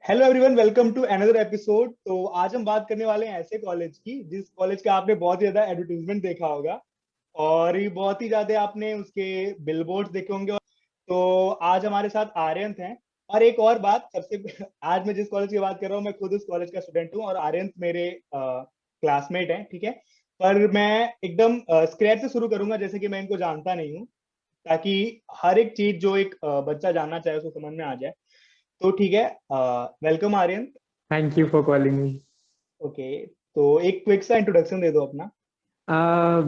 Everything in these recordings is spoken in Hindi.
Hello everyone, welcome to another episode. तो आज हम बात करने वाले हैं ऐसे कॉलेज की जिस कॉलेज का आपने बहुत ही ज्यादा एडवर्टीजमेंट देखा होगा और ये बहुत ही ज्यादा आपने उसके बिलबोर्ड्स देखे होंगे। तो आज हमारे साथ आर्यंत हैं। और एक और बात सबसे आज मैं जिस कॉलेज की बात कर रहा हूँ मैं खुद उस कॉलेज का स्टूडेंट हूँ और आर्यंत मेरे क्लासमेट हैं, ठीक है। पर मैं एकदम स्क्रैच से शुरू करूंगा जैसे कि मैं इनको जानता नहीं हूँ, ताकि हर एक चीज जो एक बच्चा जानना चाहे उसको समझ में आ जाए। तो ठीक है, welcome Aryan. Thank you for calling me. Okay, तो एक क्विक सा इंट्रोडक्शन दे दो अपना।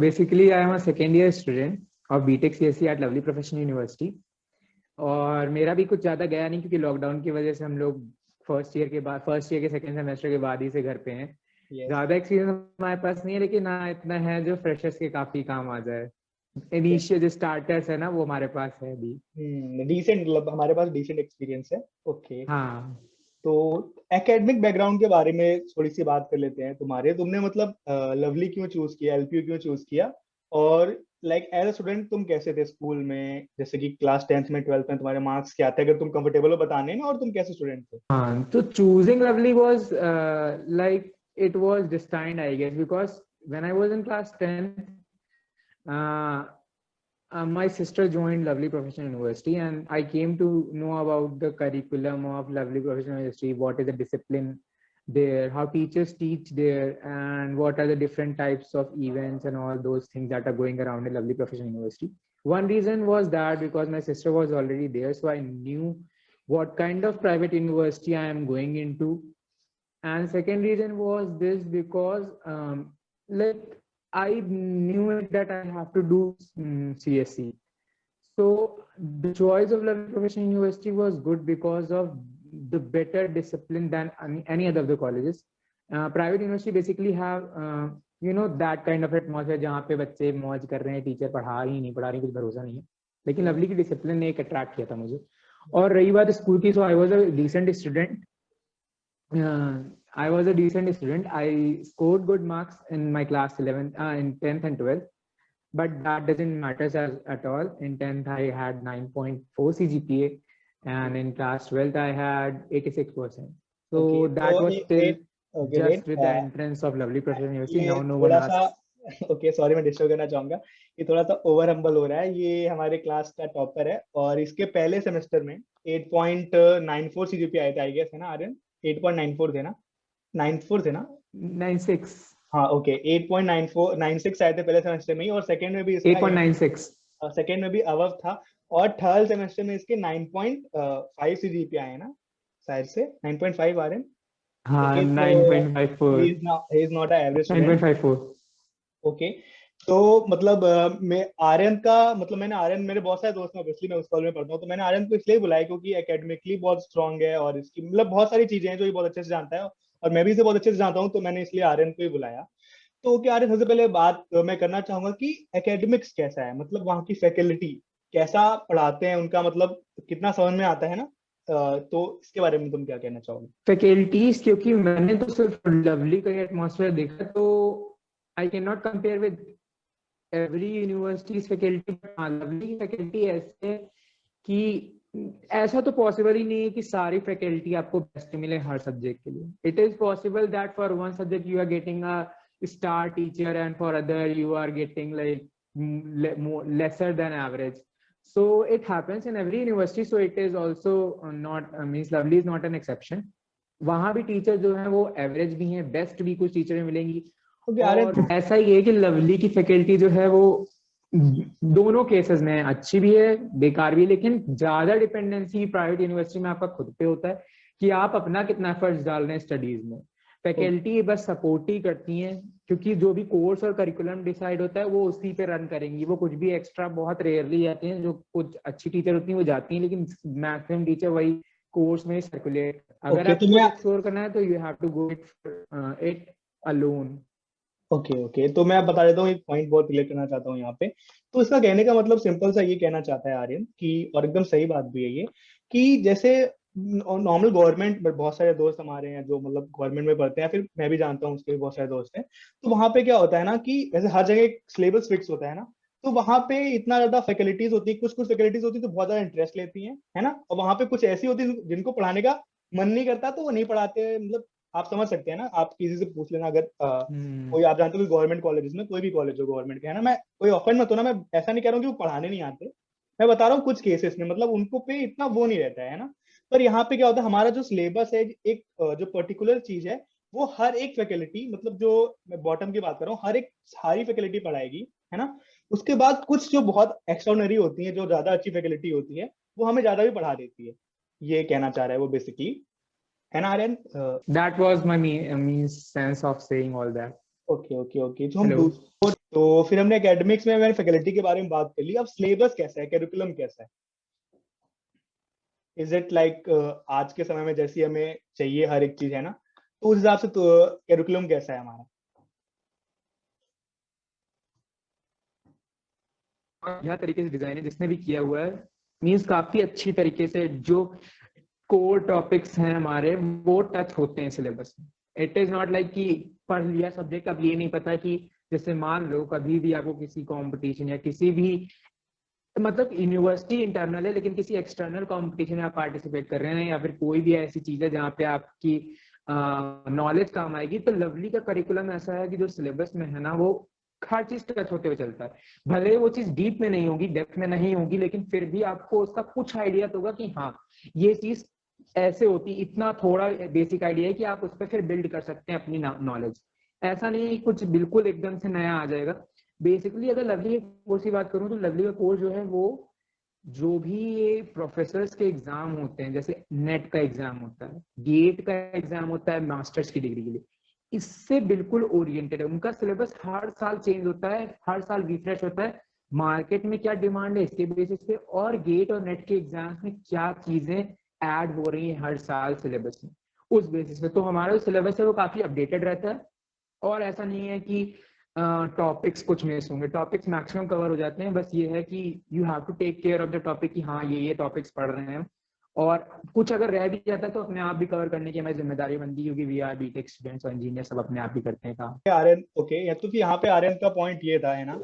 Basically, I am a second year student of BTech CSE at Lovely Professional University. और मेरा भी कुछ ज़्यादा गया नहीं क्योंकि लॉकडाउन की वजह से हम लोग फर्स्ट ईयर के सेकेंड सेमेस्टर के बाद ही से घर पे हैं। यस। ज़्यादा एक्सपीरियंस हमारे पास नहीं है, लेकिन हाँ इतना है जो फ्रेशर्स के काफ़ी काम आ जाए। इनिशियल जो स्टार्टर्स है ना वो हमारे पास है अभी। डिसेंट, मतलब हमारे पास डिसेंट एक्सपीरियंस है। ओके। हाँ, तो एकेडमिक बैकग्राउंड के बारे में थोड़ी सी बात कर लेते हैं। तुमने मतलब लवली क्यों चूज किया, एलपीयू क्यों चूज किया, और लाइक एज अ स्टूडेंट तुम कैसे थे स्कूल में, जैसे कि क्लास 10th में 12th में तुम्हारे मार्क्स क्या थे, अगर तुम कंफर्टेबल हो बताने ना, और तुम कैसे स्टूडेंट थे। हाँ, तो choosing Lovely was like it was destined, I guess, because when I was in class 10th, uh, my sister joined Lovely Professional University, and I came to know about the curriculum of Lovely Professional University, what is the discipline there, how teachers teach there, and what are the different types of events and all those things that are going around in Lovely Professional University. One reason was that because my sister was already there, so I knew what kind of private university I am going into. And second reason was this because like I knew it that I have to do CSC. So the choice of Lovely Professional University was good because of the better discipline than any other of the colleges. Private university basically have that kind of atmosphere जहाँ पे बच्चे मौज कर रहे हैं, टीचर पढ़ा ही नहीं पढ़ा रही, कुछ भरोसा नहीं है। लेकिन लवली की डिसिप्लिन ने एक अट्रैक्ट किया था मुझे। और रही बात स्कूल की, so I was a decent student. I was a decent student. I scored good marks in my class 11, in 10th and 12th, but that doesn't matter at all. In 10th, I had 9.4 CGPA, and in class 12th, I had 86%. Okay, So तो that was still wait. Okay, just wait. with the entrance of Lovely Professional University. ये Now no one थोड़ा सा asks. ओके, सॉरी मैं डिस्टर्ब करना चाहूंगा। ये थोड़ा सा ओवर हम्बल हो रहा है। ये हमारे क्लास का टॉपर है और इसके पहले सेमेस्टर में 8.94 सीजीपीए आए थे, आई गेस, है ना आर्यन? 8.94 थे ना? 94 थे ना? 96. हाँ, ओके। 8.9496 आए थे पहले सेमेस्टर में ही, और सेकंड में भी इसका 8.96. सेकंड में भी अबव था। और थर्ड सेमेस्टर में इसके 9.5 सीजीपीए आए हैं ना, शायद से 9.5 आ रहे हैं। हाँ, ओके, तो 9.54. He is not a average student. 9.54. Okay. तो मतलब मैं आर्यन का मतलब मैंने आर्यन, मेरे बहुत सारे दोस्त हैं, ऑब्वियसली मैं उस कॉलेज में पढ़ता हूँ, तो मैंने आर्यन को इसलिए बुलाया क्योंकि एकेडमिकली बहुत स्ट्रांग है और इसकी मतलब बहुत सारी चीजें हैं जो ये बहुत अच्छे से जानता है, और मैं भी इसे बहुत अच्छे से जानता हूँ, तो मैंने इसलिए आर्यन को ही बुलाया। तो क्या आर्यन, सबसे पहले बात मैं करना चाहूंगा कि एकेडमिक्स कैसा है, मतलब वहाँ की फैकल्टी कैसा पढ़ाते हैं, उनका मतलब कितना समझ में आता है ना। तो इसके बारे में तुम क्या कहना चाहोगे? फैकल्टीज, क्योंकि मैंने तो सिर्फ लवली का एटमॉस्फेयर देखा, तो I can not compare with every universities faculty, but हाँ लवली की फैकल्टी ऐसे है कि ऐसा तो पॉसिबल ही नहीं है कि सारी फैकल्टी आपको बेस्ट मिले हर सब्जेक्ट के लिए. It is possible that for one subject you are getting a star teacher and for other you are getting like lesser than average. So it happens in every university, so it is also not means Lovely is not an exception. वहां भी टीचर जो है वो एवरेज भी हैं, बेस्ट भी कुछ टीचर मिलेंगी. ओके और आर्यन। ऐसा ही है कि लवली की फैकल्टी जो है वो दोनों केसेस में अच्छी भी है बेकार भी है, लेकिन ज्यादा डिपेंडेंसी प्राइवेट यूनिवर्सिटी में आपका खुद पे होता है कि आप अपना कितना एफर्ट्स डाल रहे हैं स्टडीज में. फैकल्टी बस सपोर्ट ही करती हैं, क्योंकि जो भी कोर्स और करिकुलम डिसाइड होता है वो उसी पे रन करेंगी. वो कुछ भी एक्स्ट्रा बहुत रेयरली जाती हैं, जो कुछ अच्छी टीचर होती हैं वो जाती हैं, लेकिन मैक्सिमम टीचर वही कोर्स में सर्कुलेट. अगर ओके, तो आपको मैं एक्सप्लोर करना है तो you have to go it alone. Okay okay तो मैं बता देता हूँ, एक पॉइंट बहुत क्लियर करना चाहता हूँ यहाँ पे। तो इसका कहने का मतलब सिंपल सा ये कहना चाहता है आर्यन कि, और एकदम सही बात भी है ये, कि जैसे नॉर्मल गवर्नमेंट, बट बहुत सारे दोस्त हमारे हैं जो मतलब गवर्नमेंट में पढ़ते हैं, फिर मैं भी जानता हूँ उसके भी बहुत सारे दोस्त हैं। तो वहां पे क्या होता है ना कि वैसे हर जगह एक सिलेबस फिक्स होता है ना, तो वहां पे इतना ज्यादा फैकल्टीज होती है, कुछ कुछ फैकल्टीज होती है तो बहुत ज्यादा इंटरेस्ट लेती हैं, है ना, और वहां पे कुछ ऐसी होती है जिनको पढ़ाने का मन नहीं करता तो वो नहीं पढ़ाते, मतलब आप समझ सकते हैं ना, आप किसी से पूछ लेना अगर हम्म। कोई आप जानते हो गवर्नमेंट कॉलेजेस में, कोई भी कॉलेज हो गवर्नमेंट के, है ना, मैं कोई ऑफेंड मत हो ना, मैं ऐसा नहीं कह रहा हूँ कि वो पढ़ाने नहीं आते, मैं बता रहा हूँ कुछ केसेस में मतलब उनको पे इतना वो नहीं रहता है ना। पर यहाँ पे क्या होता है, हमारा जो सिलेबस है एक जो पर्टिकुलर चीज है, वो हर एक फैकल्टी, मतलब जो मैं बॉटम की बात कर रहा हूँ, हर एक सारी फैकल्टी पढ़ाएगी, है ना। उसके बाद कुछ जो बहुत एक्स्ट्राऑर्डिनरी होती है, जो ज्यादा अच्छी फैकल्टी होती है, वो हमें ज्यादा भी पढ़ा देती है, ये कहना चाह रहा है वो बेसिकली, है ना Aryan. That was my means sense of saying all that. Okay okay okay, जो हम Hello. दूसरे, तो फिर हमने एकेडमिक्स में मैंने फैकल्टी के बारे में बात कर ली, अब सिलेबस कैसा है, कैरिकुलम कैसा है, इज इट लाइक आज के समय में जैसी हमें चाहिए हर एक चीज, है ना, तो उस हिसाब से तो कैरिकुलम कैसा है हमारा। यह तरीके से डिजाइन है जिसने भी किया हुआ है, मीन्स काफी अच्छी तरीके से जो कोर टॉपिक्स हैं हमारे वो टच होते हैं सिलेबस में। इट इज नॉट लाइक कि पढ़ लिया सब्जेक्ट, अब ये नहीं पता कि जैसे मान लो कभी भी आपको किसी कंपटीशन या किसी भी, मतलब यूनिवर्सिटी इंटरनल है लेकिन किसी एक्सटर्नल कंपटीशन में आप पार्टिसिपेट कर रहे हैं या फिर कोई भी ऐसी चीज है जहाँ पे आपकी नॉलेज काम आएगी, तो लवली का करिकुलम ऐसा है कि जो सिलेबस में है ना वो हर चीज टच होते हुए चलता है। भले वो चीज डीप में नहीं होगी, डेप्थ में नहीं होगी, लेकिन फिर भी आपको उसका कुछ आइडिया तो होगा कि हाँ ये चीज ऐसे होती, इतना थोड़ा बेसिक आइडिया है कि आप उस पर फिर बिल्ड कर सकते हैं अपनी नॉलेज। ऐसा नहीं है कुछ बिल्कुल एकदम से नया आ जाएगा। बेसिकली अगर लवली के कोर्स की बात करूं तो लवली का कोर्स जो है वो जो भी ये प्रोफेसर्स के एग्जाम होते हैं, जैसे नेट का एग्जाम होता है, गेट का एग्जाम होता है मास्टर्स की डिग्री के लिए, इससे बिल्कुल ओरिएंटेड है। उनका सिलेबस हर साल चेंज होता है, हर साल रिफ्रेश होता है, मार्केट में क्या डिमांड है इसके बेसिस पे, और गेट और नेट के एग्जाम्स में क्या चीजें ऐड हो रही हैं हर साल सिलेबस में, उस बेसिस पे। तो हमारा जो सिलेबस है वो काफी अपडेटेड रहता है, और ऐसा नहीं है कि टॉपिक्स कुछ मिस होंगे, टॉपिक्स मैक्सिमम कवर हो जाते हैं। बस ये है कि you have to take care of the topic कि हाँ ये टॉपिक्स पढ़ रहे हैं, और कुछ अगर रह भी जाता है तो अपने आप भी कवर करने की हमें जिम्मेदारी बनती है, क्योंकि वी आर बीटेक स्टूडेंट्स और इंजीनियर सब अपने आप ही करते हैं काम। आर्यन ओके, या तो फिर यहाँ पे आर्यन का पॉइंट ये था, है ना,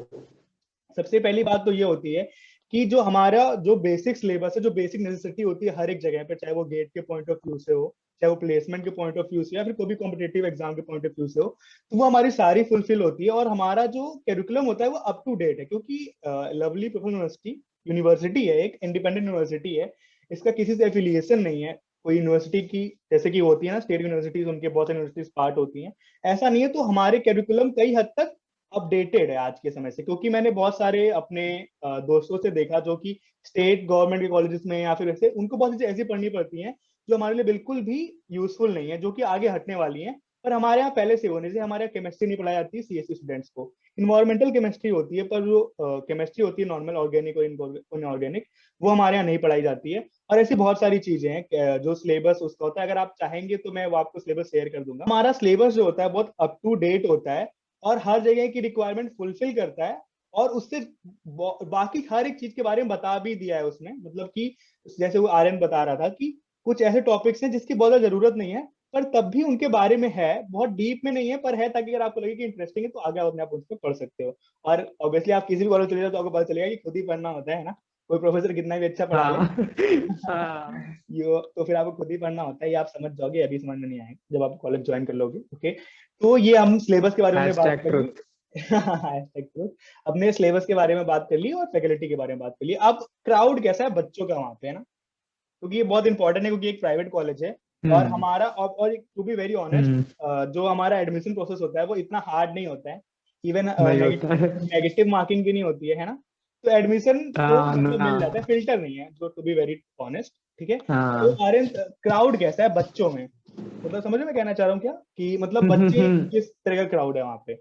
सबसे पहली बात तो ये होती है कि जो हमारा जो बेसिक सिलेबस है, जो बेसिक नेसेसिटी होती है हर एक जगह पे, चाहे वो गेट के पॉइंट ऑफ व्यू से हो, चाहे वो प्लेसमेंट के पॉइंट ऑफ व्यू से, या फिर कोई भी कॉम्पिटेटिव एग्जाम के पॉइंट ऑफ व्यू से हो, तो वो हमारी सारी फुलफिल होती है। और हमारा जो कैरिकुलम होता है वो अप टू डेट है, क्योंकि लवली प्रोफेशनल यूनिवर्सिटी यूनिवर्सिटी है, एक इंडिपेंडेंट यूनिवर्सिटी है, इसका किसी से एफिलिएशन नहीं है कोई यूनिवर्सिटी की, जैसे कि होती है ना स्टेट यूनिवर्सिटीज, उनके बहुत सारी यूनिवर्सिटीज पार्ट होती हैं, ऐसा नहीं है। तो हमारे कैरिकुलम कई हद तक अपडेटेड है आज के समय से, क्योंकि मैंने बहुत सारे अपने दोस्तों से देखा जो कि स्टेट गवर्नमेंट के कॉलेजेस में या फिर ऐसे, उनको बहुत चीजें ऐसी पढ़नी पड़ती हैं जो हमारे लिए बिल्कुल भी यूजफुल नहीं है, जो कि आगे हटने वाली हैं। पर हमारे यहाँ पहले से होने से हमारे यहाँ केमिस्ट्री नहीं पढ़ाई जाती है सीएससी स्टूडेंट्स को, इन्वायरमेंटल केमिस्ट्री होती है, पर जो केमिस्ट्री होती है नॉर्मल ऑर्गेनिक और इनऑर्गेनिक, वो हमारे यहाँ नहीं पढ़ाई जाती है। और ऐसी बहुत सारी चीजें हैं जो सिलेबस उसका होता है, अगर आप चाहेंगे तो मैं वो आपको सिलेबस शेयर कर दूंगा। हमारा सिलेबस जो होता है बहुत अप टू डेट होता है, और हर जगह की रिक्वायरमेंट फुलफिल करता है, और उससे बाकी हर एक चीज के बारे में बता भी दिया है उसने, मतलब कि जैसे वो आर्यन बता रहा था कि कुछ ऐसे टॉपिक्स हैं जिसकी बहुत ज्यादा जरूरत नहीं है, पर तब भी उनके बारे में है, बहुत डीप में नहीं है पर है, ताकि अगर आपको लगे कि इंटरेस्टिंग है तो आगे आप अपने आप उस पर पढ़ सकते हो। और ऑब्वियसली आप किसी भी कॉलेज चले जाओ तो आपको पता चलेगा कि खुद ही पढ़ना होता है ना, कोई प्रोफेसर कितना भी अच्छा पढ़ा ले हाँ हाँ। यो तो फिर आपको खुद ही पढ़ना होता है, ये आप समझ जाओगे, अभी समझ में नहीं आएगा जब आप कॉलेज ज्वाइन कर लोगे। ओके, तो ये हम सिलेबस के बारे में हमने बात हैशटैग कर ली। ट्रुथ। Hashtag truth। अपने सिलेबस के बारे में बात कर ली और फैकल्टी के बारे में बात कर ली। अब क्राउड कैसा है बच्चों का वहाँ पे, है ना, क्योंकि ये बहुत इंपॉर्टेंट है, क्योंकि एक प्राइवेट कॉलेज है। और हम्म। हमारा और टू बी वेरी ऑनेस्ट, हम्म। जो हमारा एडमिशन प्रोसेस होता है वो इतना हार्ड नहीं होता है, इवन नहीं होता है। नेगेटिव मार्किंग भी नहीं होती है ना। तो एडमिशन तो मतलब ना। मिल जाता है, फिल्टर नहीं है, जो टू बी वेरी ऑनेस्ट, ठीक है। तो हाँ। आर्यन, क्राउड कैसा है बच्चों में, मतलब समझ में मैं कहना चाह रहा हूँ क्या, कि मतलब बच्चे हम्म। किस तरह का क्राउड है वहाँ पे।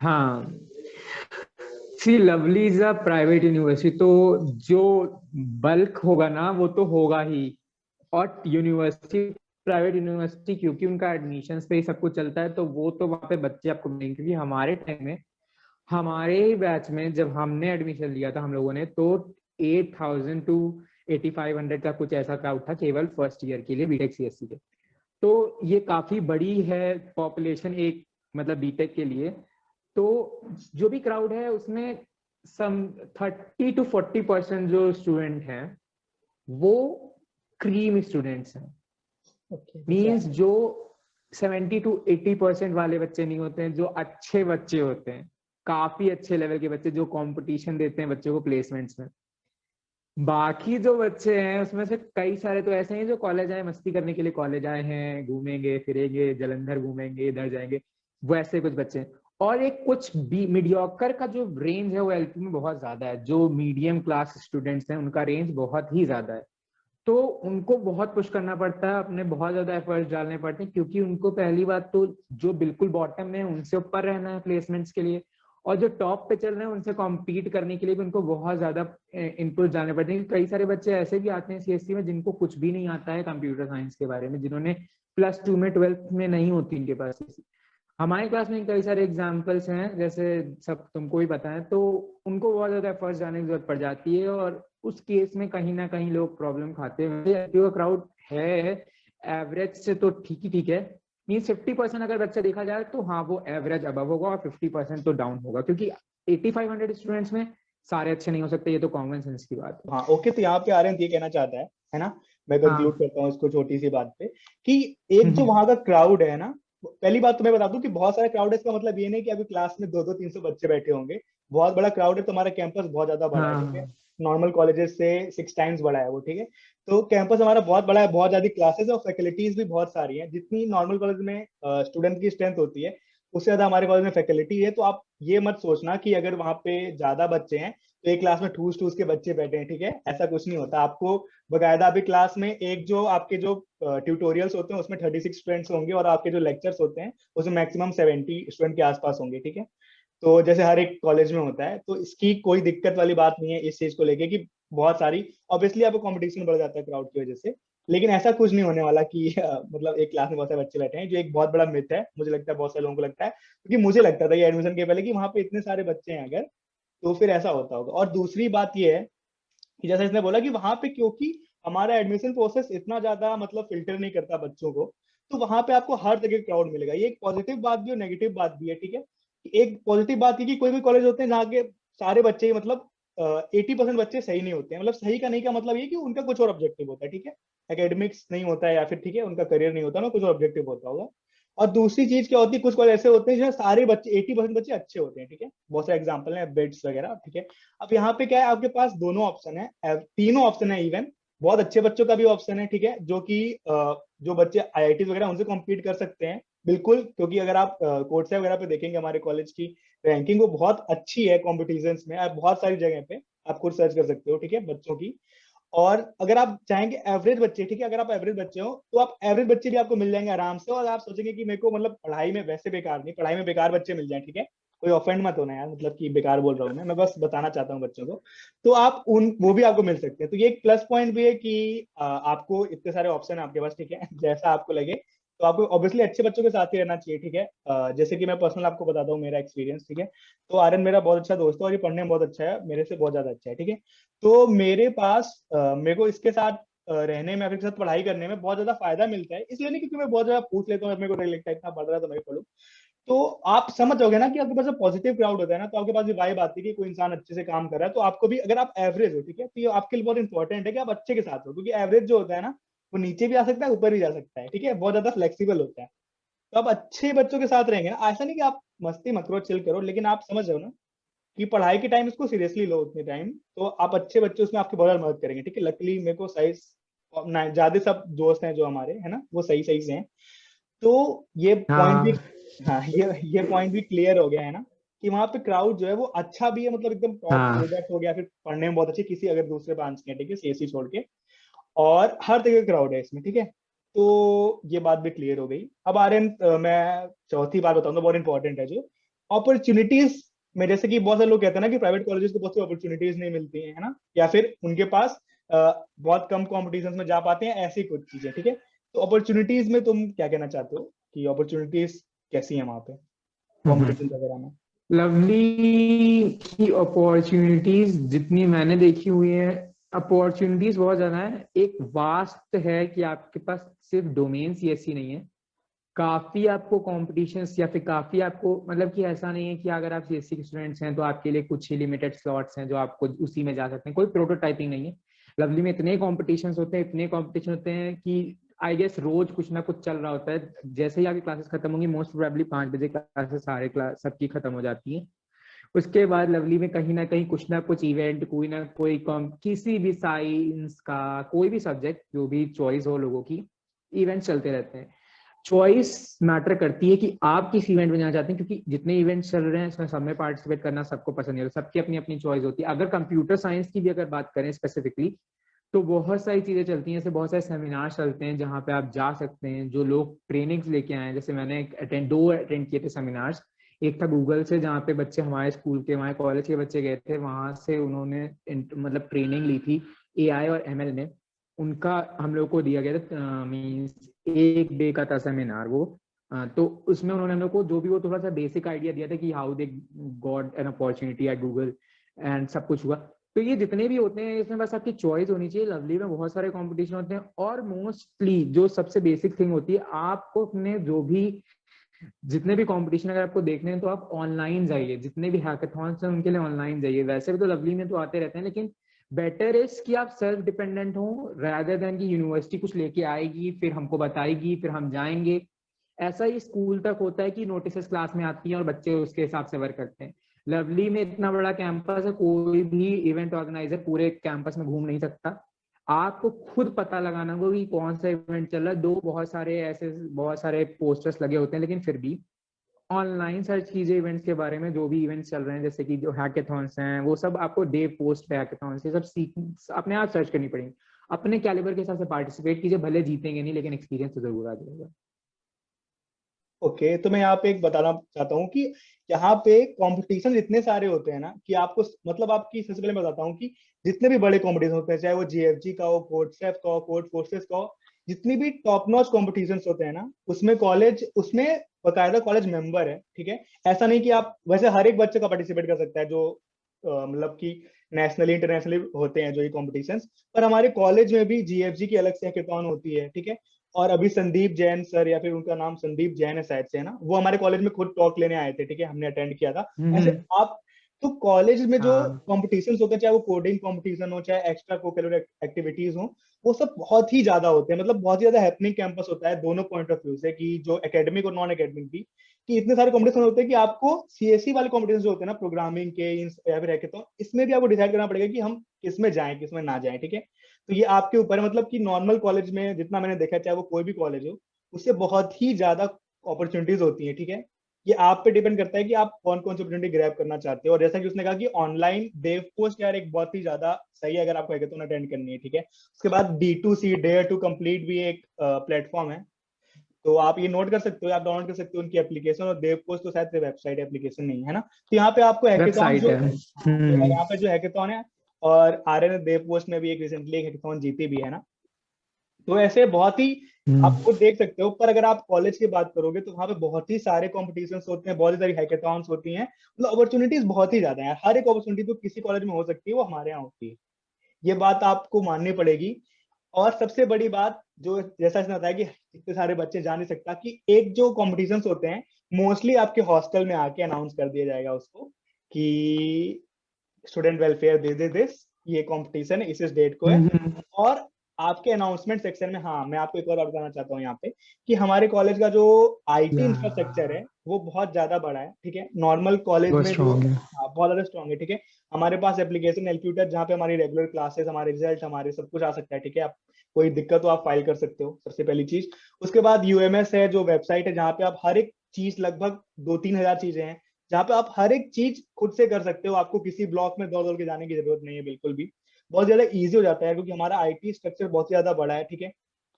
हाँ, see Lovely is a private university, तो जो बल्क होगा ना वो तो होगा ही। और यूनिवर्सिटी, प्राइवेट यूनिवर्सिटी, क्योंकि उनका एडमिशन पे ही सब कुछ चलता है, तो वो तो वहाँ पे बच्चे आपको मिलेंगे। क्योंकि हमारे टाइम में, हमारे बैच में जब हमने एडमिशन लिया था हम लोगों ने, तो 8,000 टू 8,500 का कुछ ऐसा क्राउड था केवल फर्स्ट ईयर के लिए बीटेक सीएससी के। तो ये काफी बड़ी है पॉपुलेशन एक, मतलब बीटेक के लिए। तो जो भी क्राउड है उसमें सम 30 to 40% जो स्टूडेंट हैं वो क्रीम स्टूडेंट्स हैं। मीन्स जो 70 to 80% वाले बच्चे नहीं होते हैं, जो अच्छे बच्चे होते हैं, काफी अच्छे लेवल के बच्चे जो कंपटीशन देते हैं बच्चों को प्लेसमेंट्स में। बाकी जो बच्चे हैं उसमें से कई सारे तो ऐसे हैं जो कॉलेज आए मस्ती करने के लिए, कॉलेज आए हैं, घूमेंगे फिरेंगे, जलंधर घूमेंगे, इधर जाएंगे, वैसे कुछ बच्चे हैं। और एक कुछ भी मीडियोकर का जो रेंज है वो एलपी में बहुत ज्यादा है। जो मीडियम क्लास स्टूडेंट्स हैं उनका रेंज बहुत ही ज्यादा है, तो उनको बहुत पुश करना पड़ता है, अपने बहुत ज्यादा एफर्ट्स डालने पड़ते हैं, क्योंकि उनको पहली बात तो जो बिल्कुल बॉटम में है उनसे ऊपर रहना है प्लेसमेंट्स के लिए, और जो टॉप पे चल रहे हैं उनसे कॉम्पीट करने के लिए भी उनको बहुत ज्यादा इनपुट डालने पड़ते हैं। कई सारे बच्चे ऐसे भी आते हैं सीएससी में जिनको कुछ भी नहीं आता है कंप्यूटर साइंस के बारे में, जिन्होंने +2 में 12th में नहीं होती इनके पास। हमारे क्लास में कई सारे एग्जाम्पल्स हैं, जैसे सब तुमको भी पता है, तो उनको बहुत ज्यादा एफर्ट्स डालने की जरूरत पड़ जाती है, और उस केस में कहीं ना कहीं लोग प्रॉब्लम खाते हैं। क्राउड है एवरेज से तो ठीक है, मीन्स 50% अगर बच्चा देखा जाए तो हाँ वो एवरेज अबव होगा, और 50% तो डाउन होगा, क्योंकि 8500 स्टूडेंट्स में सारे अच्छे नहीं हो सकते, ये तो कॉमन सेंस की बात है। हाँ ओके, तो यहाँ पे आर्यन ये कहना चाहता है ना, मैं कंक्लूड करता हूँ इसको छोटी सी बात पे, कि एक जो वहां का क्राउड है ना, पहली बात तो मैं बता दूं कि बहुत सारा क्राउड है, इसका मतलब ये नहीं कि अभी क्लास में 200-300 बच्चे बैठे होंगे। बहुत बड़ा क्राउड है, तुम्हारा कैंपस बहुत ज्यादा बड़ा है, ठीक है, नॉर्मल कॉलेजेस से 6 टाइम्स बड़ा है वो, ठीक है। तो कैंपस हमारा बहुत बड़ा है, बहुत ज्यादा क्लासेस और फैकल्टीज भी बहुत सारी हैं। जितनी नॉर्मल कॉलेज में स्टूडेंट की स्ट्रेंथ होती है, उससे ज्यादा हमारे कॉलेज में फैकल्टी है। तो आप ये मत सोचना कि अगर वहां पे ज्यादा बच्चे हैं तो एक क्लास में ठूस ठूस के बच्चे बैठे हैं, ठीक है, ऐसा कुछ नहीं होता। आपको बकायदा अभी क्लास में एक जो आपके जो ट्यूटोरियल्स होते हैं उसमें 36 स्टूडेंट्स होंगे, और आपके जो लेक्चर्स होते हैं उसमें मैक्सिमम 70 स्टूडेंट के आसपास होंगे, ठीक है। तो जैसे हर एक कॉलेज में होता है, तो इसकी कोई दिक्कत वाली बात नहीं है इस चीज को लेके कि बहुत सारी, ऑब्वियसली आपको कंपटीशन बढ़ जाता है क्राउड की वजह से। लेकिन ऐसा कुछ नहीं होने वाला कि मतलब एक क्लास में बहुत सारे बच्चे बैठे हैं, जो एक बहुत बड़ा मिथ है, मुझे लगता है बहुत सारे लोगों को लगता है, क्योंकि मुझे लगता था ये एडमिशन के पहले कि वहां पे इतने सारे बच्चे हैं अगर, तो फिर ऐसा होता होगा। और दूसरी बात ये है कि जैसा इसने बोला कि वहां पे क्योंकि हमारा एडमिशन प्रोसेस इतना ज्यादा मतलब फिल्टर नहीं करता बच्चों को, तो वहां पे आपको हर तरह का क्राउड मिलेगा। ये एक पॉजिटिव बात भी और नेगेटिव बात भी है, ठीक है। एक पॉजिटिव बात ये कि कोई भी कॉलेज होते हैं जहाँ के सारे बच्चे ही मतलब 80% बच्चे सही नहीं होते हैं। मतलब सही का नहीं का मतलब ये कि उनका कुछ और ऑब्जेक्टिव होता है, ठीक है, एकेडमिक्स नहीं होता है, या फिर ठीक है उनका करियर नहीं होता ना, कुछ और ऑब्जेक्टिव होता होगा। और दूसरी चीज क्या होती है, कुछ कॉलेज ऐसे होते हैं जहाँ सारे बच्चे 80% बच्चे अच्छे होते हैं, ठीक है, बहुत सारे एग्जाम्पल है, बिट्स वगैरह, ठीक है। अब यहाँ पे क्या है, आपके पास दोनों ऑप्शन है, तीनों ऑप्शन है इवन, बहुत अच्छे बच्चों का भी ऑप्शन है, ठीक है, जो कि जो बच्चे आईआईटी वगैरह उनसे कॉम्पीट कर सकते हैं बिल्कुल, क्योंकि अगर आप कोर्सेरा वगैरह पे देखेंगे हमारे कॉलेज की रैंकिंग वो बहुत अच्छी है कॉम्पिटिशन में, आप बहुत सारी जगह पे आप खुद सर्च कर सकते हो, ठीक है, बच्चों की। और अगर आप चाहेंगे एवरेज बच्चे, ठीक है, अगर आप एवरेज बच्चे हो तो आप एवरेज बच्चे भी आपको मिल जाएंगे आराम से। और आप सोचेंगे कि मेरे को मतलब पढ़ाई में वैसे बेकार नहीं, पढ़ाई में बेकार बच्चे मिल जाए, ठीक है, कोई ऑफेंड मत होना यार, मतलब कि बेकार बोल रहा हूँ मैं बस बताना चाहता हूँ बच्चों को। तो आप उन वो भी आपको मिल सकते हैं। तो ये एक प्लस पॉइंट भी है कि आपको इतने सारे ऑप्शन है आपके पास, ठीक है, जैसा आपको लगे। तो आपको ऑब्वियसली अच्छे बच्चों के साथ ही रहना चाहिए, ठीक है। जैसे कि मैं पर्सनल आपको बताता हूँ मेरा एक्सपीरियंस, ठीक है। तो आर्यन मेरा बहुत अच्छा दोस्त है और ये पढ़ने में बहुत अच्छा है, मेरे से बहुत ज्यादा अच्छा है, ठीक है। तो मेरे पास मेरे को इसके साथ रहने में, अपने साथ पढ़ाई करने में बहुत ज्यादा फायदा मिलता है। इसलिए नहीं क्योंकि मैं बहुत ज्यादा पूछ लेता हूँ, मेरे को नहीं लगता इतना पढ़ रहा है तो मैं भी पढ़ूँ। तो आप समझ जाओगे ना कि आपके पास पॉजिटिव क्राउड होता है ना, तो आपके पास भी वाइब आती है कि कोई इंसान अच्छे से काम कर रहा है। तो आपको भी, अगर आप एवरेज हो, ठीक है, तो ये आपके लिए बहुत इंपॉर्टेंट है कि आप अच्छे के साथ हो, क्योंकि एवरेज जो होता है ना वो नीचे भी आ सकता है ऊपर भी जा सकता है, ठीक है, बहुत ज्यादा फ्लेक्सिबल होता है। तो आप अच्छे बच्चों के साथ रहेंगे ना, ऐसा नहीं कि आप मस्ती मत करो, चिल करो, लेकिन आप समझ रहे हो ना कि पढ़ाई के टाइम इसको सीरियसली लो उतने टाइम, तो आप अच्छे बच्चे उसमें आपकी बहुत ज्यादा मदद करेंगे, ठीक है। लकली मेरे को सही ज्यादा सब दोस्त हैं जो हमारे है ना वो सही सही से हैं। तो ये पॉइंट भी, हाँ ये पॉइंट भी क्लियर हो गया है ना, कि वहां पे क्राउड जो है वो अच्छा भी है, मतलब एकदम टॉप प्रोडक्ट हो गया, फिर पढ़ने में बहुत अच्छे किसी अगर दूसरे ब्रांच के, ठीक है, सीएससी छोड़ के, और हर तरह का क्राउड है इसमें, ठीक है। तो ये बात भी क्लियर हो गई। अब आर्यन मैं चौथी बात बताऊंगा, बहुत इंपॉर्टेंट है, जो अपॉर्चुनिटीज में, जैसे कि बहुत सारे लोग कहते हैं ना कि प्राइवेट कॉलेजेस को बहुत सी अपॉर्चुनिटीज नहीं मिलती है ना, या फिर उनके पास बहुत कम कॉम्पिटिशन में जा पाते हैं, ऐसी कुछ चीजें, ठीक है। तो अपॉर्चुनिटीज में तुम क्या कहना चाहते हो कि अपॉर्चुनिटीज कैसी है वहां पे कॉम्पिटिशन वगैरह में? लवली की अपॉर्चुनिटीज जितनी मैंने देखी हुई है, अपॉर्चुनिटीज बहुत ज्यादा है। एक वास्ट है कि आपके पास सिर्फ डोमेन सीएससी नहीं है, काफी आपको कॉम्पिटिशन्स या फिर काफी आपको, मतलब कि ऐसा नहीं है कि अगर आप सीएससी के स्टूडेंट्स हैं तो आपके लिए कुछ ही लिमिटेड स्लॉट्स हैं जो आपको उसी में जा सकते हैं, कोई प्रोटोटाइपिंग नहीं है। लवली में इतने कॉम्पिटिशन्स होते हैं, इतने कॉम्पिटिशन होते हैं कि आई गेस रोज कुछ ना कुछ चल रहा होता है। जैसे ही आपकी क्लासेस खत्म होंगी, मोस्ट प्रोबेबली 5 बजे क्लासेस सारे क्लास सबकी खत्म हो जाती है। उसके बाद लवली में कहीं ना कुछ इवेंट, कोई ना कोई किसी भी साइंस का कोई भी सब्जेक्ट जो भी चॉइस हो लोगों की, इवेंट चलते रहते हैं। चॉइस मैटर करती है कि आप किस इवेंट में जाना चाहते हैं, क्योंकि जितने इवेंट्स चल रहे हैं इसमें सब में पार्टिसिपेट करना सबको पसंद नहीं होता, सबकी अपनी अपनी चॉइस होती है। अगर कंप्यूटर साइंस की भी अगर बात करें स्पेसिफिकली, तो बहुत सारी चीजें चलती हैं, जैसे बहुत सारे सेमिनार चलते हैं जहाँ पे आप जा सकते हैं, जो लोग ट्रेनिंग्स लेके आए हैं। जैसे मैंने दो अटेंड किए थे सेमिनार्स। एक था गूगल से, जहाँ पे बच्चे हमारे स्कूल के, हमारे कॉलेज के बच्चे गए थे, वहां से उन्होंने मतलब ट्रेनिंग ली थी एआई और एमएल में। उनका हम लोग को दिया गया था, मीन्स 1 डे का था सेमिनार वो। तो उसमें उन्होंने हम लोग को जो भी वो थोड़ा सा बेसिक आइडिया दिया था कि how they got an opportunity at Google and सब कुछ हुआ। तो ये जितने भी होते हैं इसमें बस आपकी चॉइस होनी चाहिए। लवली में बहुत सारे कंपटीशन होते हैं, और मोस्टली जो सबसे बेसिक थिंग होती है, आपको अपने जो भी जितने भी कंपटीशन अगर आपको देखने हैं तो आप ऑनलाइन जाइए। जितने भी हैकाथॉन्स हैं उनके लिए ऑनलाइन जाइए। वैसे भी तो लवली में तो आते रहते हैं, लेकिन बेटर इज कि आप सेल्फ डिपेंडेंट हो, रादर देन कि यूनिवर्सिटी कुछ लेके आएगी फिर हमको बताएगी फिर हम जाएंगे। ऐसा ही स्कूल तक होता है कि नोटिस क्लास में आती हैं और बच्चे उसके हिसाब से वर्क करते हैं। लवली में इतना बड़ा कैंपस है, कोई भी इवेंट ऑर्गेनाइजर पूरे कैंपस में घूम नहीं सकता। आपको खुद पता लगाना होगा कि कौन सा इवेंट चल रहा है। दो बहुत सारे पोस्टर्स लगे होते हैं, लेकिन फिर भी ऑनलाइन सर्च कीजिए इवेंट्स के बारे में, जो भी इवेंट्स चल रहे हैं, जैसे कि जो हैकेथॉन्स हैं वो सब आपको डे पोस्ट पे हैकेथॉन्स ये सब सीख अपने आप सर्च करनी पड़ेगी। अपने कैलिबर के हिसाब से पार्टिसिपेट कीजिए, भले जीतेंगे नहीं लेकिन एक्सपीरियंस तो जरूर आ जाएगा। ओके, तो मैं यहाँ पे एक बताना चाहता हूँ कि यहाँ पे कंपटीशन इतने सारे होते हैं ना कि आपको मतलब आपकी सबसे पहले मैं बताता हूँ कि जितने भी बड़े कंपटीशन होते हैं, चाहे वो जीएफजी का हो, कोडसेफ का हो, कोड फोर्सेस का हो, जितनी भी टॉप नॉच कॉम्पिटिशन होते हैं ना, उसमें कॉलेज उसमें बकायदा कॉलेज मेंबर है, ठीक है। ऐसा नहीं कि आप वैसे हर एक बच्चे का पार्टिसिपेट कर सकता है जो मतलब कि नेशनली इंटरनेशनली होते हैं जो ये कॉम्पिटिशन। पर हमारे कॉलेज में भी जीएफजी की अलग से हैकेथॉन होती है, ठीक है। और अभी संदीप जैन सर, या फिर उनका नाम संदीप जैन है शायद से, है ना, वो हमारे कॉलेज में खुद टॉक लेने आए थे, ठीक है, हमने अटेंड किया था। ऐसे आप तो कॉलेज में जो हाँ। कॉम्पिटिशन होते हैं, चाहे वो कोडिंग कॉम्पिटिशन हो, चाहे एक्स्ट्रा कोकरिकुलर एक्टिविटीज हो, वो सब बहुत ही ज्यादा होते हैं। मतलब बहुत ही ज्यादा हैपनिंग कैंपस होता है दोनों पॉइंट ऑफ व्यू से, कि जो एकेडमिक और नॉन एकेडमिक भी, कि इतने सारे कॉम्पिटिशन होते हैं कि आपको सीएससी वाले कॉम्पिटिशन जो होते हैं ना, प्रोग्रामिंग के या फिर हैकेथॉन, इसमें भी आपको डिसाइड करना पड़ेगा कि हम किसमें जाएं किसमें ना जाएं, ठीक है। तो ये आपके ऊपर है। मतलब कि नॉर्मल कॉलेज में जितना मैंने देखा, चाहे वो कोई भी कॉलेज हो, उससे बहुत ही ज्यादा अपॉर्चुनिटीज होती है, ठीक है। ये आप पे डिपेंड करता है कि आप कौन कौन सी अपॉर्चुनिटी ग्रैब करना चाहते हो। और जैसा कि उसने कहा कि ऑनलाइन देव पोस्ट यार एक बहुत ही ज्यादा सही है अगर आपको हैकेथॉन अटेंड करनी है, ठीक है। उसके बाद D2C डेयर टू कंप्लीट भी एक प्लेटफॉर्म है, तो आप ये नोट कर सकते हो, आप डाउनलोड कर सकते हो उनकी एप्लीकेशन। और देव पोस्ट तो शायद वेबसाइट एप्लीकेशन नहीं है ना, तो यहाँ पे आपको हैकेथॉन वेबसाइट जो, है। हाँ, तो यहाँ पे जो हैकेथॉन है, और आर्यन देव पोस्ट में भी एक रिसेंटली एक हैकेथॉन जीती भी है ना। तो ऐसे बहुत ही आप खुद देख सकते हो। पर अगर आप कॉलेज की बात करोगे तो वहाँ पे बहुत ही सारे कॉम्पिटिशन्स होते हैं, बहुत ही सारी हैकेथॉन्स होती हैं, मतलब अपॉर्चुनिटीज बहुत ही ज्यादा है। हर एक अपॉर्चुनिटी तो किसी कॉलेज में हो सकती है, वो हमारे यहाँ होती है, ये बात आपको माननी पड़ेगी। और सबसे बड़ी बात जो, जैसा इसने बताया कि इतने सारे बच्चे जा नहीं सकता, कि एक जो कॉम्पिटिशन्स होते हैं मोस्टली आपके हॉस्टल में आके अनाउंस कर दिया जाएगा उसको, कि स्टूडेंट वेलफेयर दे दिस, ये कंपटीशन है इस डेट को है। और आपके अनाउंसमेंट सेक्शन में, हाँ, मैं आपको एक और बात बताना चाहता हूँ यहाँ पे, कि हमारे कॉलेज का जो आईटी इंफ्रास्ट्रक्चर है वो बहुत ज्यादा बड़ा है, ठीक है। नॉर्मल कॉलेज बहुत में जो, स्ट्रॉन्ग है। हाँ, बहुत ज्यादा स्ट्रॉन्ग है, ठीक है। हमारे पास एप्लीकेशन एलक्यूटर, जहाँ पे हमारी रेगुलर क्लासेस, हमारे रिजल्ट, हमारे सब कुछ आ सकता है, ठीक है। आप कोई दिक्कत हो आप फाइल कर सकते हो, सबसे पहली चीज। उसके बाद यूएमएस है जो वेबसाइट है, जहाँ पे आप हर एक चीज, लगभग 2-3 हजार चीजें हैं, जहाँ पे आप हर एक चीज खुद से कर सकते हो। आपको किसी ब्लॉक में दौड़ दौड़ के जाने की जरूरत नहीं है बिल्कुल भी। बहुत ज्यादा इजी हो जाता है, क्योंकि हमारा आईटी स्ट्रक्चर बहुत ज्यादा बड़ा है, ठीक है।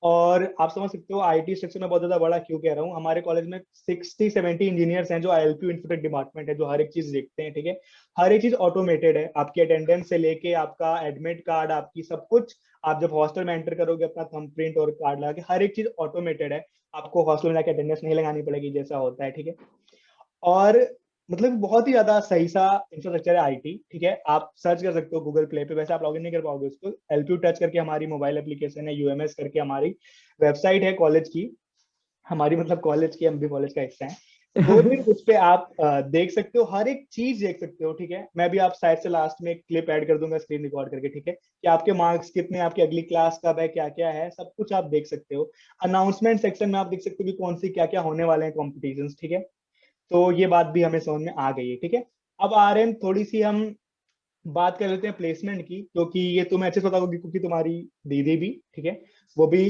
और आप समझ सकते हो आईटी स्ट्रक्चर में बहुत ज्यादा बड़ा क्यों कह रहा हूँ। हमारे कॉलेज में 60-70 इंजीनियर्स हैं जो आईएलपी इंफोटेक डिपार्टमेंट है, जो हर एक चीज देखते हैं, ठीक है। हर एक चीज ऑटोमेटेड है, आपकी अटेंडेंस से लेके आपका एडमिट कार्ड, आपकी सब कुछ। आप जब हॉस्टल में एंटर करोगे अपना थंब प्रिंट और कार्ड लगा के, हर एक चीज ऑटोमेटेड है। आपको हॉस्टल में जाके अटेंडेंस नहीं लगानी पड़ेगी, जैसा होता है, ठीक है। और मतलब बहुत ही ज्यादा सही सा इंफ्रास्ट्रक्चर है आईटी, ठीक है। आप सर्च कर सकते हो गूगल प्ले पे, वैसे आप लॉगिन नहीं कर पाओगे उसको। एलपी टच करके हमारी मोबाइल एप्लीकेशन है, यूएमएस करके हमारी वेबसाइट है कॉलेज की, हमारी मतलब कॉलेज की, हम भी कॉलेज का हिस्सा है। तो भी उस पे आप देख सकते हो, हर एक चीज देख सकते हो, ठीक है। मैं भी आप साइड से लास्ट में एक क्लिप ऐड कर दूंगा स्क्रीन रिकॉर्ड करके, ठीक है, कि आपके मार्क्स कितने, आपकी अगली क्लास कब है, क्या क्या है, सब कुछ आप देख सकते हो। अनाउंसमेंट सेक्शन में आप देख सकते हो कि कौन सी क्या क्या होने वाले हैं कॉम्पिटिशन्स, ठीक है। तो ये बात भी हमें समझ में आ गई है, ठीक है। अब आ रहे हैं थोड़ी सी हम बात कर लेते हैं प्लेसमेंट की, क्योंकि ये तुम्हें अच्छे से पता होगी क्योंकि तुम्हारी दीदी भी, ठीक है, वो भी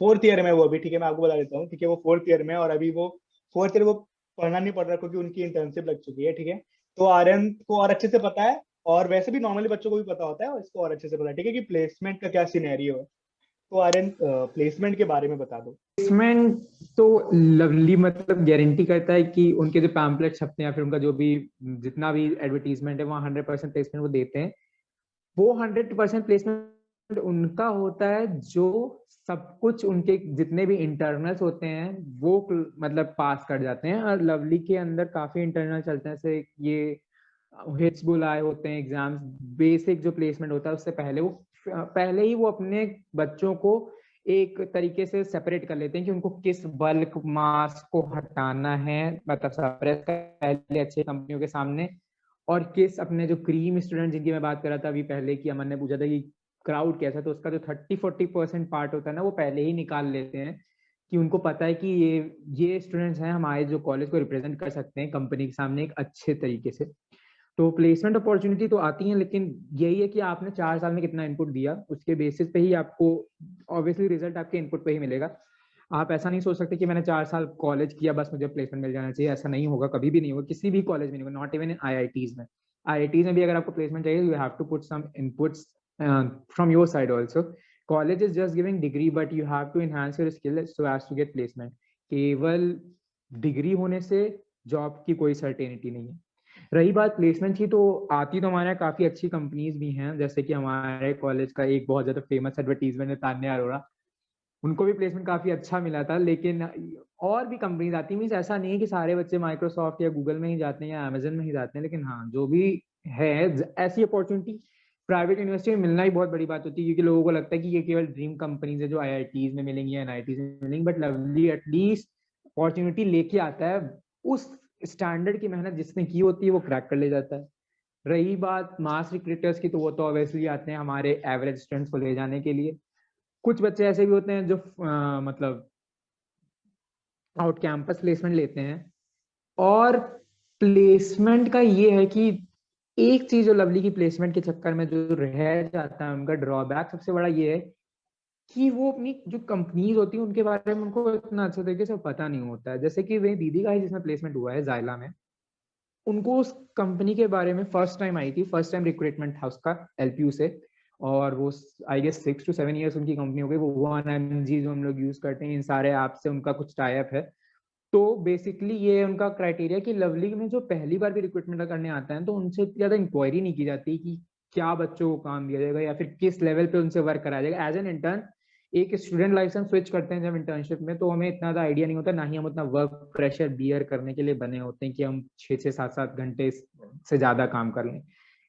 फोर्थ ईयर में, वो अभी, ठीक है, मैं आपको बता देता हूँ, ठीक है, वो फोर्थ ईयर में, और अभी वो फोर्थ ईयर वो पढ़ना नहीं पड़ रहा क्योंकि उनकी इंटर्नशिप लग चुकी है, ठीक है। तो आर्यन को और अच्छे से पता है, और वैसे भी नॉर्मली बच्चों को भी पता होता है, और इसको और अच्छे से पता है, ठीक है, कि प्लेसमेंट का क्या सिनेरियो है। तो आर्यन, प्लेसमेंट के बारे में बता दो। प्लेसमेंट तो लवली मतलब गारंटी करता है कि उनके जो पैम्पलेट छपते हैं या फिर उनका जो भी जितना भी एडवर्टीजमेंट है वहाँ 100% प्लेसमेंट वो देते हैं। वो 100% प्लेसमेंट उनका होता है जो सब कुछ उनके जितने भी इंटरनल्स होते हैं वो मतलब पास कर जाते हैं। और लवली के अंदर काफी इंटरनल चलते हैं, जैसे ये हिट्स बुलाए होते हैं एग्जाम्स। बेसिक जो प्लेसमेंट होता है उससे पहले ही वो अपने बच्चों को एक तरीके से सेपरेट कर लेते हैं कि उनको किस बल्क मास को हटाना है, मतलब सप्रेस पहले अच्छे कंपनियों के सामने, और किस अपने जो क्रीम स्टूडेंट जिनकी मैं बात कर रहा था अभी पहले, कि अमन ने पूछा था कि क्राउड कैसा, तो उसका जो 30-40% पार्ट होता है ना वो पहले ही निकाल लेते हैं, कि उनको पता है कि ये स्टूडेंट्स हैं हमारे जो कॉलेज को रिप्रेजेंट कर सकते हैं कंपनी के सामने एक अच्छे तरीके से। तो प्लेसमेंट अपॉर्चुनिटी तो आती है, लेकिन यही है कि आपने 4 साल में कितना इनपुट दिया उसके बेसिस पे ही आपको ऑब्वियसली रिजल्ट आपके इनपुट पे ही मिलेगा। आप ऐसा नहीं सोच सकते कि मैंने 4 साल कॉलेज किया बस मुझे प्लेसमेंट मिल जाना चाहिए, ऐसा नहीं होगा, कभी भी नहीं होगा, किसी भी कॉलेज में नहीं होगा, नॉट इवन इन आईआईटीज में। आईआईटीज में भी अगर आपको प्लेसमेंट चाहिए you have to put some inputs from your side also. College is just giving degree but you have to enhance your skill so as to get placement. केवल डिग्री होने से जॉब की कोई सर्टेनिटी नहीं है। रही बात प्लेसमेंट की, तो आती तो हमारे यहाँ काफी अच्छी कंपनीज भी हैं, जैसे कि हमारे कॉलेज का एक बहुत ज्यादा फेमस एडवर्टीजमेंट है तान्या अरोड़ा, उनको भी प्लेसमेंट काफी अच्छा मिला था। लेकिन और भी कंपनीज आती मीन्स ऐसा नहीं है कि सारे बच्चे माइक्रोसॉफ्ट या गूगल में ही जाते हैं या अमेजन में ही जाते हैं, लेकिन हाँ जो भी है ऐसी अपॉर्चुनिटी प्राइवेट यूनिवर्सिटी में मिलना ही बहुत बड़ी बात होती है, क्योंकि लोगों को लगता है कि ये केवल ड्रीम कंपनीज है जो आईआईटीज में मिलेंगी या एनआईटीज में मिलेंगी, बट लवली एटलीस्ट अपॉर्चुनिटी लेके आता है। उस स्टैंडर्ड की मेहनत जिसने की होती है वो क्रैक कर ले जाता है। रही बात मास रिक्रूटर्स की, तो वो तो ऑब्वियसली आते हैं हमारे एवरेज स्टूडेंट्स को ले जाने के लिए। कुछ बच्चे ऐसे भी होते हैं जो मतलब आउट कैंपस प्लेसमेंट लेते हैं। और प्लेसमेंट का ये है कि एक चीज जो लवली की प्लेसमेंट के चक्कर में जो रह जाता है उनका ड्रॉबैक सबसे बड़ा ये है कि वो अपनी जो कंपनीज होती है उनके बारे में उनको इतना अच्छे तरीके से पता नहीं होता है। जैसे कि वे दीदी का ही जिसमें प्लेसमेंट हुआ है जायला में, उनको उस कंपनी के बारे में फर्स्ट टाइम आई थी, फर्स्ट टाइम रिक्रूटमेंट था उसका एलपीयू से, और वो आई गेस 6 to 7 years उनकी कंपनी हो गई। वो 1mg जो हम लोग यूज करते हैं इन सारे ऐप से उनका कुछ टाइप है। तो बेसिकली ये उनका क्राइटेरिया कि लवली में जो पहली बार भी रिक्रूटमेंट करने आता है तो उनसे ज्यादा इंक्वायरी नहीं की जाती कि क्या बच्चों को काम दिया जाएगा या फिर किस लेवल पे उनसे वर्क कराया जाएगा एज एन इंटर्न। एक स्टूडेंट लाइफ से हम स्विच करते हैं जब इंटर्नशिप में, तो हमें इतना ज्यादा आइडिया नहीं होता, ना ही हम उतना वर्क प्रेशर बियर करने के लिए बने होते हैं कि हम 6-6 7-7 घंटे से ज्यादा काम कर लें।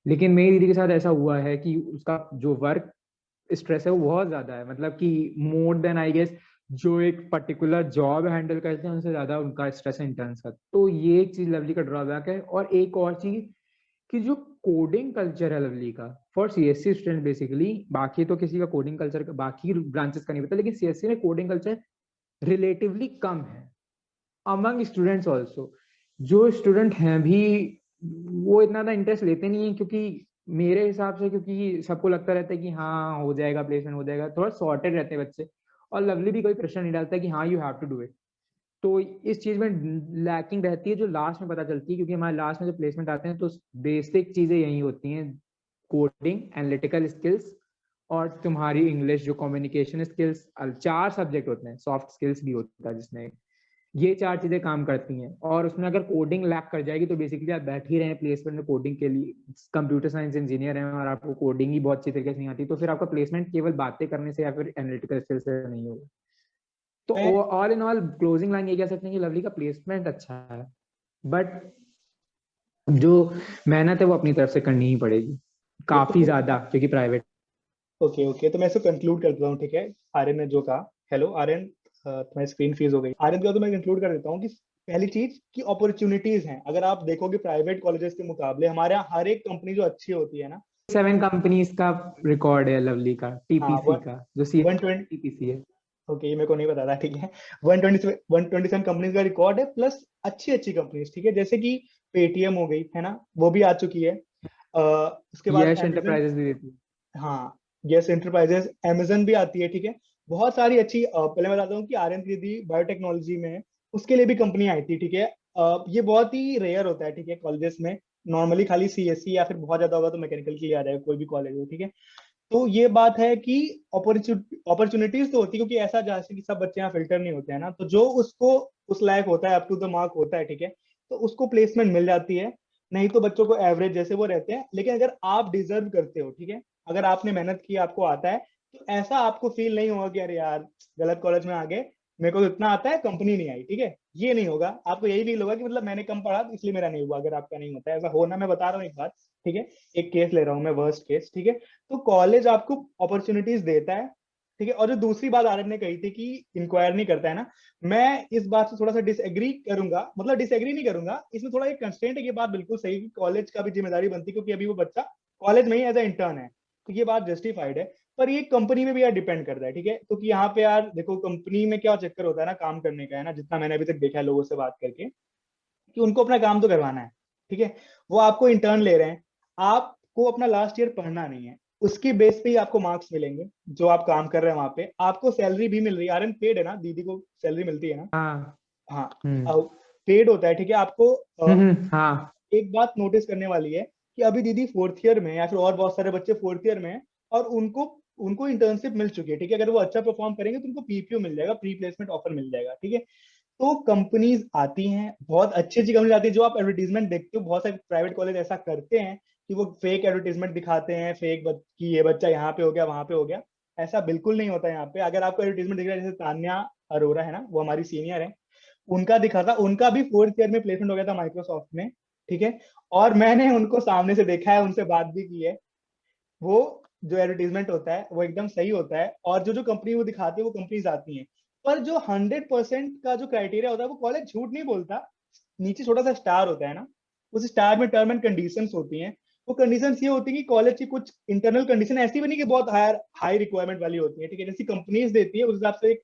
लेकिन मेरी दीदी के साथ ऐसा हुआ है कि उसका जो वर्क स्ट्रेस है वो बहुत ज्यादा है, मतलब कि मोर देन आई गेस जो एक पर्टिकुलर जॉब हैंडल करते हैं उनसे ज्यादा उनका स्ट्रेस है इंटर्न्स का। तो ये एक चीज लवली का ड्रॉबैक है। और एक और चीज कि जो कोडिंग कल्चर है लवली का फॉर सीएससी स्टूडेंट बेसिकली, बाकी तो किसी का कोडिंग कल्चर का बाकी ब्रांचेस का नहीं पता, लेकिन सीएससी में कोडिंग कल्चर रिलेटिवली कम है अमंग स्टूडेंट्स ऑल्सो। जो स्टूडेंट हैं भी वो इतना ज्यादा इंटरेस्ट लेते नहीं है, क्योंकि मेरे हिसाब से क्योंकि सबको लगता रहता है कि हाँ हो जाएगा प्लेसमेंट हो जाएगा, थोड़ा सॉर्टेड रहते हैं बच्चे। और लवली भी कोई प्रेशर नहीं डालता कि हाँ you have to do it. तो इस चीज में लैकिंग रहती है जो लास्ट में पता चलती है, क्योंकि हमारे लास्ट में जो प्लेसमेंट आते हैं तो बेसिक चीजें यही होती हैं, कोडिंग, एनालिटिकल स्किल्स और तुम्हारी इंग्लिश जो कम्युनिकेशन स्किल्स। 4 सब्जेक्ट होते हैं, सॉफ्ट स्किल्स भी होता है जिसमें ये 4 चीजें काम करती हैं। और उसमें अगर कोडिंग लैक कर जाएगी तो बेसिकली आप बैठ ही रहे हैं प्लेसमेंट में कोडिंग के लिए, कंप्यूटर साइंस इंजीनियर हैं और आपको कोडिंग ही बहुत अच्छी तरीके से नहीं आती, तो फिर आपका प्लेसमेंट केवल बातें करने से या फिर एनालिटिकल स्किल्स से नहीं होगा। तो मैं all in all closing line ये कह सकते हैं कि लवली का प्लेसमेंट अच्छा है, बट जो मेहनत है वो अपनी तरफ से करनी ही पड़ेगी, काफी ज्यादा, क्योंकि प्राइवेट। ओके ओके, तो मैं इसको कंक्लूड कर देता हूँ, ठीक है। आर्यन ने जो कहा, हेलो आर्यन, तुम्हारी स्क्रीन फ्रीज हो गई। आर्यन का तो मैं कंक्लूड कर देता हूँ कि पहली चीज की अपॉर्चुनिटीज हैं, अगर आप देखोगे प्राइवेट कॉलेजेस के मुकाबले हमारे यहाँ हर एक कंपनी जो अच्छी होती है ना। 7 कंपनीज का रिकॉर्ड है लवली का, हाँ टीपीसी का, जो सी 120, टीपीसी है। ओके ये मेरे को नहीं पता था, ठीक है। 127 कंपनीज का रिकॉर्ड है, प्लस अच्छी अच्छी कंपनीज, ठीक है, जैसे कि पेटीएम हो गई है ना, वो भी आ चुकी है। उसके बाद यश अमेजन, एंटरप्राइजेस भी देती है। हाँ यस एंटरप्राइजेस, अमेजन भी आती है, ठीक है। बहुत सारी अच्छी पहले मैं बताता हूँ कि आर्यन त्रिवेदी बायोटेक्नोलॉजी में है, उसके लिए भी कंपनी आई थी, ठीक है। ये बहुत ही रेयर होता है, ठीक है, कॉलेजेस में। नॉर्मली खाली सीएससी या फिर बहुत ज्यादा होगा तो मैकेनिकल के लिए आ जाएगा, कोई भी कॉलेज हो, ठीक है। तो ये बात है कि अपॉर्चुनिटीज तो होती है, क्योंकि ऐसा जैसे कि सब बच्चे यहाँ फिल्टर नहीं होते हैं ना, तो जो उसको उस लायक होता है, अप टू द मार्क होता है, ठीक है, तो उसको प्लेसमेंट मिल जाती है। नहीं तो बच्चों को एवरेज जैसे वो रहते हैं, लेकिन अगर आप डिजर्व करते हो, ठीक है, अगर आपने मेहनत की, आपको आता है, तो ऐसा आपको फील नहीं होगा कि अरे यार गलत कॉलेज में आ गए, मेरे को तो इतना आता है, कंपनी नहीं आई, ठीक है, ये नहीं होगा। आपको यही फील होगा कि मतलब मैंने कम पढ़ा तो इसलिए मेरा नहीं हुआ। अगर आपका नहीं होता है ऐसा होना, मैं बता रहा हूँ एक बात, ठीक है, एक केस ले रहा हूँ मैं, वर्स्ट केस, ठीक है। तो कॉलेज आपको अपॉर्चुनिटीज देता है, ठीक है। और जो दूसरी बात आरएन ने कही थी कि इंक्वायर नहीं करता है ना, मैं इस बात से थोड़ा सा डिसएग्री करूंगा, मतलब डिसएग्री नहीं करूंगा, इसमें थोड़ा एक कंस्ट्रेंट है, ये बात बिल्कुल सही कि कॉलेज का भी जिम्मेदारी बनती है, क्योंकि अभी वो बच्चा कॉलेज में ही एज ए इंटर्न है, तो ये बात जस्टिफाइड है। पर ये कंपनी में भी यार डिपेंड करता है, ठीक है, क्योंकि यहाँ पे यार देखो कंपनी में क्या चक्कर होता है ना, काम करने का है ना, जितना मैंने अभी तक देखा है लोगों से बात करके, कि उनको अपना काम तो करवाना है, ठीक है। वो आपको इंटर्न ले रहे हैं, आपको अपना लास्ट ईयर पढ़ना नहीं है, उसकी बेस पे ही आपको मार्क्स मिलेंगे, जो आप काम कर रहे हैं वहां पे आपको सैलरी भी मिल रही है, आरएन पेड है ना, दीदी को सैलरी मिलती है ना। हाँ। हाँ, हम्म पेड होता है, ठीक है। आपको हाँ। एक बात नोटिस करने वाली है कि अभी दीदी फोर्थ ईयर में, या फिर और बहुत सारे बच्चे फोर्थ ईयर में हैं, और उनको उनको इंटर्नशिप मिल चुकी है, ठीक है। अगर वो अच्छा परफॉर्म करेंगे तो उनको पीपीओ मिल जाएगा, प्री प्लेसमेंट ऑफर मिल जाएगा, ठीक है। तो कंपनीज आती हैं, बहुत अच्छी अच्छी कंपनीज आती है, जो आप एडवर्टीजमेंट देखते हो, बहुत सारे प्राइवेट कॉलेज ऐसा करते हैं कि वो फेक एडवर्टीजमेंट दिखाते हैं, फेक कि ये बच्चा यहाँ पे हो गया, वहां पे हो गया। ऐसा बिल्कुल नहीं होता यहाँ पे। अगर आपको एडवर्टीजमेंट दिख रहा है, जैसे तान्या अरोरा है ना, वो हमारी सीनियर है, उनका दिखा था, उनका भी फोर्थ ईयर में प्लेसमेंट हो गया था माइक्रोसॉफ्ट में, ठीक है। और मैंने उनको सामने से देखा है, उनसे बात भी की है। वो जो एडवर्टीजमेंट होता है वो एकदम सही होता है, और जो जो कंपनी वो दिखाती है वो कंपनीज आती हैं। पर जो 100% का जो क्राइटेरिया होता है, वो कॉलेज झूठ नहीं बोलता, नीचे छोटा सा स्टार होता है ना, उस स्टार में टर्म एंड कंडीशंस होती हैं। वो कंडीशंस ये होती है कि कॉलेज की कुछ इंटरनल कंडीशन ऐसी भी नहीं कि बहुत हायर हाई रिक्वायरमेंट वाली होती है, ठीक है, जैसी कंपनीज देती है उस हिसाब से एक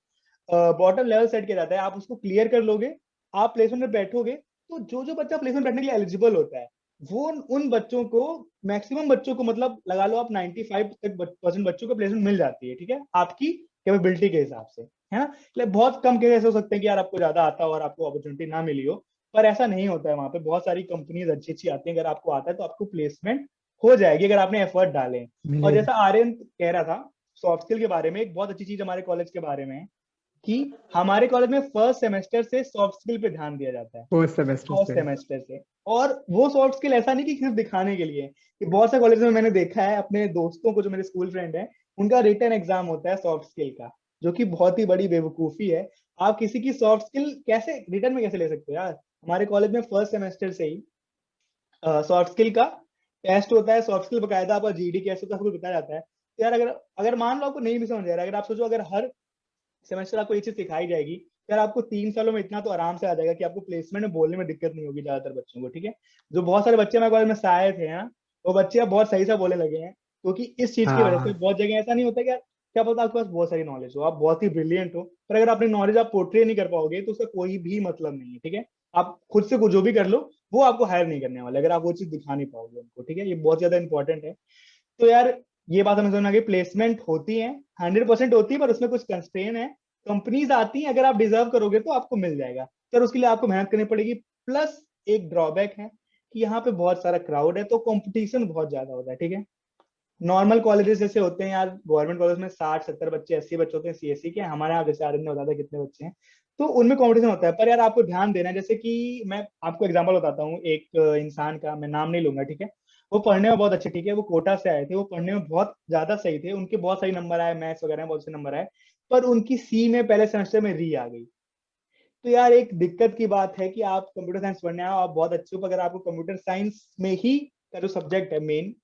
बॉटम लेवल सेट किया जाता है। आप उसको क्लियर कर लोगे, आप प्लेसमेंट में बैठोगे, तो जो जो बच्चा प्लेसमेंट बैठने के लिए एलिजिबल होता है, वो उन बच्चों को, मैक्सिमम बच्चों को, मतलब लगा लो आप 95 तक परसेंट बच्चों को प्लेसमेंट मिल जाती है, ठीक है, आपकी कैपेबिलिटी के हिसाब से, है ना। मतलब बहुत कम केस ऐसे हो सकते हैं कि यार आपको ज्यादा आता हो और आपको अपॉर्चुनिटी ना मिली हो, पर ऐसा नहीं होता है। वहां पे बहुत सारी कंपनीज अच्छी अच्छी आती हैं, अगर आपको आता है तो आपको प्लेसमेंट हो जाएगी, अगर आपने एफर्ट डाले। और मिलेगा। जैसा आर्यन कह रहा था सॉफ्ट स्किल के बारे में, एक बहुत अच्छी चीज हमारे कॉलेज के बारे में है कि हमारे कॉलेज में फर्स्ट सेमेस्टर से सॉफ्ट स्किल पे ध्यान दिया जाता है, फर्स्ट सेमेस्टर फर्स्ट से। सेमेस्टर से। और वो सॉफ्ट स्किल ऐसा नहीं कि सिर्फ दिखाने के लिए, कि बहुत से कॉलेज में मैंने देखा है अपने दोस्तों को, जो मेरे स्कूल फ्रेंड है, उनका रिटन एग्जाम होता है सॉफ्ट स्किल का, जो कि बहुत ही बड़ी बेवकूफी है। आप किसी की सॉफ्ट स्किल कैसे रिटर्न में कैसे ले सकते हो यार। हमारे कॉलेज में फर्स्ट सेमेस्टर से ही सॉफ्ट स्किल का टेस्ट होता है, सॉफ्ट स्किल बकायदा आपका जीडी कैसे होता है सबको बताया जाता है। तो यार अगर अगर मान लो आपको नहीं भी समझ आ रहा है, अगर आप सोचो अगर हर सेमेस्टर आपको ये चीज सिखाई जाएगी, यार आपको 3 सालों में इतना तो आराम से आ जाएगा कि आपको प्लेसमेंट में बोलने में दिक्कत नहीं होगी ज्यादातर बच्चों को, ठीक है। जो बहुत सारे बच्चे हमारे कॉलेज में से आए थे ना, वो बच्चे अब बहुत सही से बोलने लगे हैं, क्योंकि इस चीज की वजह से हाँ। बहुत जगह ऐसा नहीं होता कि यार क्या पता आपके पास बहुत सारी नॉलेज हो, आप बहुत ही ब्रिलियंट हो, पर अगर अपनी नॉलेज आप पोर्ट्रे नहीं कर पाओगे तो उसका कोई भी मतलब नहीं है, ठीक है। आप खुद से कुछ जो भी कर लो, वो आपको हायर नहीं करने वाले, अगर आप वो चीज दिखा नहीं पाओगे उनको, ठीक है, ये बहुत ज्यादा इंपॉर्टेंट है। तो यार ये बात हमें समझना कि प्लेसमेंट होती है, 100% होती है, पर उसमें कुछ कंस्ट्रेन है। कंपनीज आती हैं, अगर आप डिजर्व करोगे तो आपको मिल जाएगा, पर उसके लिए आपको मेहनत करनी पड़ेगी। प्लस एक ड्रॉबैक है कि यहाँ पे बहुत सारा क्राउड है, तो कंपटीशन बहुत ज्यादा होता है, ठीक है। नॉर्मल कॉलेजेस जैसे होते हैं यार, गवर्नमेंट कॉलेज में 60-70 बच्चे, 80 बच्चे होते हैं सीएससी के, हमारे यहाँ जैसे आर्यन ने बताया था कितने बच्चे हैं, तो उनमें कंपटीशन होता है। पर यार आपको ध्यान देना है, जैसे कि मैं आपको एग्जांपल बताता हूँ एक इंसान का, मैं नाम नहीं लूंगा, ठीक है। वो पढ़ने में बहुत अच्छे, ठीक है, वो कोटा से आए थे, वो पढ़ने में बहुत ज्यादा सही थे, उनके बहुत सही नंबर आए, मैथ्स वगैरह में बहुत से नंबर आए, पर उनकी सी में पहले सेमेस्टर में री आ गई। तो यार एक दिक्कत की बात है कि आप कंप्यूटर साइंस पढ़ने आओ, आप बहुत अच्छे हो, पर अगर आपको कंप्यूटर साइंस में ही का जो सब्जेक्ट है मेन,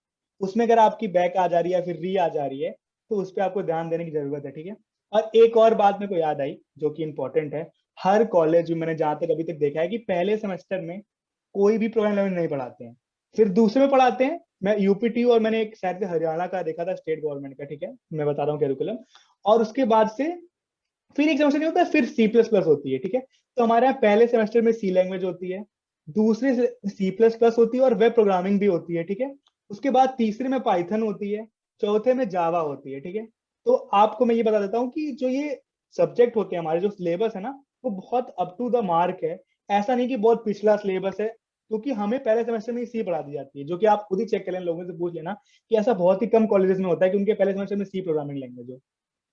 उसमें अगर आपकी बैक आ जा रही है या फिर री आ जा रही है, तो उस पर आपको ध्यान देने की जरूरत है, ठीक है। और एक और बात मेरे को याद आई जो कि इंपॉर्टेंट है, हर कॉलेज में मैंने जहां तक अभी तक देखा है कि पहले सेमेस्टर में कोई भी प्रोग्रामिंग लैंग्वेज नहीं पढ़ाते हैं, फिर दूसरे में पढ़ाते हैं। मैं यूपीटी और मैंने एक शायद से हरियाणा का देखा था, स्टेट गवर्नमेंट का, ठीक है, मैं बता रहा हूँ कैरिकुलम। और उसके बाद से फिर एक सेमेस्टर नहीं होता है, फिर सी प्लस प्लस होती है, ठीक है। तो हमारे यहाँ पहले सेमेस्टर में सी लैंग्वेज होती है, दूसरे से सी प्लस प्लस होती है और वेब प्रोग्रामिंग भी होती है, ठीक है। उसके बाद तीसरे में पाइथन होती है, चौथे में जावा होती है, ठीक है। तो आपको मैं ये बता देता हूँ कि जो ये सब्जेक्ट होते हैं हमारे, जो सिलेबस है ना, वो बहुत अप टू द मार्क है। ऐसा नहीं कि बहुत पिछला सिलेबस है, क्योंकि हमें पहले सेमेस्टर में ही सी पढ़ा दी जाती है, जो कि आप खुद ही चेक कर लें, लोगों से पूछ लेना कि ऐसा बहुत ही कम कॉलेजेस में होता है कि उनके पहले सेमेस्टर में सी प्रोग्रामिंग लैंग्वेज हो,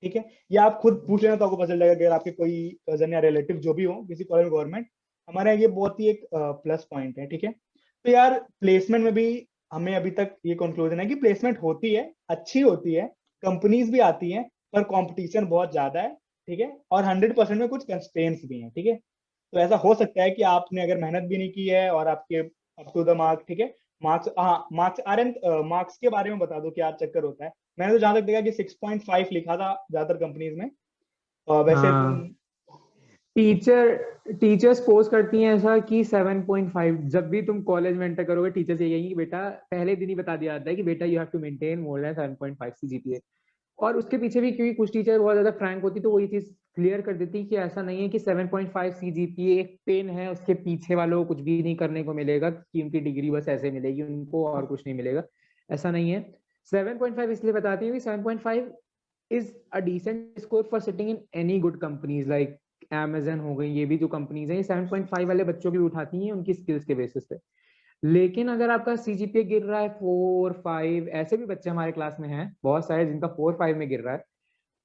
ठीक है। या आप खुद पूछ लेना तो आपको पता चल जाएगा, अगर आपके कोई कजन या रिलेटिव जो भी हो किसी कॉलेज में गवर्नमेंट, हमारे यहाँ ये बहुत ही एक प्लस पॉइंट है, ठीक है। तो यार प्लेसमेंट में भी हमें अभी तक ये कंक्लूजन है कि प्लेसमेंट होती है, अच्छी होती है, कंपनीज भी आती हैं, पर कंपटीशन बहुत ज्यादा है, ठीक है। और 100% में कुछ कंस्ट्रेंट्स भी हैं, ठीक है। तो ऐसा हो सकता है कि आपने अगर मेहनत भी नहीं की है और आपके अप टू द मार्क, ठीक है, मार्क्स, हाँ मार्क्स आ रहे हैं। मार्क्स के बारे में बता दो क्या चक्कर होता है। मैंने तो जहां तक देखा कि 6.5 लिखा था ज्यादातर कंपनीज में। वैसे तुम। हाँ, टीचर टीचर्स पोस्ट करती हैं ऐसा कि 7.5। जब भी तुम कॉलेज में एंटर करोगे, टीचर्स ये कहेंगी कि बेटा, पहले दिन ही बता दिया जाता है कि बेटा you have to maintain more than 7.5 CGPA. और उसके पीछे भी क्योंकि कुछ टीचर बहुत ज्यादा फ्रैंक होती, तो वो ये चीज क्लियर कर देती कि ऐसा नहीं है कि 7.5 सीजीपीए एक पेन है, उसके पीछे वालों को कुछ भी नहीं करने को मिलेगा, कि उनकी डिग्री बस ऐसे मिलेगी उनको और कुछ नहीं मिलेगा। ऐसा नहीं है। 7.5 इसलिए बताती हूँ कि 7.5 is a decent score for sitting in any good companies like Amazon हो गई। ये भी जो कंपनीज हैं, ये 7.5 वाले बच्चों की उठाती हैं उनकी स्किल्स के बेसिस पे। लेकिन अगर आपका सीजीपीए गिर रहा है 4, 5, ऐसे भी बच्चे हमारे क्लास में हैं बहुत सारे जिनका 4, 5 में गिर रहा है,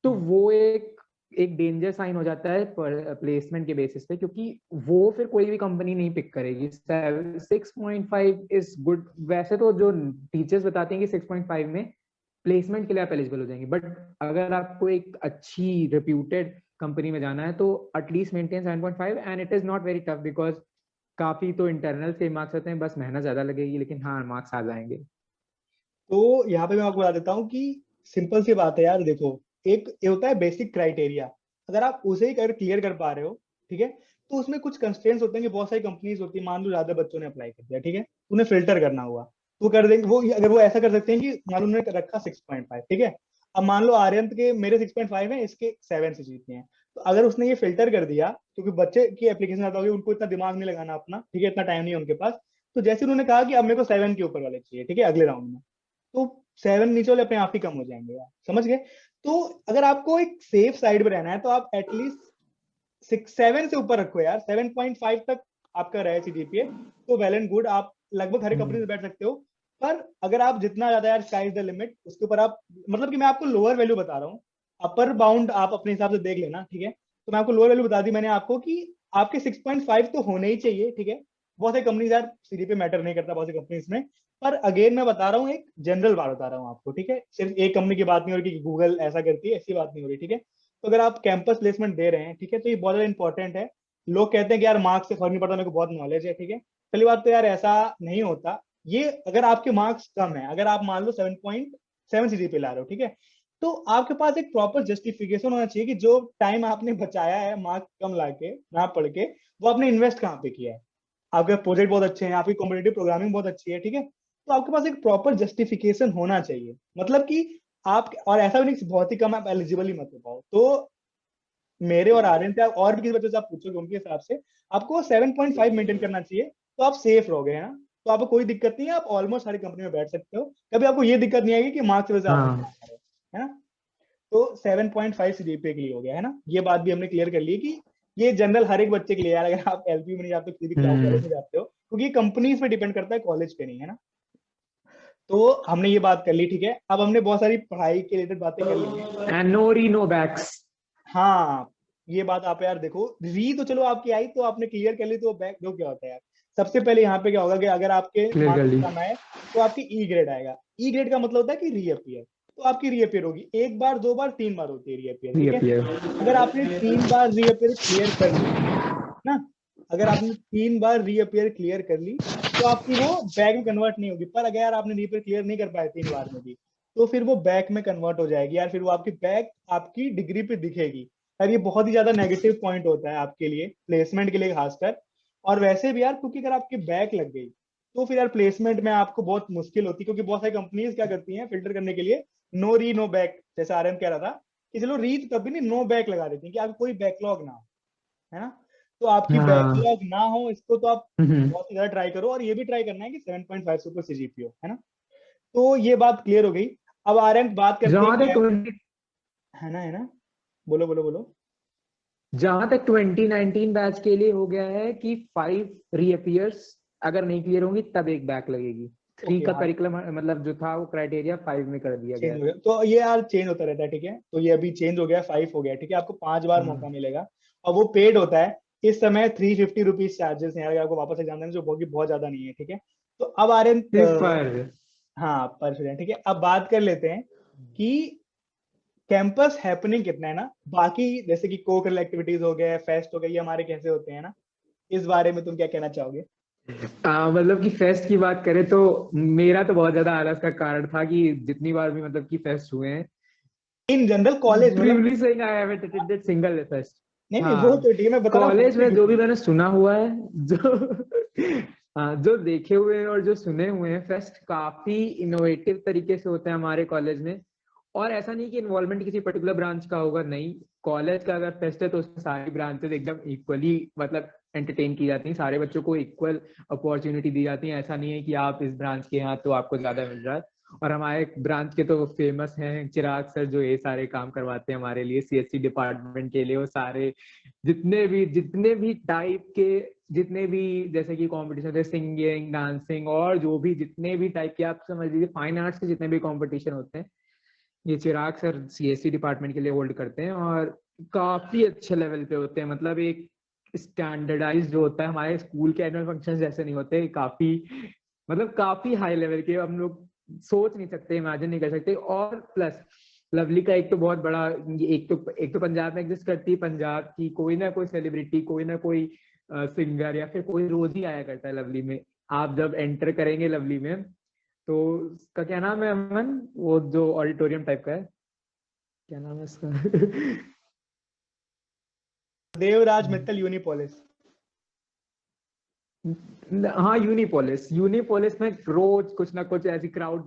तो वो एक एक डेंजर साइन हो जाता है प्लेसमेंट के बेसिस पे, क्योंकि वो फिर कोई भी कंपनी नहीं पिक करेगी। 6.5 इज गुड। वैसे तो जो टीचर्स बताते हैं कि 6.5 में प्लेसमेंट के लिए आप एलिजिबल हो जाएंगे, बट अगर आपको एक अच्छी रिप्यूटेड कंपनी में जाना है तो at least maintain 7.5। And it is not very tough because काफी तो इंटरनल से मार्क्स आते हैं, बस मेहनत ज्यादा लगेगी, लेकिन हाँ मार्क्स आ जाएंगे। तो यहाँ पे मैं आपको बता देता हूँ कि सिंपल सी बात है यार, देखो, एक ये होता है बेसिक क्राइटेरिया, अगर आप उसे ही क्लियर कर पा रहे हो, ठीक है, तो उसमें कुछ कंस्ट्रेंट्स होते हैं कि बहुत सारी कंपनीज होती है, मान लो ज्यादा बच्चों ने अप्लाई कर दिया, ठीक है, उन्हें फिल्टर करना हुआ, तो कर देंगे वो। अगर वो ऐसा कर सकते हैं कि मान लो उन्होंने रखा 6.5, ठीक है, अब मान लो आर्यंत के मेरे 6.5 है, इसके 7 से जीतने हैं, तो अगर उसने ये फिल्टर कर दिया, क्योंकि बच्चे की एप्लीकेशन आता होगी, उनको इतना दिमाग नहीं लगाना अपना, ठीक है, इतना टाइम नहीं है उनके पास। तो जैसे उन्होंने कहा कि अब मेरे को 7 के ऊपर वाले चाहिए, ठीक है, अगले राउंड में, तो 7 नीचे वाले अपने आप ही कम हो जाएंगे यार, समझ गए। तो अगर आपको एक सेफ साइड पे रहना है तो आप एटलीस्ट 6, 7 से ऊपर रखो यार, 7.5 तक आपका रहे सीजीपीए, तो वेल एंड गुड, आप लगभग हर एक कंपनी में बैठ सकते हो। पर अगर आप जितना ज्यादा यार, स्काई इज द लिमिट, उसके ऊपर आप, मतलब कि मैं आपको लोअर वैल्यू बता रहा हूँ, अपर बाउंड आप अपने हिसाब से देख लेना, ठीक है। तो मैं आपको लोअर वैल्यू बता दी मैंने आपको कि आपके 6.5 तो होने ही चाहिए, ठीक है। बहुत सारी कंपनीज यार सीजीपीए मैटर नहीं करता बहुत सी कंपनीज में, पर अगेन मैं बता रहा हूँ, एक जनरल बात बता रहा हूँ आपको, ठीक है, सिर्फ एक कंपनी की बात नहीं हो रही कि गूगल ऐसा करती है, ऐसी बात नहीं हो रही, ठीक है। तो अगर आप कैंपस प्लेसमेंट दे रहे हैं, ठीक है, तो ये बहुत ज्यादा इंपॉर्टेंट है। लोग कहते हैं कि यार मार्क्स से फर्क नहीं पड़ता, मेरे को बहुत नॉलेज है, ठीक है। पहली बात तो यार ऐसा नहीं होता। ये अगर आपके मार्क्स कम है, अगर आप मान लो 7.7 सीजीपीए ला रहे हो, ठीक है, तो आपके पास एक प्रॉपर जस्टिफिकेशन होना चाहिए कि जो टाइम आपने बचाया है मार्क्स कम लाके ना पढ़ के, वो आपने इन्वेस्ट कहाँ पे किया है। आपके प्रोजेक्ट बहुत अच्छे हैं, आपकी कॉम्पिटेटिव प्रोग्रामिंग बहुत अच्छी है, ठीक है, तो आपके पास एक प्रॉपर जस्टिफिकेशन होना चाहिए, मतलब कि आप, और ऐसा भी नहीं बहुत ही कम आप एलिजिबल ही मत हो पाओ। तो मेरे और आर्यन से आप और भी किसी बच्चे से आप पूछोगे, उनके हिसाब से आपको 7.5 मेंटेन करना चाहिए, तो आप सेफ रहोगे, है ना। तो आपको कोई दिक्कत नहीं है, आप ऑलमोस्ट सारी कंपनी में बैठ सकते हो, कभी आपको ये दिक्कत नहीं आएगी कि मार्क्स की वजह से आप नहीं हाँ। आ पा रहे, है ना। तो 7.5 सीजीपीए के लिए हो गया, है ना, ये बात भी हमने क्लियर कर ली कि ये जनरल हर एक बच्चे के लिए यार, अगर आप एलपी में नहीं जाते, किसी भी क्लाउड कॉलेज में जाते हो, क्योंकि ये कंपनीज पे डिपेंड करता है, कॉलेज पे नहीं, है ना। तो हमने ये बात कर ली, ठीक है, अब हमने बहुत सारी पढ़ाई के रिलेटेड बातें कर ली हैं। एंड नो री नो बैक्स। हाँ, ये बात आप यार देखो, री तो चलो आपकी आई तो आपने क्लियर कर ली, तो बैक दो क्या होता है यार। सबसे पहले यहाँ पे क्या होगा कि अगर आपके क्लियर कर मार्क्स ली। कम आए तो आपकी ई ग्रेड आएगा। ई ग्रेड का मतलब होता है कि रीअपियर, तो आपकी रीअपियर होगी, एक बार, दो बार, 3 बार होती है रीअपियर, ठीक है। रीअपियर। अगर आपने 3 बार रीअपियर क्लियर कर ली ना, अगर आपने 3 बार रीअपियर क्लियर कर ली, तो आपकी वो बैक में कन्वर्ट नहीं होगी। पर अगर यार आपने रीअपियर क्लियर नहीं कर पाए 3 बार में भी, तो फिर वो बैक में कन्वर्ट हो जाएगी यार, फिर वो आपकी बैक आपकी डिग्री पे दिखेगी। यार ये बहुत ही ज्यादा नेगेटिव पॉइंट होता है आपके लिए, प्लेसमेंट के लिए खासकर। और वैसे भी यार, क्योंकि अगर आपकी बैक लग गई तो फिर यार प्लेसमेंट में आपको बहुत मुश्किल होती है, क्योंकि बहुत सारी कंपनीज क्या करती हैं फिल्टर करने के लिए, नो री नो बैक, जैसे आर्यन कह रहा था कि चलो री तो कभी नहीं, नो बैक लगा देती हैं कि आपको कोई बैकलॉग ना हो, है ना। तो आपकी हाँ। बैकलॉग ना हो, इसको तो आप हम्म। बहुत ही ज्यादा ट्राई करो, और ये भी ट्राई करना है कि 7.5 से ऊपर सीजीपीओ, है ना। तो ये बात क्लियर हो गई। अब आर्यन बात करते हैं जहां कि तक 20 है ना, है ना, बोलो बोलो बोलो। जहां तक 2019 बैच के लिए हो गया है कि 5 रीअपियर्स अगर नहीं क्लियर होंगी तब एक बैक लगेगी। 3 ओके, का हाँ, करिकुलम मतलब जो था वो क्राइटेरिया 5 में कर दिया गया चेंज है। हो गया तो ये यार चेंज होता रहता है, ठीक है। तो ये अभी चेंज हो गया, 5 हो गया, ठीक है। आपको 5 बार मौका हाँ, मिलेगा, और वो पेड होता है। इस समय 350 रुपीज चार्जेस हैं अगर आपको वापस एग्जाम देना, जो बहुत ज्यादा नहीं है, ठीक है। तो अब आ रहे सिर्फ पर। हाँ, पर स्टूडेंट, ठीक है। अब बात कर लेते हैं कि कैंपस हैपनिंग कितना है ना, बाकी जैसे कि को करिकुलर एक्टिविटीज हो गए, फेस्ट हो गए, ये हमारे कैसे होते हैं ना, इस बारे में तुम क्या कहना चाहोगे? मतलब कि फेस्ट की बात करें तो मेरा तो बहुत ज्यादा आलस का कारण था कि जितनी बार भी मतलब कि फेस्ट हुए हैं, इन जनरल कॉलेज मतलब, truly saying I haven't attended single fest. नहीं नहीं, वो हाँ, तो ठीक है, मैं बता रहा हूँ कॉलेज होते में जो कितने भी हैं। मैंने सुना हुआ है, जो हाँ, जो देखे हुए हैं और जो सुने हुए हैं, फेस्ट काफी इनोवेटिव तरीके से होते हैं हमारे कॉलेज में। और ऐसा नहीं कि इन्वॉल्वमेंट किसी पर्टिकुलर ब्रांच का होगा, नहीं, कॉलेज का अगर फेस्ट है तो उसमें सारी ब्रांचेस एकदम इक्वली मतलब एंटरटेन की जाती हैं, सारे बच्चों को इक्वल अपॉर्चुनिटी दी जाती है। ऐसा नहीं है कि आप इस ब्रांच के हैं तो आपको ज्यादा मिल रहा है। और हमारे ब्रांच के तो फेमस हैं चिराग सर, जो ये सारे काम करवाते हैं हमारे लिए, सीएससी डिपार्टमेंट के लिए। वो सारे जितने भी टाइप के, जितने भी जैसे कि कंपटीशन है, सिंगिंग, डांसिंग और जो भी जितने भी टाइप के, आप समझ लीजिए फाइन आर्ट्स के जितने भी कंपटीशन होते हैं, ये चिराग सर सीएससी डिपार्टमेंट के लिए होल्ड करते हैं। और काफी अच्छे लेवल पे होते हैं, मतलब एक स्टैंडर्डाइज जो होता है, हमारे स्कूल के एनुअल फंक्शन जैसे नहीं होते, काफी मतलब काफी हाई लेवल के, हम लोग सोच नहीं सकते, इमेजिन नहीं कर सकते। और प्लस लवली का एक तो बहुत बड़ा, एक तो पंजाब में एग्जिस्ट करती है, पंजाब की कोई ना कोई सेलिब्रिटी, कोई ना कोई सिंगर या फिर कोई रोज ही आया करता है लवली में। आप जब एंटर करेंगे लवली में तो उसका क्या नाम है अमन, वो जो ऑडिटोरियम टाइप का है, क्या नाम है उसका? देवराज मित्तल यूनिपोलिस। हाँ, यूनिपोलिस। यूनिपोलिस में रोज कुछ ना कुछ ऐसी क्राउड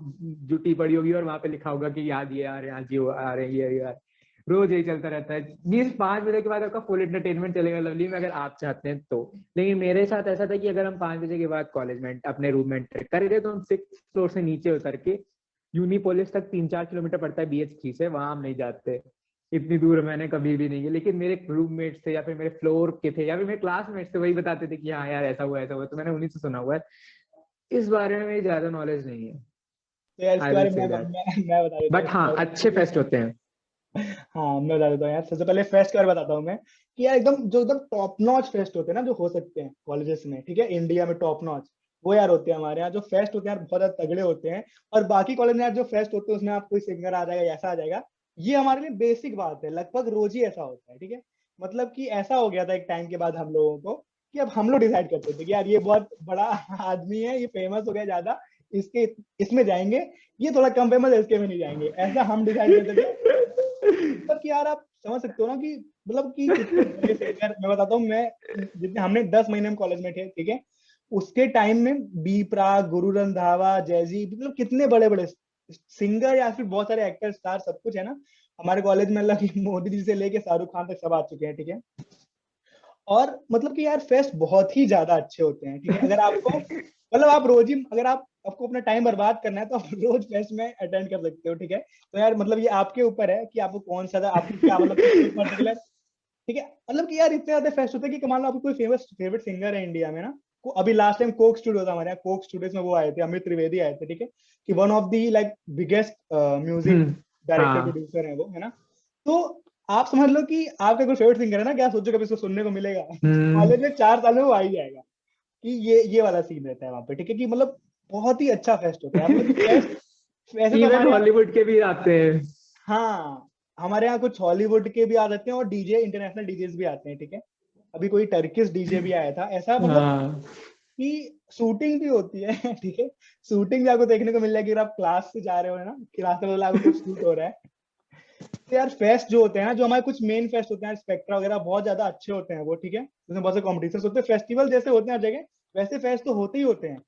जुटी पड़ी होगी और वहां पे लिखा होगा कि आज ये आ रहे हैं, आज ये आ रहे हैं, ये आ रहे हैं। रोज यही चलता रहता है। 5 बजे के बाद आपका फुल एंटरटेनमेंट चलेगा लवली में, अगर आप चाहते हैं तो। लेकिन मेरे साथ ऐसा था कि अगर हम 5 बजे के बाद कॉलेज में अपने रूम में एंटर कर गए तो हम 6th फ्लोर से नीचे उतर के यूनिपोलिस तक 3-4 किलोमीटर पड़ता है BH3 से, वहां हम नहीं जाते। इतनी दूर मैंने कभी भी नहीं की। लेकिन मेरे रूममेट थे या फिर मेरे फ्लोर के थे या फिर मेरे क्लासमेट थे, वही बताते थे कि हाँ यार ऐसा हुआ, ऐसा हुआ, तो मैंने उन्हीं से सुना हुआ है। इस बारे में मेरी ज्यादा नॉलेज नहीं है, तो यार आई इसके विल बारे में से दैट। मैं बता देता हूँ बट इसके हाँ, बारे अच्छे में। फेस्ट होते हैं। हाँ, मैं बता देता हूँ यार। सबसे पहले फेस्ट के बारे में बताता हूँ मैं, कि यार एकदम जो एकदम टॉप नॉच फेस्ट होते हैं ना, जो हो सकते हैं कॉलेजेस में, ठीक है, इंडिया में टॉप नॉच, वो यार होते हैं हमारे यहाँ। जो फेस्ट होते हैं यार, बहुत ज्यादा तगड़े होते हैं। और बाकी कॉलेज में यार जो फेस्ट होते हैं उसमें आप कोई सिंगर आ जाएगा, ऐसा आ जाएगा, ये हमारे लिए बेसिक बात है, लगभग रोज ही ऐसा होता है, ठीक है। मतलब कि ऐसा हो गया था एक टाइम के बाद हम लोगों को, कि अब हम लोग डिसाइड करते थे कि यार ये बहुत बड़ा आदमी है, ये फेमस हो गया ज्यादा, इसके इसमें जाएंगे, ये थोड़ा कम फेमस है, इसके में नहीं जाएंगे, ऐसा हम डिसाइड करते थे। मतलब कि यार आप समझ सकते हो ना कि मतलब कि कितने बड़े सिंगर, मैं बताता हूँ, मैं जितने हमने 10 महीने में कॉलेज में थे, ठीक है, उसके टाइम में बी प्राक, गुरु रंधावा, जैजी, मतलब कितने बड़े बड़े सिंगर या फिर बहुत सारे एक्टर, स्टार, सब कुछ है ना हमारे कॉलेज में। मतलब कि मोदी जी से लेके शाहरुख खान तक सब आ चुके हैं, ठीक है। और मतलब कि यार फेस्ट बहुत ही ज्यादा अच्छे होते हैं, ठीक है। अगर आपको मतलब आप रोज ही, अगर आप आपको अपना टाइम बर्बाद करना है तो आप रोज फेस्ट में अटेंड कर सकते हो, ठीक है। तो यार मतलब ये आपके ऊपर है कि आपको कौन सा, आपको क्या मतलब कि कोई पर्टिकुलर, ठीक है। मतलब कि यार इतने ज्यादा फेस्ट होते हैं कि मान लो आपको कोई फेमस फेवरेट सिंगर है इंडिया में ना, अभी लास्ट टाइम कोक स्टूडियो था हमारे यहाँ, कोक स्टूडियोज में वो आए थे, अमित त्रिवेदी आए थे, ठीक है, कि one of the like biggest music director हाँ। प्रोड्यूसर है वो, है ना। तो आप समझ लो कि आपका कोई फेवरेट सिंगर है ना, क्या सोचो कभी इसको सुनने को मिलेगा हम्म। कॉलेज में 4 साल में वो आ ही जाएगा, कि ये वाला सीन रहता है वहां पे, ठीक है। कि मतलब बहुत ही अच्छा फेस्ट होता है, मतलब कि फेस्ट वैसे तो इवन हमारे यहाँ, हॉलीवुड के भी आते हैं। हाँ, हमारे यहाँ कुछ हॉलीवुड के भी आ जाते हैं और डीजे, इंटरनेशनल डीजेस भी आते हैं, ठीक है। अभी कोई टर्किश डीजे भी आया था, ऐसा मतलब हाँ। कि शूटिंग भी होती है ठीक है। शूटिंग भी आपको देखने को मिल जाएगी, अगर आप क्लास से जा रहे हो, है ना, क्लास में मतलब आपको कुछ शूट हो रहा है, तो यार फेस्ट जो होते हैं ना, जो हमारे कुछ मेन फेस्ट होते हैं, स्पेक्ट्रा वगैरह, बहुत ज्यादा अच्छे होते हैं वो, ठीक है, उसमें बहुत से कॉम्पिटिशन होते हैं, फेस्टिवल जैसे होते हैं हर जगह, वैसे फेस्ट तो होते ही होते हैं।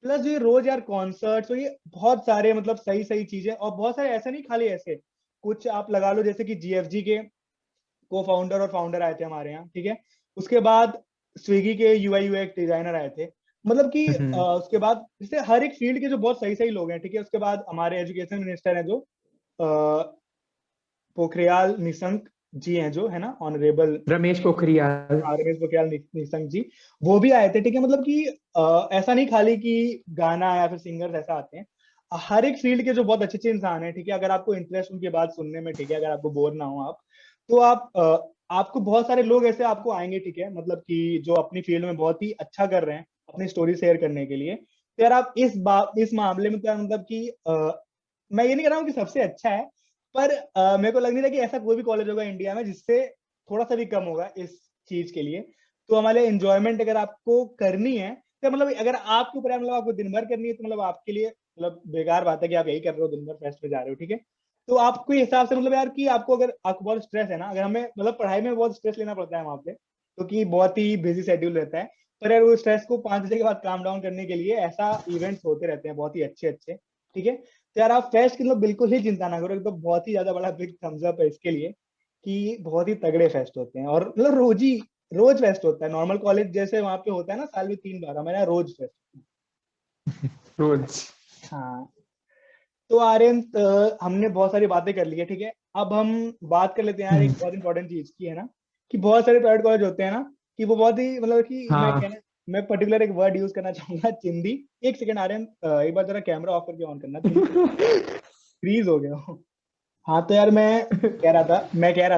प्लस ये रोज यार कॉन्सर्ट्स, और ये बहुत सारे मतलब सही सही चीजें, और बहुत सारे ऐसे नहीं खाली ऐसे, कुछ आप लगा लो जैसे कि जीएफजी के को फाउंडर और फाउंडर आए थे हमारे यहाँ, ठीक है, उसके बाद स्विगी के यूआई यूएक्स डिजाइनर आए थे, मतलब कि उसके बाद जैसे हर एक फील्ड के जो बहुत सही सही लोग हैं, ठीक है, उसके बाद हमारे एजुकेशन मिनिस्टर हैं जो पोखरियाल निशंक जी हैं, जो है ना ऑनरेबल, रमेश पोखरियाल। रमेश पोखरियाल निशंक जी, वो भी आए थे, ठीक है, मतलब कि ऐसा नहीं खाली कि गाना या फिर सिंगर्स ऐसा आते हैं, हर एक फील्ड के जो बहुत अच्छे अच्छे इंसान हैं, ठीक है, अगर आपको इंटरेस्ट उनकी बात सुनने में, ठीक है, अगर आपको बोर ना हो आप, तो आप आपको बहुत सारे लोग ऐसे आपको आएंगे, ठीक है, मतलब कि जो अपनी फील्ड में बहुत ही अच्छा कर रहे हैं अपनी स्टोरी शेयर करने के लिए, तो यार आप इस मामले में तो यार मतलब कि मैं ये नहीं कह रहा हूँ कि सबसे अच्छा है, पर मेरे को लग नहीं रहा कि ऐसा कोई भी कॉलेज होगा इंडिया में जिससे थोड़ा सा भी कम होगा इस चीज के लिए। तो हमारे एंजॉयमेंट अगर आपको करनी है, तो मतलब अगर आपके ऊपर है, मतलब आपको दिन भर करनी है, तो मतलब आपके लिए मतलब बेकार बात है कि आप यही कर रहे हो, दिन भर फेस्ट में जा रहे हो, ठीक है, तो आपको हिसाब से मतलब यार कि आपको अगर आपको बहुत स्ट्रेस है ना, अगर हमें मतलब पढ़ाई में बहुत स्ट्रेस लेना पड़ता है वहाँ पे, क्योंकि बहुत ही बिजी शेड्यूल रहता है, पर यार वो स्ट्रेस को 5 बजे के बाद काम डाउन करने के लिए ऐसा इवेंट्स होते रहते हैं बहुत ही अच्छे अच्छे, ठीक है, तो यार आप फेस्ट की मतलब बिल्कुल ही चिंता ना करो, एकदम बहुत ही ज्यादा बड़ा बिग थम्स अप है इसके लिए, कि बहुत ही तगड़े फेस्ट होते हैं, और मतलब रोज फेस्ट होता है, नॉर्मल कॉलेज जैसे वहां पे होता है ना साल में 3 बार, हमारे यहाँ रोज फेस्ट। रोज। हाँ, तो आर्यन हमने बहुत सारी बातें कर ली है, ठीक है, अब हम बात कर लेते हैं यार एक बहुत इंपॉर्टेंट चीज की, है ना, कि बहुत सारे प्राइवेट कॉलेज होते हैं ना, कि वो बहुत ही मतलब कि हाँ। मैं पर्टिकुलर एक वर्ड यूज करना चाहूंगा, चिंदी। एक सेकंड आर्यन, एक बार जरा कैमरा ऑफ करके ऑन करना, तुम फ्रीज हो गए हो। हाँ, तो यार मैं कह रहा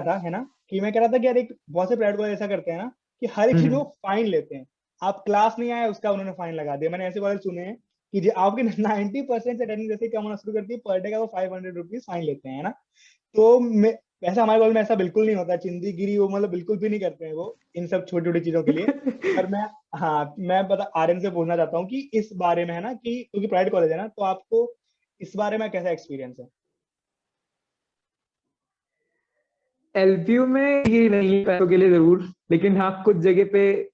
था, है ना, कि मैं कह रहा था कि यार एक बहुत से प्राइवेट कॉलेज ऐसा करते हैं ना, कि हर एक चीज में वो फाइन लेते हैं, आप क्लास नहीं आए उसका उन्होंने फाइन लगा दिया, मैंने ऐसे कॉलेज सुने हैं कि जो आपके 90% अटेंडेंस जैसे ही कम होना शुरू करती है, पर डे का वो 500 रुपीज फाइन लेते हैं, है ना, तो ऐसा हमारे कॉलेज में ऐसा बिल्कुल नहीं होता, चिंदीगिरी वो मतलब बिल्कुल भी नहीं करते हैं वो इन सब छोटी छोटी चीजों के लिए। पर मैं, हाँ, मैं बता आर्यन से पूछना चाहता हूँ कि इस बारे में, है ना, कि क्योंकि प्राइवेट कॉलेज है ना, तो आपको इस बारे में कैसा एक्सपीरियंस है? एलपीयू में ये नहीं है पैसों के लिए जरूर, लेकिन हाँ कुछ जगह पे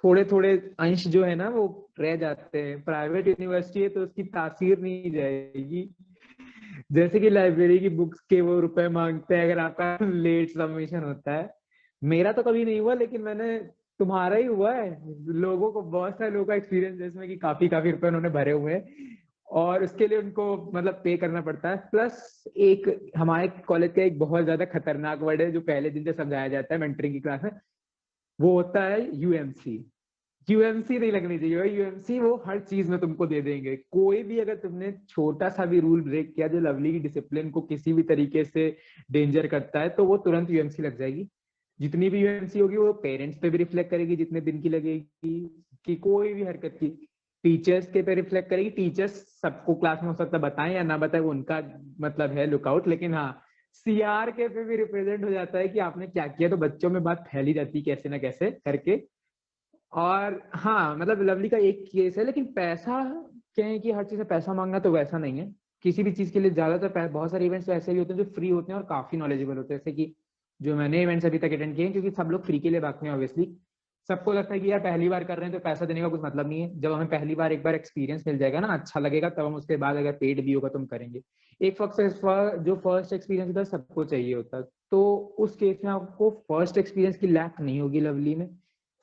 थोड़े थोड़े अंश जो है ना वो रह जाते हैं। प्राइवेट यूनिवर्सिटी है तो उसकी तासीर नहीं जाएगी। जैसे कि लाइब्रेरी की बुक्स के वो रुपए मांगते हैं अगर आपका लेट सबमिशन होता है। मेरा तो कभी नहीं हुआ, लेकिन मैंने, तुम्हारा ही हुआ है, लोगों को, बहुत सारे लोगों का एक्सपीरियंस जिसमें कि काफी काफी रुपए उन्होंने भरे हुए हैं और उसके लिए उनको मतलब पे करना पड़ता है। प्लस एक हमारे कॉलेज का एक बहुत ज्यादा खतरनाक वर्ड है जो पहले दिन से समझाया जाता है मेंटरिंग की क्लास में, वो होता है यूएमसी। यूएमसी नहीं लगनी चाहिए। यूएमसी वो हर चीज में तुमको दे देंगे। कोई भी अगर तुमने छोटा सा भी रूल ब्रेक किया जो लवली की डिसिप्लिन को किसी भी तरीके से डेंजर करता है, तो वो तुरंत यूएमसी लग जाएगी। जितनी भी यूएमसी होगी वो पेरेंट्स पे भी रिफ्लेक्ट करेगी जितने दिन की लगेगी, कि कोई भी हरकत की। टीचर्स के पे रिफ्लेक्ट करेगी। टीचर्स सबको क्लास में हो सकता है बताएं या ना बताएं, वो उनका मतलब है लुकआउट, लेकिन हाँ सीआर के पे भी रिप्रेजेंट हो जाता है कि आपने क्या किया, तो बच्चों में बात फैली जाती है कैसे ना कैसे करके। और हाँ मतलब लवली का एक केस है, लेकिन पैसा क्या है कि हर चीज में पैसा मांगना तो वैसा नहीं है। किसी भी चीज के लिए ज्यादातर बहुत सारे इवेंट्स ऐसे भी होते हैं जो फ्री होते हैं और काफी नॉलेजेबल होते हैं, जैसे कि जो मैंने इवेंट्स अभी तक अटेंड किए हैं, क्योंकि सब लोग फ्री के लिए भागते हैं ऑब्वियसली। सबको लगता है कि यार पहली बार कर रहे हैं तो पैसा देने का कुछ मतलब नहीं है। जब हमें पहली बार एक बार एक्सपीरियंस मिल जाएगा ना, अच्छा लगेगा, तब हम उसके बाद अगर पेड भी होगा तो हम करेंगे। एक जो फर्स्ट एक्सपीरियंस होता है सबको चाहिए होता है, तो उस केस में आपको फर्स्ट एक्सपीरियंस की लैक नहीं होगी लवली में।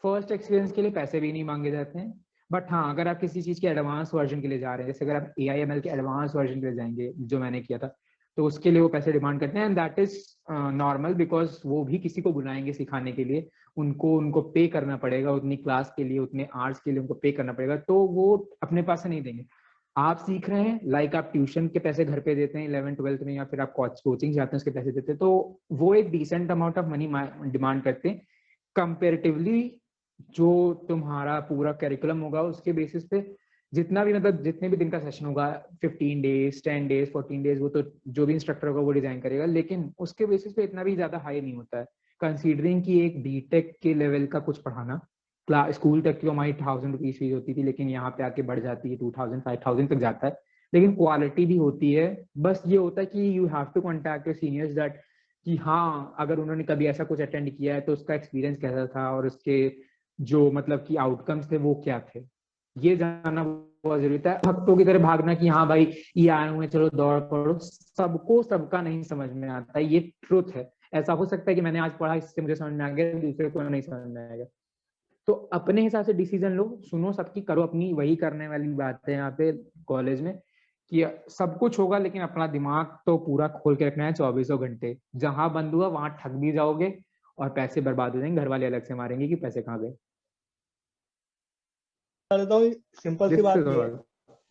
फर्स्ट एक्सपीरियंस के लिए पैसे भी नहीं मांगे जाते हैं। बट हाँ अगर आप किसी चीज के एडवांस वर्जन के लिए जा रहे हैं, जैसे अगर आप AIML के एडवांस वर्जन के लिए जाएंगे जो मैंने किया था, तो उसके लिए वो पैसे डिमांड करते हैं, and that is normal, because वो भी किसी को बुलाएंगे सिखाने के लिए। उनको उनको पे करना पड़ेगा उतनी क्लास के लिए, उतने आवर्स के लिए उनको पे करना पड़ेगा, तो वो अपने पास से नहीं देंगे। आप सीख रहे हैं, लाइक आप ट्यूशन के पैसे घर पे देते हैं 11th 12th में, या फिर आप कोचिंग जाते हैं उसके पैसे देते हैं, तो वो एक decent amount of money demand करते हैं कंपेरेटिवली। जो तुम्हारा पूरा करिकुलम होगा उसके बेसिस पे, जितना भी मतलब जितने भी दिन का सेशन होगा, 15 डेज 10 डेज 14 डेज, वो तो जो भी इंस्ट्रक्टर होगा वो डिजाइन करेगा, लेकिन उसके बेसिस पे इतना भी ज्यादा हाई नहीं होता है। कंसीडरिंग कि एक बीटेक के लेवल का कुछ पढ़ाना, क्लास स्कूल तक की हमारी 1000 रुपीज फीस होती थी, लेकिन यहाँ पे आके बढ़ जाती है 2000 5000 तक जाता है। लेकिन क्वालिटी भी होती है। बस ये होता है कि you have to contact your seniors that कि हाँ अगर उन्होंने कभी ऐसा कुछ अटेंड किया है तो उसका एक्सपीरियंस कैसा था और उसके जो मतलब कि आउटकम्स थे वो क्या थे, ये जानना बहुत जरूरी था। भक्तों की तरह भागना कि हाँ भाई ये आए हुए चलो दौड़ पड़ो, सबको सबका नहीं समझ में आता, ये ट्रुथ है। ऐसा हो सकता है कि मैंने आज पढ़ा इससे मुझे समझ में आ गया, दूसरे को नहीं समझ में आएगा। तो अपने हिसाब से डिसीजन लो, सुनो सबकी, करो अपनी, वही करने वाली बात है यहाँ पे कॉलेज में कि सब कुछ होगा लेकिन अपना दिमाग तो पूरा खोल के रखना है 24 घंटे। जहां बंद हुआ वहां ठग भी जाओगे और पैसे बर्बाद हो जाएंगे, घर वाले अलग से मारेंगे कि पैसे कहाँ गए। तो सिंपल सी दिस बात इज ये है ऑल।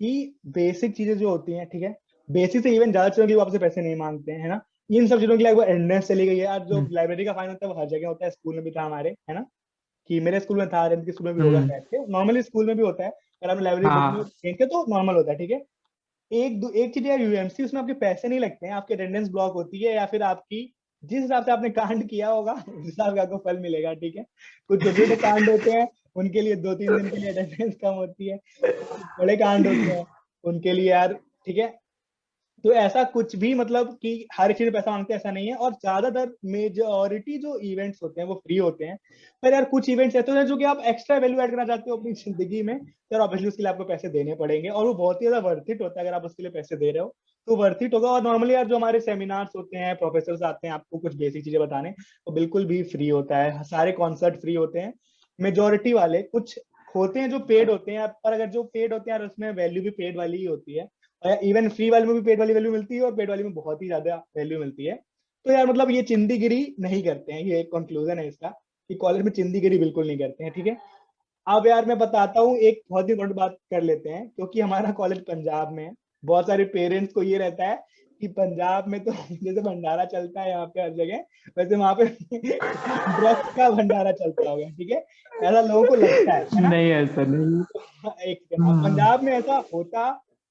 कि बेसिक चीजें जो होती हैं, ठीक है, बेसिक से इवन ज्यादा चीजों के लिए वो आपसे पैसे नहीं मांगते हैं, है ना। इन सब चीजों के लिए अटेंडेंस चली गई है। आज जो लाइब्रेरी का फाइन होता है वो हर जगह होता है, स्कूल में भी था हमारे, है ना, कि मेरे स्कूल में था, रेंट के स्कूल में भी होगा हम्म। शायद से, नॉर्मली स्कूल में भी होता है। अगर आपने लाइब्रेरी बुक में हाँ देख के तो नॉर्मल होता है, ठीक है। एक चीज यार, यूएमसी उसमें आपके पैसे नहीं लगते हैं, आपकी अटेंडेंस ब्लॉक होती है, या फिर आपकी जिस हिसाब से आपने कांड किया होगा उस हिसाब से आपको फल मिलेगा, ठीक है। कुछ छोटे छोटे कांड होते हैं, उनके लिए 2-3 दिन के लिए अटेंडेंस कम होती है। कुछ बड़े कांड होते हैं, उनके लिए यार, ठीक है। तो ऐसा कुछ भी मतलब कि हर एक चीज में पैसा मांगते हैं ऐसा नहीं है, और ज्यादातर मेजोरिटी जो इवेंट्स होते हैं वो फ्री होते हैं। पर यार कुछ इवेंट्स ऐसे होते हैं जो कि आप एक्स्ट्रा वैल्यू ऐड करना चाहते हो अपनी जिंदगी में, तो यार ऑब्वियसली उसके लिए आपको पैसे देने पड़ेंगे, और वो बहुत ही ज्यादा वर्थ इट होता है। अगर आप उसके लिए पैसे दे रहे हो तो वर्थ इट होगा। और नॉर्मली यार जो हमारे सेमिनार्स होते हैं, प्रोफेसर आते हैं आपको कुछ बेसिक चीजें बताने, तो बिल्कुल भी फ्री होता है, सारे कॉन्सर्ट फ्री होते हैं मेजोरिटी वाले। कुछ होते हैं जो पेड होते हैं, पर अगर जो पेड होते हैं यार उसमें वैल्यू भी पेड वाली ही होती है, और इवन फ्री वाले में भी पेड वाली वैल्यू मिलती है, और पेड वाली में बहुत ही ज्यादा वैल्यू मिलती है। तो यार मतलब ये चिंदीगिरी नहीं करते हैं, ये एक कंक्लूजन है इसका, कि कॉलेज में चिंदीगिरी बिल्कुल नहीं करते हैं, ठीक है। अब यार मैं बताता हूँ, एक बहुत ही इंपॉर्टेंट बात कर लेते हैं, क्योंकि हमारा कॉलेज पंजाब में है। बहुत सारे पेरेंट्स को ये रहता है कि पंजाब में तो जैसे भंडारा चलता है यहाँ पे हर जगह, वैसे वहां पे ड्रग्स का भंडारा चलता होगा, ठीक है। ऐसा लोगों को लगता है ना। नहीं ऐसा नहीं। एक सेकंड, अब पंजाब में ऐसा होता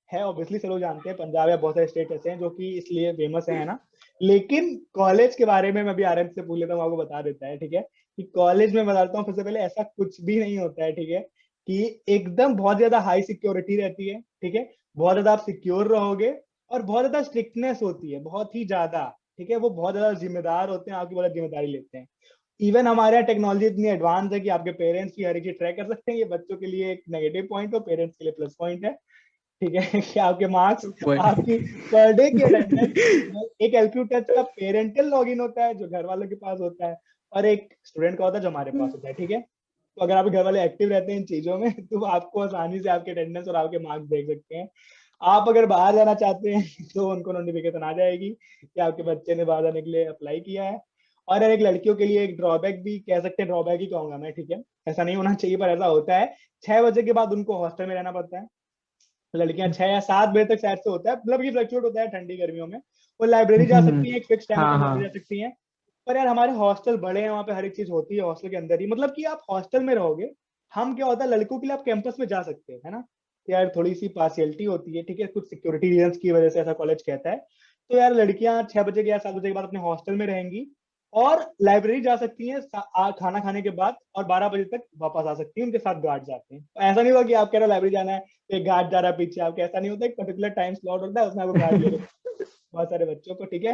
है ऑब्वियसली, सब लोग जानते हैं, पंजाब या बहुत सारे स्टेट ऐसे हैं जो कि इसलिए फेमस है ना। लेकिन कॉलेज के बारे में मैं भी आरएम से पूछ लेता हूँ, आपको बता देता है, ठीक है, कि कॉलेज में बताता हूँ सबसे पहले, ऐसा कुछ भी नहीं होता है, ठीक है। कि एकदम बहुत ज्यादा हाई सिक्योरिटी रहती है, ठीक है, बहुत ज्यादा आप सिक्योर रहोगे, और बहुत ज्यादा स्ट्रिक्टनेस होती है, बहुत ही ज्यादा, ठीक है। वो बहुत ज्यादा जिम्मेदार होते हैं, आपकी बहुत जिम्मेदारी लेते हैं। इवन हमारे यहाँ टेक्नोलॉजी इतनी एडवांस है कि आपके पेरेंट्स की हर एक चीज ट्रैक कर सकते हैं। ये बच्चों के लिए एक नेगेटिव पॉइंट है, पेरेंट्स के लिए प्लस पॉइंट है, ठीक है। कि आपके मार्क्स, आपकी पर डे की अटेंडेंस, एक एलक्यू टेस्ट का पेरेंटल लॉगिन होता है जो घर वालों के पास होता है, और एक स्टूडेंट का होता है जो हमारे पास होता है, ठीक है। तो अगर आपके घर वाले एक्टिव रहते हैं इन चीजों में तो आपको आसानी से आपके अटेंडेंस और आपके मार्क्स देख सकते हैं। आप अगर बाहर जाना चाहते हैं तो उनको नोटिफिकेशन आ जाएगी कि आपके बच्चे ने बाहर जाने के लिए अप्लाई किया है। और यार एक लड़कियों के लिए एक ड्रॉबैक भी कह सकते हैं, ड्रॉबैक ही कहूंगा मैं, ठीक है। ऐसा नहीं होना चाहिए पर ऐसा होता है, 6 बजे के बाद उनको हॉस्टल में रहना पड़ता है। लड़कियां 6 या 7 बजे तक शायद से होता है, मतलब ये फ्लक्चुएट होता है ठंडी गर्मियों में। वो लाइब्रेरी जा सकती है, एक फिक्स टाइम होता हाँ है, लाइब्रेरी जा हाँ। सकती है। पर यार हमारे हॉस्टल बड़े हैं, वहाँ पे हर एक चीज होती है हॉस्टल के अंदर ही, मतलब कि आप हॉस्टल में रहोगे। हम क्या होता है, लड़कों के लिए आप कैंपस में जा सकते हैं, है ना। तो यार थोड़ी सी पार्शियलिटी होती है, ठीक है, कुछ सिक्योरिटी रीजंस की वजह से ऐसा कॉलेज कहता है। तो यार लड़कियां 6 बजे के या 7 बजे के बाद अपने हॉस्टल में रहेंगी, और लाइब्रेरी जा सकती हैं खाना खाने के बाद, और 12 बजे तक वापस आ सकती हैं, उनके साथ गार्ड जाते हैं। तो ऐसा नहीं होगा कि आप कह रहे हो लाइब्रेरी जाना है तो एक गार्ड जा रहा है पीछे आपके, ऐसा नहीं होता, एक पर्टिकुलर टाइम स्लॉट होता है, उसमें आपको गार्ड लेके बहुत सारे बच्चों को, ठीक है।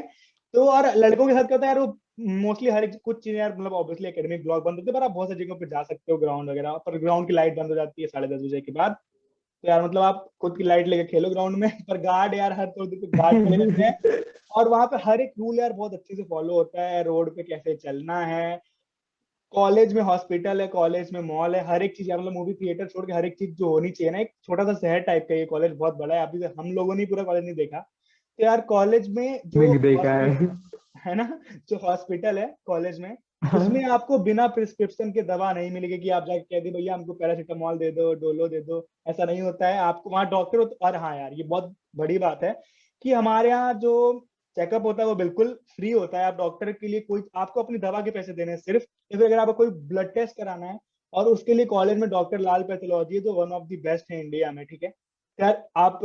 तो और लड़कों के साथ क्या होता है यार, वो मोस्टली हर एक कुछ चीजें यार, मतलब ऑब्वियसली एकेडमिक ब्लॉक बंद होते हैं, पर आप बहुत सारी जगहों पे जा सकते हो, ग्राउंड वगैरह पर, ग्राउंड की लाइट बंद हो जाती है 10:30 बजे के बाद। तो यार मतलब आप खुद की लाइट लेके खेलो ग्राउंड में, पर गार्ड यार हर थोड़ी देर पे गार्ड खड़े रहते हैं। और वहां पे हर एक रूल यार बहुत अच्छे से फॉलो होता है, रोड पे कैसे चलना है। कॉलेज में हॉस्पिटल है, कॉलेज में मॉल है, हर एक चीज यार, मतलब मूवी थिएटर छोड़ के हर एक चीज जो होनी चाहिए ना, एक छोटा सा शहर टाइप का ये कॉलेज, बहुत बड़ा है, अभी तक हम लोगों ने पूरा कॉलेज नहीं देखा। तो यार कॉलेज में जो मैंने देखा हॉस्पिटल है। है ना, जो हॉस्पिटल है कॉलेज में, उसमें आपको बिना प्रिस्क्रिप्शन के दवा नहीं मिलेगी कि आप जाके कह दे भैया हमको पैरासीटामोल दे दो, डोलो दे दो। ऐसा नहीं होता है, आपको वहाँ डॉक्टर और हाँ यार ये बहुत बड़ी बात है कि हमारे यहाँ जो चेकअप होता है वो बिल्कुल फ्री होता है। आप डॉक्टर के लिए कोई, आपको अपनी दवा के पैसे देने हैं सिर्फ, या फिर अगर आपको कोई ब्लड टेस्ट कराना है, और उसके लिए कॉलेज में डॉक्टर लाल पैथोलॉजी है जो वन ऑफ द बेस्ट है इंडिया में, ठीक है। यार आप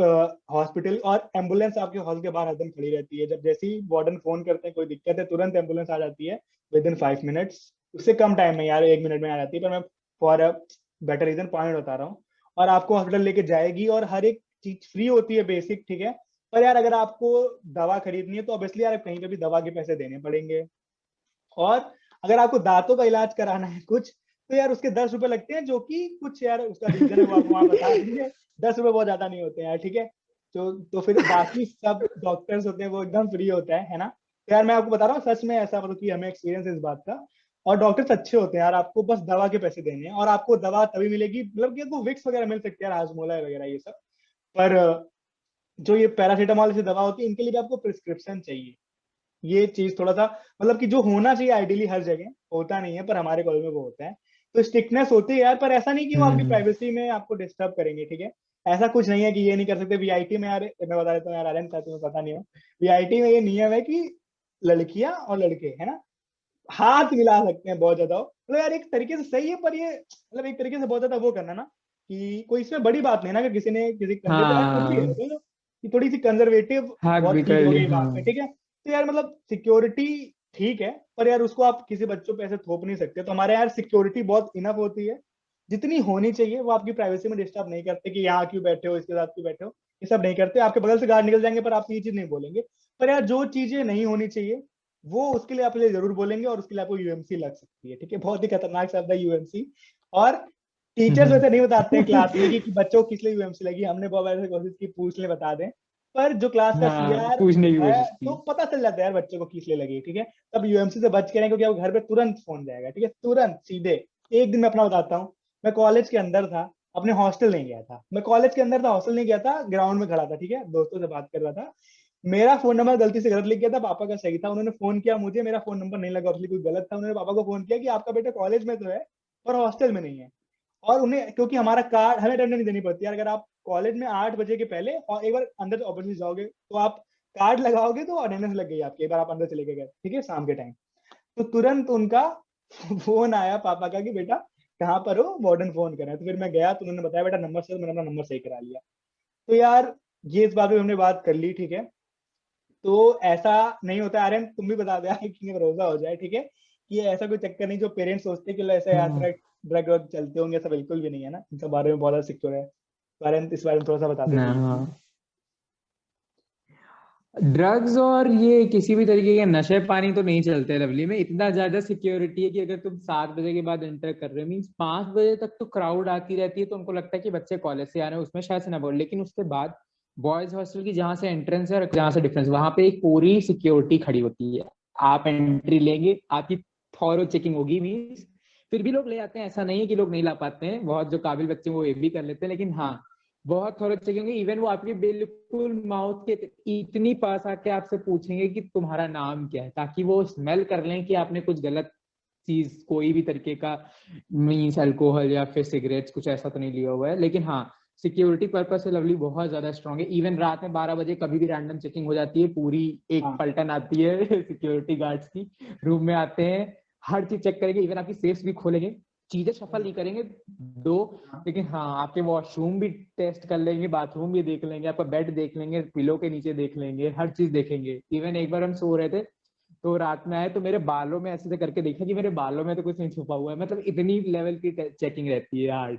हॉस्पिटल और एम्बुलेंस आपके हॉल के बाहर हरदम खड़ी रहती है, जब जैसे ही वार्डन फोन करते हैं कोई दिक्कत है, तुरंत एम्बुलेंस आ जाती है विद इन 5 मिनट्स। उससे कम टाइम में यार, 1 मिनट में आ जाती है, पर मैं for a better reason point बता रहा हूँ। और आपको हॉस्पिटल लेके जाएगी, और हर एक चीज फ्री होती है बेसिक, ठीक है। पर यार अगर आपको दवा खरीदनी है तो ऑब्वियसली यार कहीं पे भी दवा के पैसे देने पड़ेंगे। और अगर आपको दांतों का इलाज कराना है कुछ, तो यार उसके 10 रुपए लगते हैं, जो कि कुछ यार उसका रीजन है वो आपको वहां बता देंगे। 10 रुपए बहुत ज्यादा नहीं होते हैं यार, ठीक है। तो फिर बाकी सब डॉक्टर्स होते हैं वो एकदम फ्री होता है ना। तो यार मैं आपको बता रहा हूँ सच में, ऐसा मतलब कि हमें एक्सपीरियंस है इस बात का। और डॉक्टर्स अच्छे होते हैं यार, आपको बस दवा के पैसे देने हैं, और आपको दवा तभी मिलेगी, मतलब कि आपको विक्स वगैरह मिल सकती है यार, हाजमोला वगैरह ये सब। पर जो ये पैरासीटामोल से दवा होती है, इनके लिए भी आपको प्रिस्क्रिप्शन चाहिए। ये चीज थोड़ा सा मतलब कि जो होना चाहिए आइडियली हर जगह, होता नहीं है, पर हमारे कॉलेज में वो होता है। तो स्ट्रिक्टनेस होती है यार, पर ऐसा नहीं कि वो आपकी हम्म। प्राइवेसी में आपको डिस्टर्ब करेंगे, ठीक है। ऐसा कुछ नहीं है कि ये नहीं कर सकते वीआईटी में यार। मैं बता देता हूँ यार, आर्यन का तुम्हें पता नहीं हो, वीआईटी में ये नियम है कि लड़कियां और लड़के है ना, हाथ मिला सकते हैं बहुत ज्यादा। मतलब यार एक तरीके से सही है, पर ये मतलब एक तरीके से बहुत ज्यादा वो करना ना, कि कोई इसमें बड़ी बात नहीं ना, कि किसी ने किसी कंधे पे कुछ भी है हाँ, बोलो, कि थोड़ी सी कंजर्वेटिव हक बहुत भी चीज कर हो ली, गई बात हाँ। में, ठीक है। तो यार मतलब सिक्योरिटी ठीक है, पर यार उसको आप किसी बच्चों पे ऐसे थोप नहीं सकते। तो हमारे यार सिक्योरिटी बहुत इनफ होती है, जितनी होनी चाहिए। वो आपकी प्राइवेसी में डिस्टर्ब नहीं करते कि यहाँ क्यों बैठे हो, इसके साथ क्यों बैठे हो, ये सब नहीं करते। आपके बगल से गार्ड निकल जाएंगे पर आपको ये चीज नहीं बोलेंगे। पर यार जो चीजें नहीं होनी चाहिए वो उसके लिए आपके लिए जरूर बोलेंगे, और उसके लिए आपको यूएमसी लग सकती है, ठीक है। बहुत ही खतरनाक शब्द है यूएमसी। और टीचर्स वैसे नहीं बताते हैं क्लास में कि बच्चों को किस लिए यूएमसी लगी, हमने बहुत बार ऐसे कोशिश की पूछ ले बता दें। पर जो क्लास का हाँ, सीआर पूछने की है कोशिश तो की। पता चल जाता है यार बच्चों को किस लिए लगी, ठीक है। तब यूएमसी से बच के रहें, क्योंकि अब घर पे तुरंत फोन जाएगा, ठीक है, तुरंत सीधे। एक दिन मैं अपना बताता हूँ, मैं कॉलेज के अंदर था, अपने हॉस्टल नहीं गया था, मैं कॉलेज के अंदर था, हॉस्टल नहीं गया था, ग्राउंड में खड़ा था, ठीक है, दोस्तों से बात कर रहा था। मेरा फोन नंबर गलती से गलत लिख गया था, पापा का सही था, उन्होंने फोन किया मुझे, मेरा फोन नंबर नहीं लगा, इसलिए कोई गलत था, उन्होंने पापा को फोन किया कि आपका बेटा कॉलेज में तो है पर हॉस्टल में नहीं है। और उन्हें, क्योंकि हमारा कार्ड हमें अटेंडेंस देनी पड़ती है, अगर आप कॉलेज में 8 बजे के पहले और एक बार अंदर ऑफिस जाओगे तो आप कार्ड लगाओगे तो अटेंडेंस लग गई आपकी, एक बार आप अंदर चले गए, ठीक है, शाम के टाइम। तो तुरंत उनका फोन आया पापा का कि बेटा कहाँ पर हो, वार्डन फोन कर रहे हैं। तो फिर मैं गया तो उन्होंने बताया बेटा नंबर से, मैंने अपना नंबर सही करा लिया। तो यार ये इस बात पे हमने बात कर ली, ठीक है। तो ऐसा नहीं होता आर्यन, तुम भी बता दे कि भरोसा हो जाए, ठीक है। कि ये ऐसा कोई चक्कर नहीं जो पेरेंट्स सोचते हैं कि लो ऐसा हाँ, यात्रा ड्रग वग चलते होंगे, ऐसा बिल्कुल भी नहीं है ना, इन सब बारे में बहुत ज्यादा सिक्योर है। तो आर्यन इस बारे में थोड़ा सा बता दे ना, प्लीज। हाँ। ड्रग्स और ये किसी भी तरीके के नशे पानी तो नहीं चलते लवली में। इतना ज्यादा सिक्योरिटी है कि अगर तुम 7 बजे के बाद एंटर कर रहे हो, मीन्स 5 बजे तक तो क्राउड आती रहती है, तो उनको लगता है कि बच्चे कॉलेज से आ रहे हैं, उसमें शायद से ना बोल। लेकिन उसके बाद बॉयज हॉस्टल की जहाँ से एंट्रेंस है और जहाँ से डिफरेंस, वहां पे एक पूरी सिक्योरिटी खड़ी होती है। आप एंट्री लेंगे, आपकी थॉरो चेकिंग होगी, मीन्स फिर भी लोग ले आते हैं, ऐसा नहीं है कि लोग नहीं ला पाते हैं, बहुत जो काबिल बच्चे हैं वो ये भी कर लेते हैं। लेकिन हाँ, बहुत थोड़ा चेकेंगे, इवन वो आपके बिल्कुल माउथ के इतनी पास आके आपसे पूछेंगे कि तुम्हारा नाम क्या है, ताकि वो स्मेल कर लें कि आपने कुछ गलत चीज, कोई भी तरीके का मीन्स अल्कोहल या फिर सिगरेट्स कुछ ऐसा तो नहीं लिया हुआ है। लेकिन हाँ, सिक्योरिटी पर्पज से लवली बहुत ज्यादा स्ट्रांग है। इवन रात में 12 बजे कभी भी रैंडम चेकिंग हो जाती है, पूरी एक हाँ पलटन आती है सिक्योरिटी गार्ड्स की, रूम में आते हैं, हर चीज चेक करेंगे, इवन आपकी सेफ्स भी खोलेंगे, चीजें सफल नहीं करेंगे दो, हाँ लेकिन हाँ आपके वॉशरूम भी टेस्ट कर लेंगे, बाथरूम भी देख लेंगे, आपका बेड देख लेंगे, पिलो के नीचे देख लेंगे, हर चीज देखेंगे। इवन एक बार हम सो रहे थे तो रात में आए तो मेरे बालों में ऐसे से करके देखा कि मेरे बालों में तो कुछ नहीं छुपा हुआ है, मतलब इतनी लेवल की चेकिंग रहती है यार।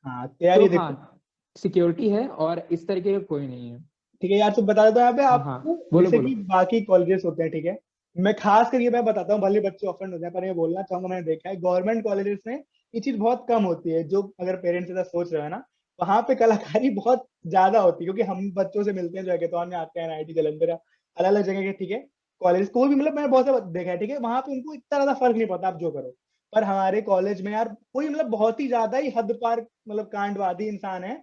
हाँ। तो यार तो ये हाँ, देखो, सिक्योरिटी है और इस तरीके का कोई नहीं है। ठीक है यार, तो बता देता हूँ यहाँ पे हाँ, हाँ, आपको, बोलो जैसे बोलो। कि बाकी कॉलेजेस होते हैं, ठीक है। मैं खास करके मैं बताता हूँ, भले बच्चे ऑफेंड हो जाए, पर मैं बोलना चाहूंगा, मैंने देखा है गवर्नमेंट कॉलेजेस में ये चीज बहुत कम होती है। जो अगर पेरेंट्स ऐसा सोच रहे हैं ना, वहां पे कलाकारी बहुत ज्यादा होती है, क्योंकि हम बच्चों से मिलते हैं जो हैकेथॉन में आते हैं, आईआईटी जलंधर अलग अलग जगह के, ठीक है, कॉलेज को भी, मतलब मैंने बहुत से देखा है, ठीक है। वहां पे उनको इतना ज्यादा फर्क नहीं पड़ता आप जो करो। पर हमारे कॉलेज में यार कोई मतलब बहुत ही ज्यादा ही हद पार मतलब कांडवादी इंसान है,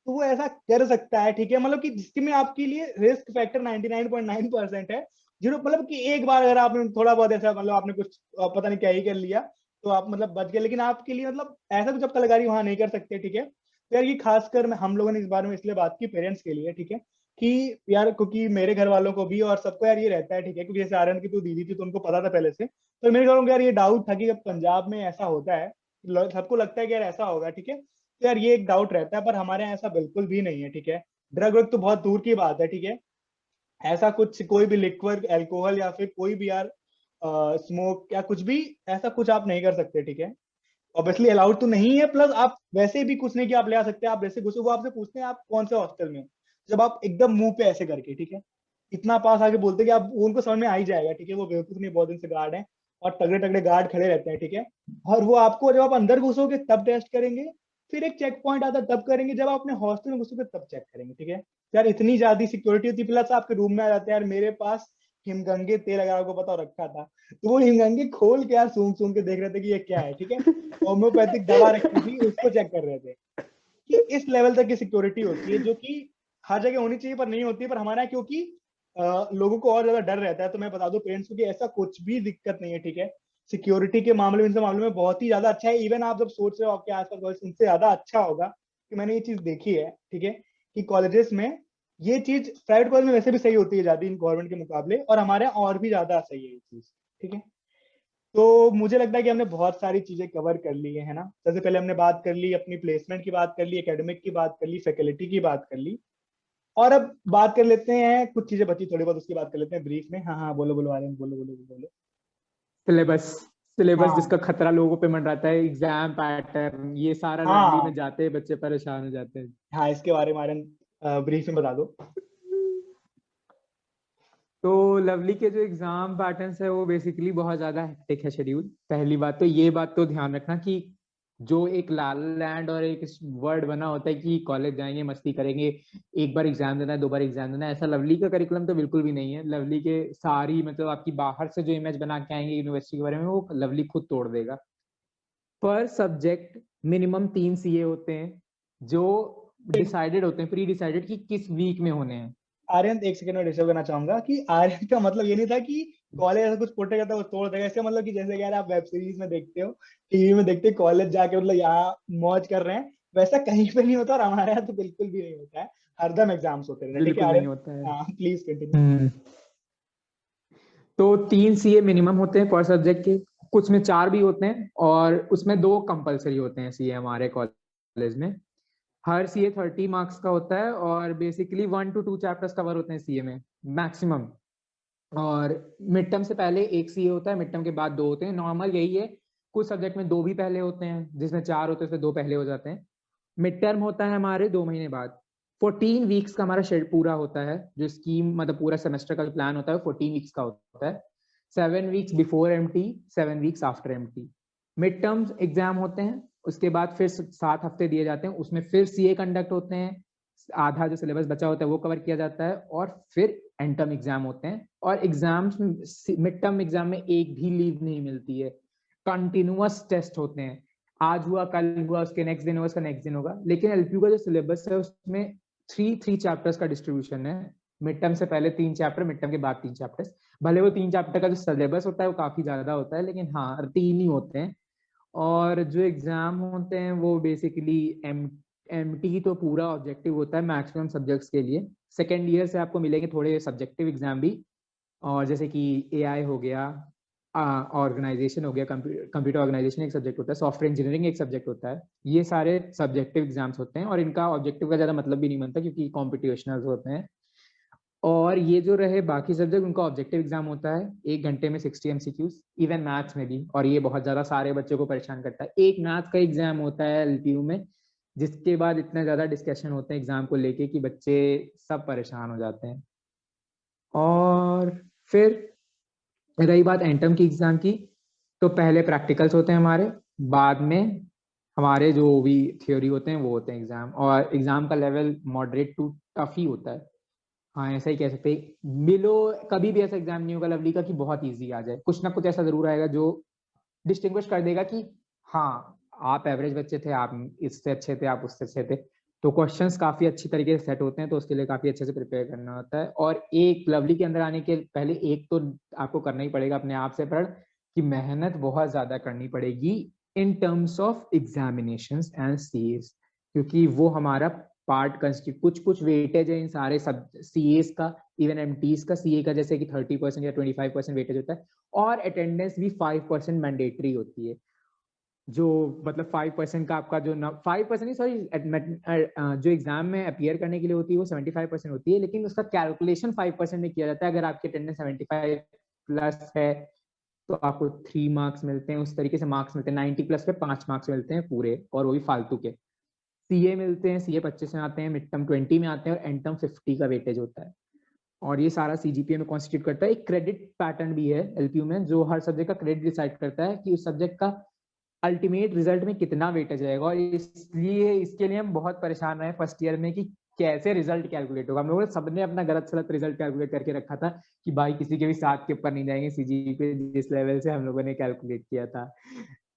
तो वो ऐसा कर सकता है, ठीक है। मतलब कि जिसमें आपके लिए रिस्क फैक्टर 99.9% है। जीरो मतलब कि एक बार अगर आपने थोड़ा बहुत ऐसा मतलब आपने कुछ पता नहीं क्या ही कर लिया, तो आप मतलब बच गए। लेकिन आपके लिए मतलब ऐसा कुछ आप कलाकारी वहां नहीं कर सकते, ठीक है। तो यार ये खासकर हम लोगों ने इस बारे में इसलिए बात की पेरेंट्स के लिए, ठीक है, कि यार क्योंकि मेरे घर वालों को भी और सबको यार ये रहता है, ठीक है, क्योंकि जैसे आर्यन की तो दीदी थी तो उनको पता था पहले से, तो मेरे घर वालों को यार ये डाउट था कि जब पंजाब में ऐसा होता है, सबको लगता है कि यार ऐसा होगा, ठीक है। तो यार ये एक डाउट रहता है, पर हमारे यहाँ ऐसा बिल्कुल भी नहीं है, ठीक है। ड्रग वग तो बहुत दूर की बात है, ठीक है। ऐसा कुछ कोई भी लिक्विड अल्कोहल या फिर कोई भी यार स्मोक या कुछ भी, ऐसा कुछ आप नहीं कर सकते, ठीक है। ऑब्वियसली अलाउड तो नहीं है, प्लस आप वैसे भी कुछ नहीं कि आप ले आ सकते हैं, आप जैसे घुसे वो आपसे पूछते हैं आप कौन से हॉस्टल में हो। जब आप एकदम मुंह पे ऐसे करके, ठीक है, इतना पास आके बोलते कि आप, उनको समझ में आ ही जाएगा, ठीक है, वो बेवकूफ नहीं, बहुत दिन से गार्ड है और तगड़े तगड़े गार्ड खड़े रहते हैं, ठीक है, और वो आपको जब आप अंदर घुसोगे तब टेस्ट करेंगे, फिर एक चेक पॉइंट आता है तब करेंगे, जब आप अपने हॉस्टल में घुसोगे तब चेक करेंगे, ठीक है। यार इतनी ज्यादा सिक्योरिटी होती है, प्लस आपके रूम में आ जाते हैं। यार मेरे पास हिमगंगे तेल अगर आपको पता हो रखा था, तो वो हिमगंगे खोल के यार सूंघ सूंघ के देख रहे थे कि ये क्या है, ठीक है। होम्योपैथिक दवा रखी थी, उसको चेक कर रहे थे कि इस लेवल तक की सिक्योरिटी होती है, जो कि हर जगह होनी चाहिए पर नहीं होती है। पर हमारा क्योंकि लोगों को और ज्यादा डर रहता है, तो मैं बता दूं पेरेंट्स को कि ऐसा कुछ भी दिक्कत नहीं है, ठीक है। सिक्योरिटी के मामले में, इन सब मामलों में बहुत ही ज्यादा अच्छा है। इवन आप जब सोच रहे हो आपके आसपास कॉलेज उनसे ज्यादा अच्छा होगा, कि मैंने ये चीज देखी है, ठीक है, कि कॉलेजेस में ये चीज, प्राइवेट कॉलेज में वैसे भी सही होती है ज्यादा गवर्नमेंट के मुकाबले, और हमारे यहाँ और भी ज्यादा सही है ये चीज, ठीक है। तो मुझे लगता है कि हमने बहुत सारी चीजें कवर कर ली है ना। सबसे पहले हमने बात कर ली अपनी प्लेसमेंट की, बात कर ली एकेडमिक की, बात कर ली फैकल्टी की, बात कर ली, और अब बात कर लेते हैं, कुछ चीजें बची थोड़ी बहुत, उसकी बात कर लेते हैं ब्रीफ में। हाँ हाँ, बोलो बोलो आर्यन, बोलो बोलो बोलो। सिलेबस, सिलेबस हाँ जिसका खतरा लोगों पे मंडराता है, एग्जाम पैटर्न, ये सारा लवली हाँ में जाते हैं बच्चे परेशान हो जाते हैं। हाँ, इसके बारे में आर्यन ब्रीफ में बता दो। तो लवली के जो एग्जाम पैटर्न्स है वो बेसिकली बहुत ज्यादा हेक्टिक है शेड्यूल। पहली बात तो ये बात तो ध्यान रखना कि जो एक लाल लैंड और एक वर्ड बना होता है कि कॉलेज जाएंगे मस्ती करेंगे, एक बार एग्जाम देना है, दो बार एग्जाम देना है, ऐसा लवली का करिकुलम तो बिल्कुल भी नहीं है। लवली के सारी मतलब आपकी बाहर से जो इमेज बना के आएंगे यूनिवर्सिटी के बारे में, वो लवली खुद तोड़ देगा। पर सब्जेक्ट मिनिमम 3 सीए होते हैं जो डिसाइडेड होते हैं, प्री डिसाइडेड कि किस वीक में होने हैं। आर्यन एक सेकंड में डिस्टर्ब करना चाहूंगा कि आर्यन का मतलब ये नहीं था कि कॉलेज ऐसा कुछ पोटेगा तो वो तोड़ देगा। इसका मतलब कि जैसे कि यार आप वेब सीरीज में देखते हो, टीवी में देखते हो, कॉलेज जाके मतलब यहाँ मौज कर रहे हैं, वैसा कहीं पे नहीं होता, और हमारे यहाँ तो बिल्कुल भी नहीं होता है। हरदम एग्जाम्स होते रहते हैं, ठीक है बिल्कुल नहीं आर्यन। होता है। हाँ प्लीज कंटिन्यू। तो 3 सीए मिनिमम होते हैं पर सब्जेक्ट के, कुछ में 4 भी होते हैं और उसमें 2 कंपलसरी होते हैं सीए हमारे कॉलेज में। हर सीए 30 मार्क्स का होता है और बेसिकली 1 to 2 चैप्टर्स कवर होते हैं सीए में मैक्सिमम। और मिड टर्म से पहले एक सीए होता है, मिड टर्म के बाद 2 होते हैं, नॉर्मल यही है। कुछ सब्जेक्ट में 2 भी पहले होते हैं, जिसमें 4 होते हैं उसमें 2 पहले हो जाते हैं। मिड टर्म होता है हमारे 2 महीने बाद। 14 वीक्स का हमारा शेड पूरा होता है, जो स्कीम मतलब पूरा सेमेस्टर का प्लान होता है 14 वीक्स का होता है। 7 weeks before MT, 7 weeks after MT. Mid terms exam होते हैं, उसके बाद फिर 7 हफ्ते दिए जाते हैं, उसमें फिर सीए कंडक्ट होते हैं, आधा जो सिलेबस बचा होता है वो कवर किया जाता है, और फिर एंड टर्म एग्जाम होते हैं। और एग्जाम्स, मिड टर्म एग्जाम में एक भी लीव नहीं मिलती है, कंटिन्यूअस टेस्ट होते हैं। आज हुआ कल हुआ, उसके नेक्स्ट दिन होगा, उसका नेक्स्ट दिन होगा। लेकिन एलपीयू का जो सिलेबस है उसमें 3 चैप्टर्स का डिस्ट्रीब्यूशन है। मिड टर्म से पहले 3 चैप्टर, मिड टर्म के बाद 3 चैप्टर्स। भले वो 3 चैप्टर का जो सिलेबस होता है वो काफी ज्यादा होता है, लेकिन हाँ 3 ही होते हैं। और जो एग्जाम होते हैं वो बेसिकली एमटी तो पूरा ऑब्जेक्टिव होता है मैक्सिमम सब्जेक्ट्स के लिए। सेकेंड ईयर से आपको मिलेंगे थोड़े सब्जेक्टिव एग्जाम भी, और जैसे कि एआई हो गया, ऑर्गेनाइजेशन हो गया, कंप्यूटर ऑर्गेनाइजेशन एक सब्जेक्ट होता है, सॉफ्टवेयर इंजीनियरिंग एक सब्जेक्ट होता है। ये सारे सब्जेक्टिव एग्जाम्स होते हैं और इनका ऑब्जेक्टिव का ज्यादा मतलब भी नहीं बनता क्योंकि कॉम्पिटिशनल होते हैं। और ये जो रहे बाकी सब्जेक्ट, उनका ऑब्जेक्टिव एग्जाम होता है 1 घंटे में 60 MCQs, इवन मैथ्स में भी। और ये बहुत ज्यादा सारे बच्चों को परेशान करता है। एक मैथ्स का एग्जाम होता है एलपीयू में, जिसके बाद इतना ज्यादा डिस्कशन होते हैं एग्जाम को लेके कि बच्चे सब परेशान हो जाते हैं। और फिर रही बात एंटम की एग्जाम की, तो पहले प्रैक्टिकल्स होते हैं हमारे, बाद में हमारे जो भी थ्योरी होते हैं वो होते हैं एग्जाम। और एग्जाम का लेवल मॉडरेट टू टफ ही होता है। हाँ ऐसा ही कह सकते हैं। मिलो कभी भी ऐसा एग्जाम नहीं होगा लवली का कि बहुत इजी आ जाए, कुछ ना कुछ ऐसा जरूर आएगा जो डिस्टिंग्विश कर देगा कि हाँ आप एवरेज बच्चे थे, आप इससे अच्छे थे, आप उससे अच्छे थे। तो क्वेश्चंस काफी अच्छी तरीके से सेट होते हैं, तो उसके लिए काफी अच्छे से प्रिपेयर करना होता है। और एक लवली के अंदर आने के पहले एक तो आपको करना ही पड़ेगा अपने आप से पढ़, कि मेहनत बहुत ज्यादा करनी पड़ेगी in terms of examinations and CS, क्योंकि वो हमारा पार्ट कुछ कुछ वेटेज है इन सारे सब सीएस का, इवन एमटीज का। सीए का जैसे कि 30% या 25% वेटेज होता है, और अटेंडेंस भी 5% मैंडेटरी होती है। जो मतलब 5% का आपका जो 5% नहीं सॉरी, जो एग्जाम में अपियर करने के लिए होती है वो 75% होती है, लेकिन उसका कैलकुलेशन 5% में किया जाता है। अगर आपकी अटेंडेंस 75+ है तो आपको 3 मार्क्स मिलते हैं, उस तरीके से मार्क्स मिलते हैं। 90+ पे 5 मार्क्स मिलते हैं पूरे, और वो भी फालतू के। सीए मिलते हैं, सीए 25 में आते हैं, मिड टर्म 20 में आते हैं और एंड टर्म 50 का वेटेज होता है। और ये सारा सीजीपीए में कॉन्स्टिट्यूट करता है। एक क्रेडिट पैटर्न भी है एलपीयू में, जो हर सब्जेक्ट का क्रेडिट डिसाइड करता है कि उस सब्जेक्ट का अल्टीमेट रिजल्ट में कितना वेटेज रहेगा। और इसलिए इसके लिए हम बहुत परेशान रहे फर्स्ट ईयर में कि कैसे रिजल्ट कैलकुलेट होगा। हम लोगों ने सबने अपना गलत सलत रिजल्ट कैलकुलेट करके रखा था कि भाई किसी के भी 7 के ऊपर नहीं जाएंगे सीजीपीए, जिस लेवल से हम लोगों ने कैलकुलेट किया था।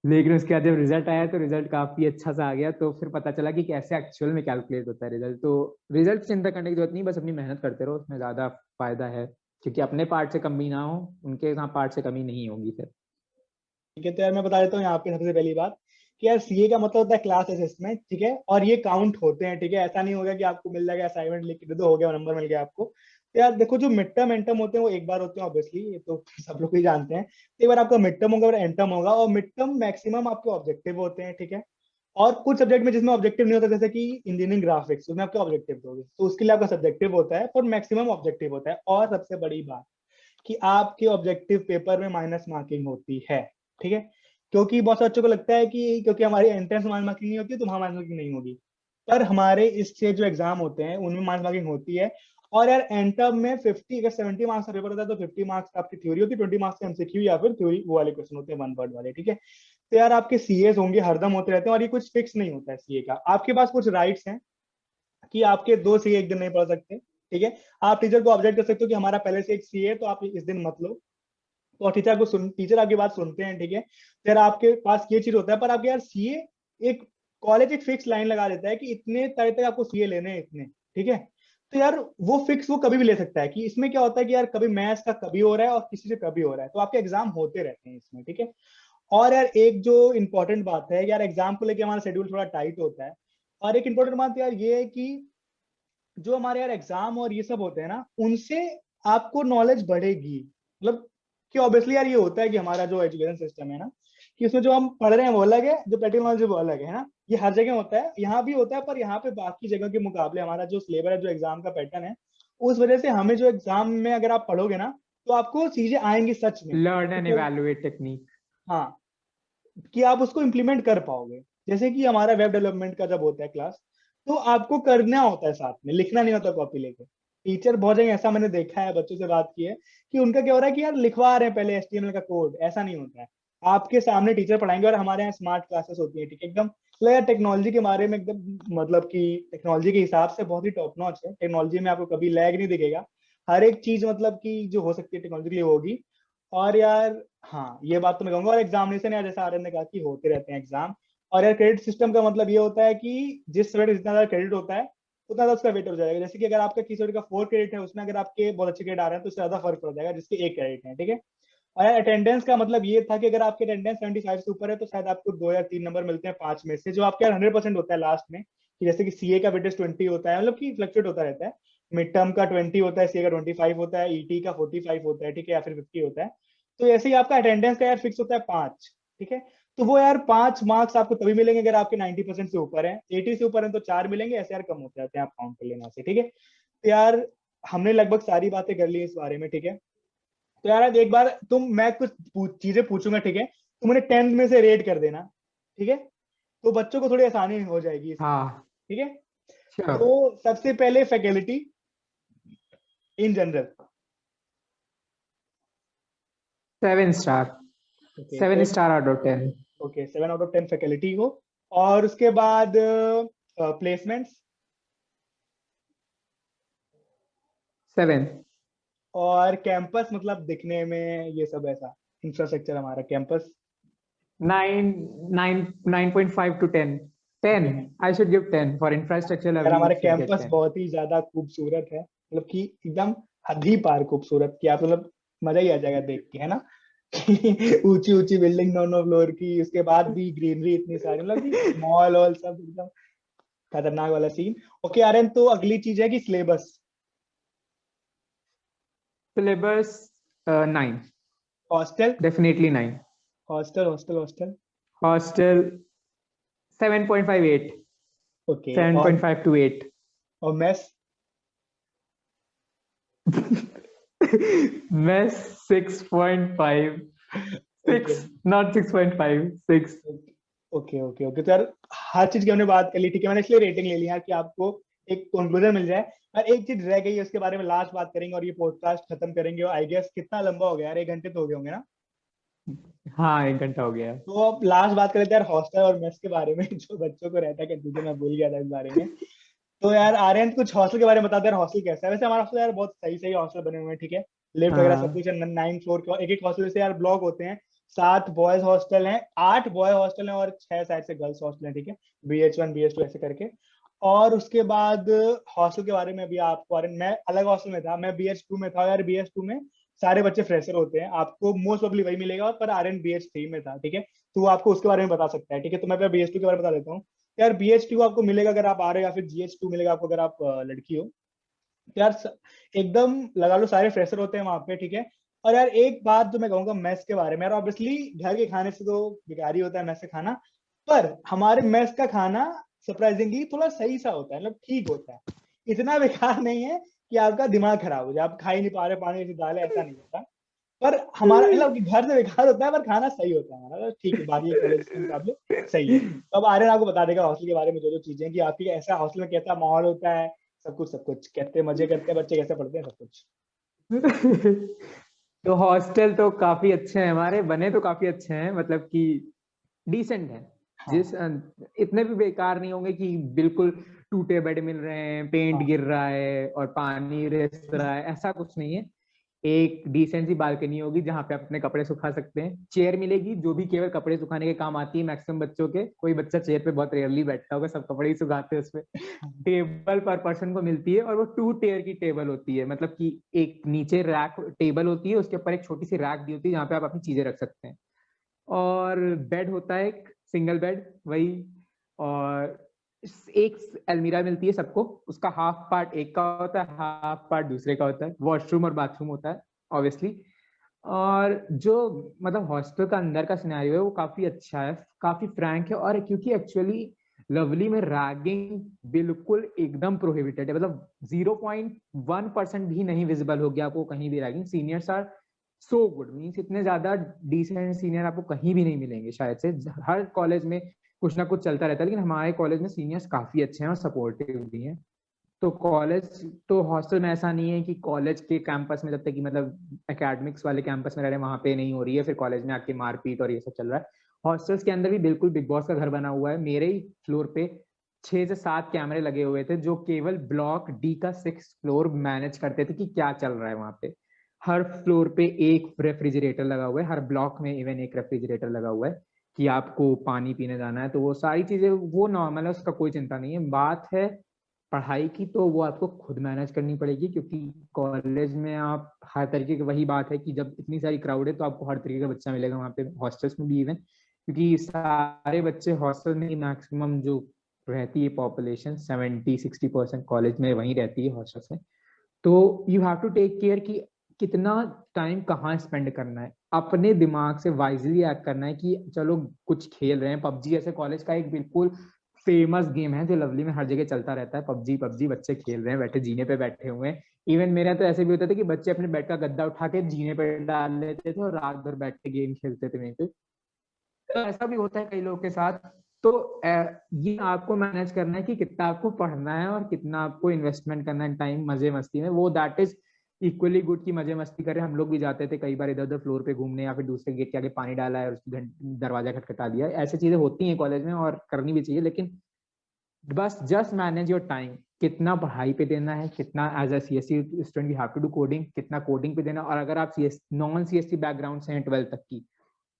लेकिन उसके बाद जब रिजल्ट आया तो रिजल्ट काफी अच्छा सा आ गया, तो फिर पता चला कि कैसे एक्चुअल में कैलकुलेट होता है रिजल्ट। तो रिजल्ट चिंता करने की जरूरत नहीं, बस अपनी मेहनत करते रहो, उसमें ज्यादा फायदा है, क्योंकि अपने पार्ट से कमी ना हो, उनके यहाँ पार्ट से कमी नहीं होगी फिर। ठीक है, तो यार मैं बता देता हूँ यहाँ पे सबसे पहली बात कि यार सीए का मतलब होता है क्लास असेसमेंट, ठीक है, और ये काउंट होते हैं, ठीक है। ऐसा नहीं होगा कि आपको मिल जाएगा असाइनमेंट लिख के दे दो, हो गया, नंबर मिल गया आपको। तो यार देखो, जो मिड टर्म एंड टर्म होते हैं वो एक बार होते हैं, ऑब्वियसली ये तो सब लोग ही जानते हैं। तो एक बार आपका मिड टर्म होगा और एंड टर्म होगा, और मिड टर्म मैक्सिमम आपके ऑब्जेक्टिव होते हैं, ठीक है। और कुछ सब्जेक्ट में जिसमें ऑब्जेक्टिव नहीं होता, जैसे कि इंजीनियरिंग ग्राफिक्स, उसमें आपके ऑब्जेक्टिव होंगे, तो उसके लिए आपका सब्जेक्टिव होता है, पर मैक्सिमम ऑब्जेक्टिव होता है। और सबसे बड़ी बात कि आपके ऑब्जेक्टिव पेपर में माइनस मार्किंग होती है, ठीक है। क्योंकि बहुत सारे बच्चों को लगता है कि क्योंकि हमारी एंट्रेंस में माइनस मार्किंग नहीं होती तो वहां माइनस मार्किंग नहीं होगी, पर हमारे इससे जो एग्जाम होते हैं उनमें माइनस मार्किंग होती है। और यार एंटर्म में 50, अगर 70 मार्क्स का पेपर होता है तो 50 मार्क्स आपकी थ्योरी होती है, 20 मार्क्स का एमसीक्यू या फिर थ्योरी वो वाले क्वेश्चन होते हैं, वन वर्ड वाले, ठीक है। तो यार आपके सीएस होंगे, हरदम होते रहते हैं, और ये कुछ फिक्स नहीं होता है सीए का। आपके पास कुछ राइट्स हैं कि आपके 2 सीए एक दिन नहीं पढ़ सकते, ठीक है। आप टीचर को ऑब्जेक्ट कर सकते हो कि हमारा पहले से एक सीए है, तो आप इस दिन मत लो। तो टीचर आपकी बात सुनते हैं, ठीक है। फिर आपके पास ये चीज होता है, पर आपके यार सीए एक कॉलेज एक फिक्स लाइन लगा देता है कि इतने तारीख तक आपको सीए लेने हैं, इतने, ठीक है। तो यार वो फिक्स वो कभी भी ले सकता है, कि इसमें क्या होता है कि यार कभी मैथ्स का कभी हो रहा है और किसी से कभी हो रहा है, तो आपके एग्जाम होते रहते हैं इसमें, ठीक है। और यार एक जो इंपॉर्टेंट बात है यार, एग्जाम को लेकर हमारा शेड्यूल थोड़ा टाइट होता है। और एक इंपॉर्टेंट बात यार ये है कि जो हमारे यार एग्जाम और ये सब होते हैं ना, उनसे आपको नॉलेज बढ़ेगी। मतलब कि ऑब्वियसली यार ये होता है कि हमारा जो एजुकेशन सिस्टम है ना, कि उसमें जो हम पढ़ रहे हैं वो अलग है, जो प्रैक्टिकल नॉलेज वो अलग है ना। ये हर जगह होता है, यहाँ भी होता है, पर यहाँ पे बाकी जगह के मुकाबले हमारा जो सिलेबस है, जो एग्जाम का पैटर्न है, उस वजह से हमें जो एग्जाम में अगर आप पढ़ोगे ना, तो आपको चीजें आएंगी सच में। लर्न एंड तो इवैल्यूएट टेक्निक। हाँ, कि आप उसको इम्प्लीमेंट कर पाओगे। जैसे कि हमारा वेब डेवलपमेंट का जब होता है क्लास, तो आपको करना होता है, साथ में लिखना नहीं होता कॉपी लेके। टीचर बहुत जगह ऐसा मैंने देखा है, बच्चों से बात की है, कि उनका क्या हो रहा है कि यार लिखवा रहे हैं पहले एचटीएमएल का कोड, ऐसा नहीं होता है। आपके सामने टीचर पढ़ाएंगे, और हमारे यहाँ स्मार्ट क्लासेस होती है, ठीक है, एकदम टेक्नोलॉजी के बारे में एकदम, मतलब कि टेक्नोलॉजी के हिसाब से बहुत ही टॉप नॉच है। टेक्नोलॉजी में आपको कभी लैग नहीं दिखेगा, हर एक चीज मतलब कि जो हो सकती है टेक्नोलॉजी के लिए होगी। और यार हाँ, ये बात तो मैं कहूंगा। और एग्जामिनेशन यार, जैसा आर्यन ने कहा कि होते रहते हैं एग्जाम। और यार क्रेडिट सिस्टम का मतलब ये होता है कि जिस स्टूडेंट जितना ज्यादा क्रेडिट होता है उतना ज्यादा उसका वेट हो जाएगा। जैसे कि अगर आपका किसी स्टूडेंट का 4 क्रेडिट है, उसमें अगर आपके बहुत अच्छे क्रेडिट आ रहे हैं तो उससे ज्यादा फर्क पड़ जाएगा जिसके 1 क्रेडिट है, ठीक है। और यार अटेंडेंस का मतलब ये था कि अगर आपके अटेंडेंस 75 से ऊपर है तो शायद आपको 2 या 3 नंबर मिलते हैं 5 में से, जो आपके 100% होता है लास्ट में। कि जैसे कि सीए का वेटेज 20 होता है, मतलब कि फ्लक्चुएट होता रहता है। मिड टर्म का 20 होता है, सीए का 25 होता है, ईटी का 45 होता है, ठीक है, या फिर 50 होता है। तो ऐसे ही आपका अटेंडेंस का यार फिक्स होता है 5, ठीक है। तो वो यार 5 मार्क्स आपको तभी मिलेंगे अगर आपके 90% से ऊपर है, 80 से ऊपर है तो 4 मिलेंगे, ऐसे यार कम होते जाते हैं, आप काउंट कर लेना से, ठीक है। तो यार हमने लगभग सारी बातें कर ली इस बारे में, ठीक है। तो यार एक बार मैं कुछ चीजें पूछूंगा, ठीक है, तुम उन्हें 10 में से रेट कर देना, ठीक है। तो बच्चों को थोड़ी आसानी हो जाएगी इसमें, हाँ, ठीक है। श्योर। तो सबसे पहले faculty in general. 7 star. Okay, 7 7। Star out of 10। Okay, 7 out of 10 faculty को। और उसके बाद प्लेसमेंट्स। 7। और कैंपस मतलब दिखने में ये सब ऐसा, इंफ्रास्ट्रक्चर हमारा campus. 9, 9.5 to 10। 10, okay. I should give 10 for infrastructure. यार Lovely हमारा should get कैंपस 10। बहुत ही ज्यादा खूबसूरत है, मतलब कि एकदम हद ही पार खूबसूरत, कि आप मतलब मजा ही आ जाएगा देख के, है ना। ऊंची ऊंची बिल्डिंग, 9 9 फ्लोर की, उसके बाद भी ग्रीनरी इतनी सारी, मतलब कि मॉल वॉल सब एकदम खतरनाक वाला सीन। ओके आर्यन, तो अगली चीज है कि syllabus. Syllabus 9, hostel. definitely 9। Hostel hostel hostel. Hostel 7.5, 8। Okay. और 7.5 to 8। Mess. Mess 6.5, okay. 6, not 6.5, 6। Okay okay okay, तो यार हर चीज की हमने बात कर ली, ठीक है, मैंने इसलिए रेटिंग ले लिया कि आपको एक कंक्लूजन मिल जाए। और एक चीज रह गई है, उसके बारे में लास्ट बात करेंगे और ये पॉडकास्ट खत्म करेंगे। और आई गेस कितना लंबा हो गया यार, 1 घंटे तो हो गए होंगे ना? हाँ, 1 घंटा हो गया है। तो अब लास्ट बात कर लेते हैं यार हॉस्टल और मेस के बारे में जो बच्चों को रहता है कंफ्यूजन, मैं भूल गया था इस बारे में। तो यार आर्यन कुछ हॉस्टल के बारे में बता दे यार, हॉस्टल कैसा है? वैसे हमारा हॉस्टल यार बहुत सही सही हॉस्टल बने हुए हैं, ठीक है, लिफ्ट वगैरह सब हाँ, कुछ है, 9 फ्लोर के। एक एक हॉस्टल से यार ब्लॉक होते हैं, 7 बॉयज हॉस्टल हैं, 8 बॉय हॉस्टल हैं और 6 शायद से गर्ल्स हॉस्टल हैं, ठीक है, BH1 BH2 ऐसे करके। और उसके बाद हॉस्टल के बारे में भी आपको, आर्यन मैं अलग हॉस्टल में था, मैं BH2 में था यार। BH2 में सारे बच्चे फ्रेशर होते हैं, आपको मोस्ट प्रोबेबली वही मिलेगा, पर आर्यन BH3 में था, ठीक है, तो वो आपको उसके बारे में बता सकता है, ठीक है। तो मैं BH2 के बारे में बता देता हूँ। यार BH2 आपको मिलेगा अगर आप आ रहे हो, या फिर GH2 मिलेगा आपको अगर आप लड़की हो। तो यार एकदम लगा लो सारे फ्रेशर होते हैं वहां पे, ठीक है। और यार एक बात जो मैं कहूंगा मेस के बारे में, यार ऑब्वियसली घर के खाने से तो बेकार ही होता है मेस का खाना, पर हमारे मेस का खाना सरप्राइजिंगली थोड़ा सही सा होता है, मतलब ठीक होता है, इतना बेकार नहीं है कि आपका दिमाग खराब हो जाए, आप खा ही नहीं पा रहे, पानी जैसी दाल है, ऐसा नहीं होता। पर हमारा मतलब कि घर से बेकार होता है, पर खाना सही होता है हमारा, तो ठीक है, बाकी कॉलेज के मुकाबले सही है। तो अब आर्यन आपको बता देगा हॉस्टल के बारे में जो जो चीजें, कि आपकी ऐसा हॉस्टल में कैसा माहौल होता है, सब कुछ कहते हैं, मजे करते हैं बच्चे, कैसे पढ़ते हैं, सब कुछ। तो हॉस्टल तो काफी अच्छे हैं हमारे, बने तो काफी अच्छे हैं, मतलब कि डिसेंट है। हाँ इतने भी बेकार नहीं होंगे कि बिल्कुल टूटे बेड मिल रहे हैं, पेंट हाँ गिर रहा है और पानी रिस रहा है, ऐसा कुछ नहीं है। एक डिसेंट सी बालकनी होगी जहां पे आप अपने कपड़े सुखा सकते हैं, चेयर मिलेगी जो भी केवल कपड़े सुखाने के काम आती है मैक्सिमम बच्चों के, कोई बच्चा चेयर पे बहुत रेयरली बैठता होगा, सब कपड़े ही सुखाते हैं उसपे। टेबल पर पर्सन को मिलती है और वो 2 टेयर की टेबल होती है, मतलब कि एक नीचे रैक टेबल होती है, उसके ऊपर एक छोटी सी रैक दी होती है जहाँ पे आप अपनी चीजें रख सकते हैं। और बेड होता है, एक सिंगल बेड वही। और एक अलमीरा मिलती है सबको, उसका हाफ पार्ट एक का होता है, हाफ पार्ट दूसरे का होता है, वॉशरूम और बाथरूम होता है ऑब्वियसली। और जो मतलब हॉस्टल का अंदर का सिनेरियो है वो काफी अच्छा है, काफी फ्रैंक है। और क्योंकि एक्चुअली लवली में रैगिंग बिल्कुल एकदम प्रोहिबिटेड है, मतलब 0.1% भी नहीं विजिबल होगी आपको कहीं भी ragging. Seniors are so good, means इतने ज्यादा डिसेंट सीनियर आपको कहीं भी नहीं मिलेंगे शायद से। हर कॉलेज में कुछ ना कुछ चलता रहता है, लेकिन हमारे कॉलेज में सीनियर्स काफी अच्छे हैं और सपोर्टिव भी हैं। तो कॉलेज तो हॉस्टल में ऐसा नहीं है कि कॉलेज के कैंपस में जब तक कि मतलब एकेडमिक्स वाले कैंपस में रह रहे हैं वहां पे नहीं हो रही है, फिर कॉलेज में आके मारपीट और ये सब चल रहा है। हॉस्टल्स के अंदर भी बिल्कुल बिग बॉस का घर बना हुआ है। मेरे ही फ्लोर पे 6 से 7 कैमरे लगे हुए थे जो केवल ब्लॉक डी का 6 फ्लोर मैनेज करते थे कि क्या चल रहा है वहां पे। हर फ्लोर पे एक रेफ्रिजरेटर लगा हुआ है, हर ब्लॉक में इवन एक रेफ्रिजरेटर लगा हुआ है कि आपको पानी पीने जाना है तो वो सारी चीजें वो नॉर्मल है, उसका कोई चिंता नहीं है। बात है पढ़ाई की, तो वो आपको खुद मैनेज करनी पड़ेगी, क्योंकि कॉलेज में आप हर तरीके की, वही बात है कि जब इतनी सारी क्राउड है तो आपको हर तरीके का बच्चा मिलेगा वहाँ पे, हॉस्टल्स में भी इवन, क्योंकि सारे बच्चे हॉस्टल में ही मैक्सिमम जो रहती है पॉपुलेशन 70-60% कॉलेज में वहीं रहती है हॉस्टल्स में। तो you have to take care कि कितना टाइम कहाँ स्पेंड करना है, अपने दिमाग से वाइजली एक्ट करना है कि चलो कुछ खेल रहे हैं। पबजी ऐसे कॉलेज का एक बिल्कुल फेमस गेम है जो लवली में हर जगह चलता रहता है, पबजी पबजी बच्चे खेल रहे हैं बैठे जीने पे बैठे हुए हैं। इवन मेरे यहाँ तो ऐसे भी होता था कि बच्चे अपने बेड का गद्दा उठा के जीने पे डाल लेते थे और रात भर बैठ के गेम खेलते थे वहीं पे। तो ऐसा भी होता है कई लोगों के साथ। तो ये आपको मैनेज करना है कि कितना आपको पढ़ना है और कितना आपको इन्वेस्टमेंट करना है टाइम मजे मस्ती में, वो दैट इज इक्वली गुड की मजे मस्ती करें। हम लोग भी जाते थे कई बार इधर उधर फ्लोर पे घूमने, या फिर दूसरे गेट के आगे पानी डाला है और दरवाजा खटखटा दिया, ऐसी चीजें होती हैं कॉलेज में और करनी भी चाहिए। लेकिन बस जस्ट मैनेज योर टाइम, कितना पढ़ाई पे देना है, कितना as a CSC student you have to do coding, कितना कोडिंग पे देना। और अगर आप नॉन सीएससी बैकग्राउंड से हैं 12th तक की,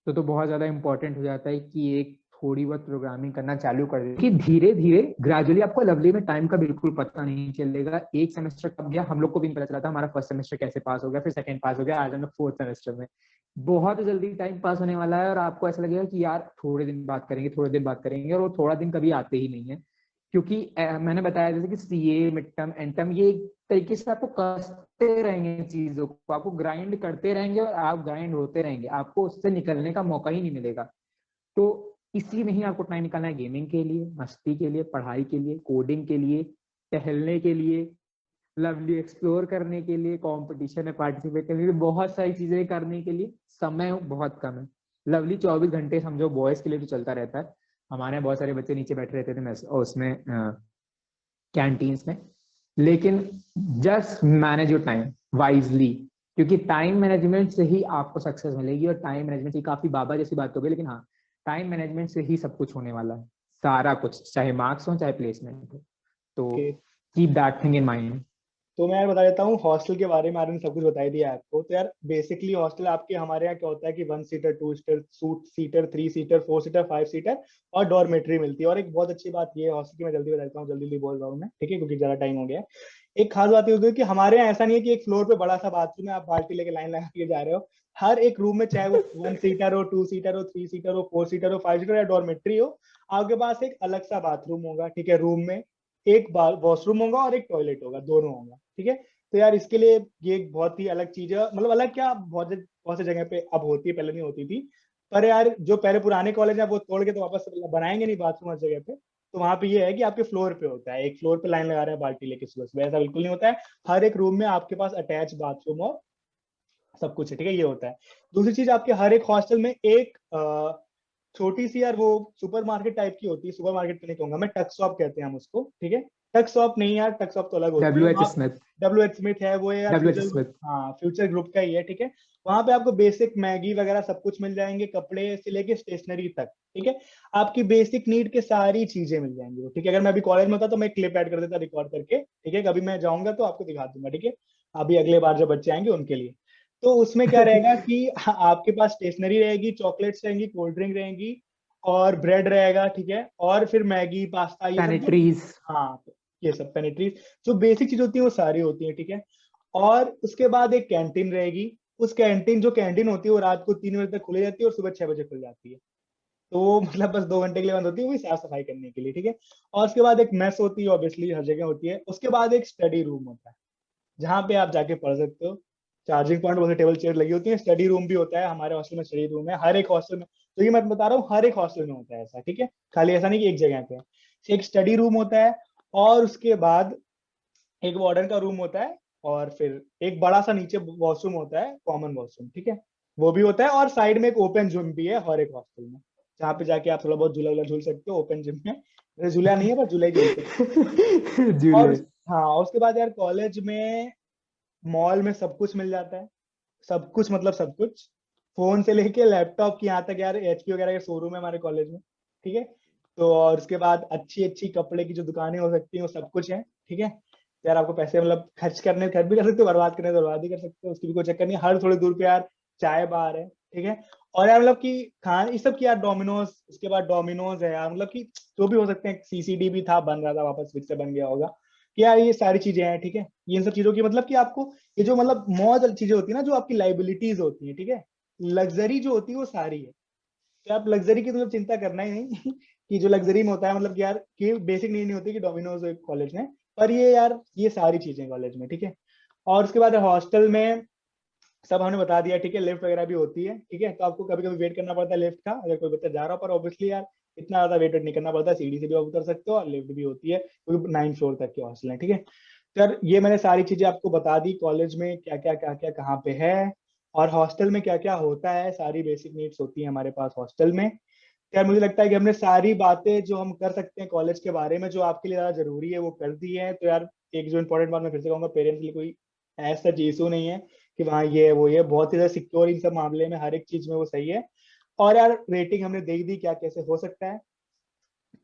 तो बहुत ज्यादा इंपॉर्टेंट हो जाता है कि एक थोड़ी बहुत प्रोग्रामिंग करना चालू कर दे, कि धीरे धीरे ग्रेजुअली आपको लवली में टाइम का बिल्कुल पता नहीं चलेगा। एक सेमेस्टर कब गया हम लोग को भी नहीं पता चला था, हमारा फर्स्ट सेमेस्टर कैसे पास हो गया, फिर सेकंड पास हो गया, आज हम लोग 4th सेमेस्टर में। बहुत जल्दी टाइम पास होने वाला है और आपको ऐसा लगेगा कि यार थोड़े दिन बात करेंगे, थोड़े दिन बात करेंगे, और वो थोड़ा दिन कभी आते ही नहीं है। क्योंकि मैंने बताया जैसे कि CA mid term and term, ये एक तरीके से आपको कसते रहेंगे चीजों को, आपको ग्राइंड करते रहेंगे और आप ग्राइंड होते रहेंगे, आपको उससे निकलने का मौका ही नहीं मिलेगा। तो इसी में ही आपको टाइम निकालना है, गेमिंग के लिए, मस्ती के लिए, पढ़ाई के लिए, कोडिंग के लिए, टहलने के लिए, लवली एक्सप्लोर करने के लिए, कंपटीशन में पार्टिसिपेट करने के लिए, बहुत सारी चीजें करने के लिए समय बहुत कम है। लवली 24 घंटे समझो बॉयज के लिए तो चलता रहता है, हमारे यहाँ बहुत सारे बच्चे नीचे बैठे रहते थे मेस उसमें कैंटीन्स में, लेकिन just manage your time wisely, क्योंकि टाइम मैनेजमेंट से ही आपको सक्सेस मिलेगी। और टाइम मैनेजमेंट से काफी बाबा जैसी बात हो गई, लेकिन हाँ, टाइम मैनेजमेंट से ही सब कुछ होने वाला है, सारा कुछ, चाहे मार्क्स हो चाहे प्लेसमेंट हो। तो कि keep that thing in mind. तो मैं यार बता देता हूँ हॉस्टल के बारे में, आपने सब कुछ बता ही दिया आपको। तो यार बेसिकली हॉस्टल आपके हमारे यहाँ क्या होता है कि 1 seater, 2 seater, 2 seater, 3 seater, 4 seater, 5 seater और डॉर्मेट्री मिलती है। और एक बहुत अच्छी बात ये है हॉस्टल की, मैं जल्दी बताता हूँ, जल्दी जल्दी बोल रहा हूँ मैं, ठीक है, क्योंकि ज्यादा टाइम हो गया है। एक खास बात ये होती है कि हमारे यहाँ ऐसा नहीं है कि एक फ्लोर पे बड़ा सा बाथरूम है, आप बाल्टी लेके लाइन लगा के जा रहे हो। हर एक रूम में, चाहे वो 1 सीटर हो, 2 सीटर हो, 3 सीटर हो, 4 सीटर हो, 5 सीटर या डॉर्मेट्री हो, आपके पास एक अलग सा बाथरूम होगा, ठीक है। रूम में एक वॉशरूम होगा और एक टॉयलेट होगा, दोनों होगा, ठीक है। तो यार इसके लिए ये एक बहुत ही अलग चीज है, मतलब अलग क्या, बहुत सी जगह पे अब होती है, पहले नहीं होती थी। पर यार जो पहले पुराने कॉलेज है वो तोड़ के तो वापस बनाएंगे नहीं बाथरूम हर जगह पे। तो वहां पे ये है कि आपके फ्लोर पे होता है, एक फ्लोर पे लाइन लगा रहे हैं बाल्टी लेके सुबह सुबह, ऐसा बिल्कुल नहीं होता है। हर एक रूम में आपके पास अटैच बाथरूम और सब कुछ है, ठीक है, ये होता है। दूसरी चीज, आपके हर एक हॉस्टल में एक छोटी सी यार वो सुपर मार्केट टाइप की होती है, सुपर मार्केट तो नहीं कहूंगा मैं, टक शॉप कहते हैं हम उसको, ठीक है। टक शॉप नहीं यार, टक शॉप तो अलग होती है डब्ल्यू एच वहाँ। स्मिथ। WH स्मिथ है वो यार, डब्ल्यू एच फ्यूचर, स्मिथ। हाँ फ्यूचर ग्रुप का ही है, ठीक है। वहां पे आपको बेसिक मैगी वगैरह सब कुछ मिल जाएंगे, कपड़े से लेके स्टेशनरी तक, ठीक है। आपकी बेसिक नीड के सारी चीजें मिल जाएंगी वो, ठीक है। अगर मैं अभी कॉलेज में होता तो मैं क्लिप ऐड कर देता रिकॉर्ड करके, ठीक है, कभी मैं जाऊंगा तो आपको दिखा दूंगा, ठीक है। अभी अगले बार जब बच्चे आएंगे उनके लिए। तो उसमें क्या रहेगा कि आपके पास स्टेशनरी रहेगी, चॉकलेट्स रहेंगी, कोल्ड ड्रिंक रहेंगी और ब्रेड रहेगा, ठीक है। और फिर मैगी, पास्ता, ये सब जो, सैनिटरीज। हाँ ये सब पेनिट्रीज, जो बेसिक चीज होती है वो सारी होती है, ठीक है। और उसके बाद एक कैंटीन रहेगी। उस कैंटीन, जो कैंटीन होती है वो रात को 3 बजे तक खुली जाती है और सुबह 6 बजे खुल जाती है। तो वो मतलब बस 2 घंटे के लिए बंद होती है, वही साफ सफाई करने के लिए, ठीक है। और उसके बाद एक मेस होती है, ऑब्वियसली हर जगह होती है। उसके बाद एक स्टडी रूम होता है, जहाँ पे आप जाके पढ़ सकते हो। चार्जिंग पॉइंट, बहुत टेबल चेयर लगी होती है। स्टडी रूम भी होता है, हमारे हॉस्टल में स्टडी रूम है, हर एक हॉस्टल में। तो ये मैं बता रहा हूँ, हर एक हॉस्टल में होता है ऐसा, ठीक है। खाली ऐसा नहीं कि एक जगह पे है। एक स्टडी रूम होता है, और उसके बाद एक वार्डन का रूम होता है, और फिर एक बड़ा सा नीचे वॉशरूम होता है, कॉमन वॉशरूम, ठीक है, वो भी होता है। और साइड में एक ओपन जिम भी है हर एक हॉस्टल में, जहाँ पे जाके आप थोड़ा बहुत झूला वूला झूल सकते हो ओपन जिम में। वैसे झूला नहीं है, पर झूला ही झूल सकते हो। और झूले। हाँ, उसके बाद यार कॉलेज में, मॉल में सब कुछ मिल जाता है। सब कुछ मतलब सब कुछ, फोन से लेके लैपटॉप की, यहाँ तक यार HP वगैरह के शोरूम है हमारे कॉलेज में, ठीक है। तो और उसके बाद अच्छी अच्छी कपड़े की जो दुकानें हो सकती हैं वो सब कुछ है, ठीक है। तो यार आपको पैसे मतलब खर्च करने खर्च भी कर सकते हो, बर्बाद करने तो बर्बाद ही कर सकते हो, उसकी भी कोई चक्कर नहीं है। हर थोड़ी दूर पे यार चाय बार है, ठीक है। और यार मतलब कि खान इस सब की यार डोमिनोज, उसके बाद डोमिनोज है यार, मतलब कि जो भी हो सकते हैं। CCD भी था, बन रहा था, वापस फिर से बन गया होगा। कि यार ये सारी चीजें हैं, ठीक है। ये इन सब चीजों की मतलब कि आपको, ये जो मतलब मौज चीजें होती है ना, जो आपकी लाइबिलिटीज होती है, ठीक है, लग्जरी जो होती है वो सारी है। तो आप लग्जरी की मतलब चिंता करना ही नहीं कि जो लग्जरी में होता है, मतलब कि यार कि बेसिक नीड नहीं होती कि डोमिनोज हो कॉलेज में। पर ये यार ये सारी चीजें कॉलेज में, ठीक है। और उसके बाद हॉस्टल में सब हमने बता दिया, ठीक है। लिफ्ट वगैरह भी होती है, ठीक है। तो आपको कभी कभी वेट करना पड़ता है लिफ्ट का, अगर कोई बच्चा जा रहा हो, पर ऑब्वियसली यार इतना ज्यादा वेट नहीं करना पड़ता, सीढ़ी से भी आप उतर सकते हो और लिफ्ट भी होती है, क्योंकि 9 फ्लोर तक के हॉस्टल है, ठीक है। सर ये मैंने सारी चीजें आपको बता दी, कॉलेज में क्या क्या कहाँ पे है, और हॉस्टल में क्या क्या होता है, सारी बेसिक नीड्स होती है हमारे पास हॉस्टल में। यार मुझे लगता है कि हमने सारी बातें जो हम कर सकते हैं कॉलेज के बारे में, जो आपके लिए ज्यादा जरूरी है, वो कर दी है। तो यार एक जो इंपॉर्टेंट बात मैं फिर से कहूंगा, पेरेंट्स के लिए कोई ऐसा इशू नहीं है कि वहाँ ये है वो ये, बहुत ही ज्यादा सिक्योर इन सब मामले में, हर एक चीज में वो सही है। और यार रेटिंग हमने दे ही दी, क्या कैसे हो सकता है।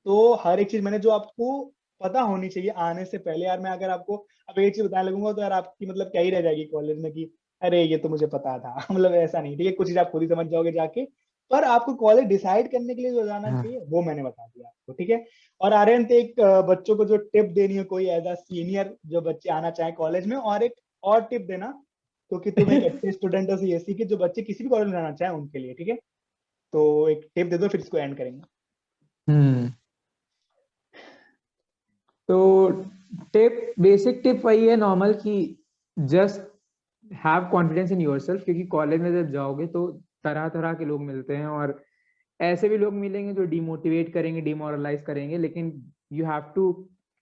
तो हर एक चीज मैंने जो आपको पता होनी चाहिए आने से पहले, यार मैं अगर आपको अब एक चीज बताने लगूंगा तो यार आपकी मतलब क्या ही रह जाएगी कॉलेज में कि अरे ये तो मुझे पता था मतलब ऐसा नहीं, ठीक है, कुछ चीज आप खुद ही समझ जाओगे जाके। पर आपको कॉलेज डिसाइड करने के लिए जो जाना हाँ। चाहिए वो मैंने बता दिया आपको, ठीक है। और आर्यन तो एक बच्चों को जो टिप देनी है, कोई एज अ सीनियर जो बच्चे आना चाहे कॉलेज में, और एक और टिप देना, क्योंकि तुम एक अच्छे स्टूडेंट हो CSC के, जो बच्चे किसी भी कॉलेज में जाना चाहे उनके लिए, ठीक है। तो एक टिप दे दो, फिर इसको एंड करेंगे। हम्म। तो टिप, बेसिक टिप वही है नॉर्मल कि just have confidence in yourself, क्योंकि कॉलेज में जब जाओगे तो तरह तरह के लोग मिलते हैं, और ऐसे भी लोग मिलेंगे जो डिमोटिवेट करेंगे, डिमोरलाइज करेंगे, लेकिन you have to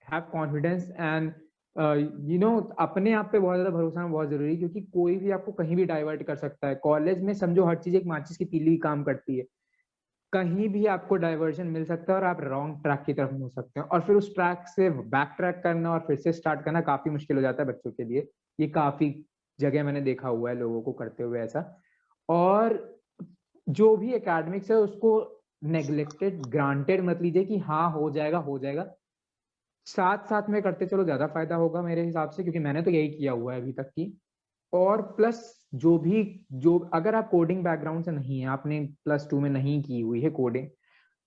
have confidence and अपने आप पे बहुत ज्यादा भरोसा होना बहुत जरूरी है, क्योंकि कोई भी आपको कहीं भी डाइवर्ट कर सकता है। कॉलेज में समझो हर चीज एक माचिस की तीली की काम करती है। कहीं भी आपको डाइवर्जन मिल सकता है और आप रॉन्ग ट्रैक की तरफ मुड़ सकते हैं, और फिर उस ट्रैक से बैक ट्रैक करना और फिर से स्टार्ट करना काफी मुश्किल हो जाता है बच्चों के लिए। ये काफी जगह मैंने देखा हुआ है लोगों को करते हुए ऐसा। और जो भी एकेडमिक्स है उसको नेग्लेक्टेड ग्रांटेड मत लीजिए कि हाँ हो जाएगा हो जाएगा, साथ साथ में करते चलो ज्यादा फायदा होगा मेरे हिसाब से, क्योंकि मैंने तो यही किया हुआ है अभी तक की। और प्लस जो अगर आप कोडिंग बैकग्राउंड से नहीं है, आपने +2 में नहीं की हुई है कोडिंग,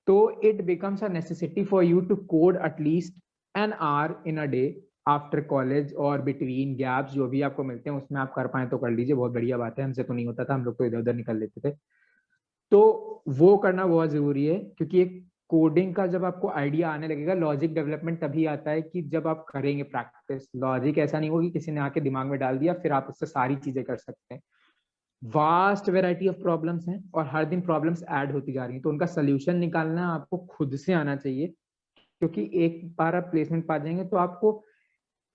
तो it becomes a necessity for you to code at least an hour in a day after college, और बिटवीन गैप्स जो भी आपको मिलते हैं उसमें आप कर पाए तो कर लीजिए, बहुत बढ़िया बात है। हमसे तो नहीं होता था, हम लोग तो इधर उधर निकल लेते थे। तो वो करना बहुत जरूरी है, क्योंकि एक कोडिंग का जब आपको आइडिया आने लगेगा, लॉजिक डेवलपमेंट तभी आता है कि जब आप करेंगे प्रैक्टिस। लॉजिक ऐसा नहीं होगी किसी ने आके दिमाग में डाल दिया फिर आप उससे सारी चीजें कर सकते हैं। वास्ट वेराइटी ऑफ प्रॉब्लम्स हैं और हर दिन प्रॉब्लम्स ऐड होती जा रही हैं, तो उनका सोल्यूशन निकालना आपको खुद से आना चाहिए। क्योंकि एक बार आप प्लेसमेंट पा जाएंगे तो आपको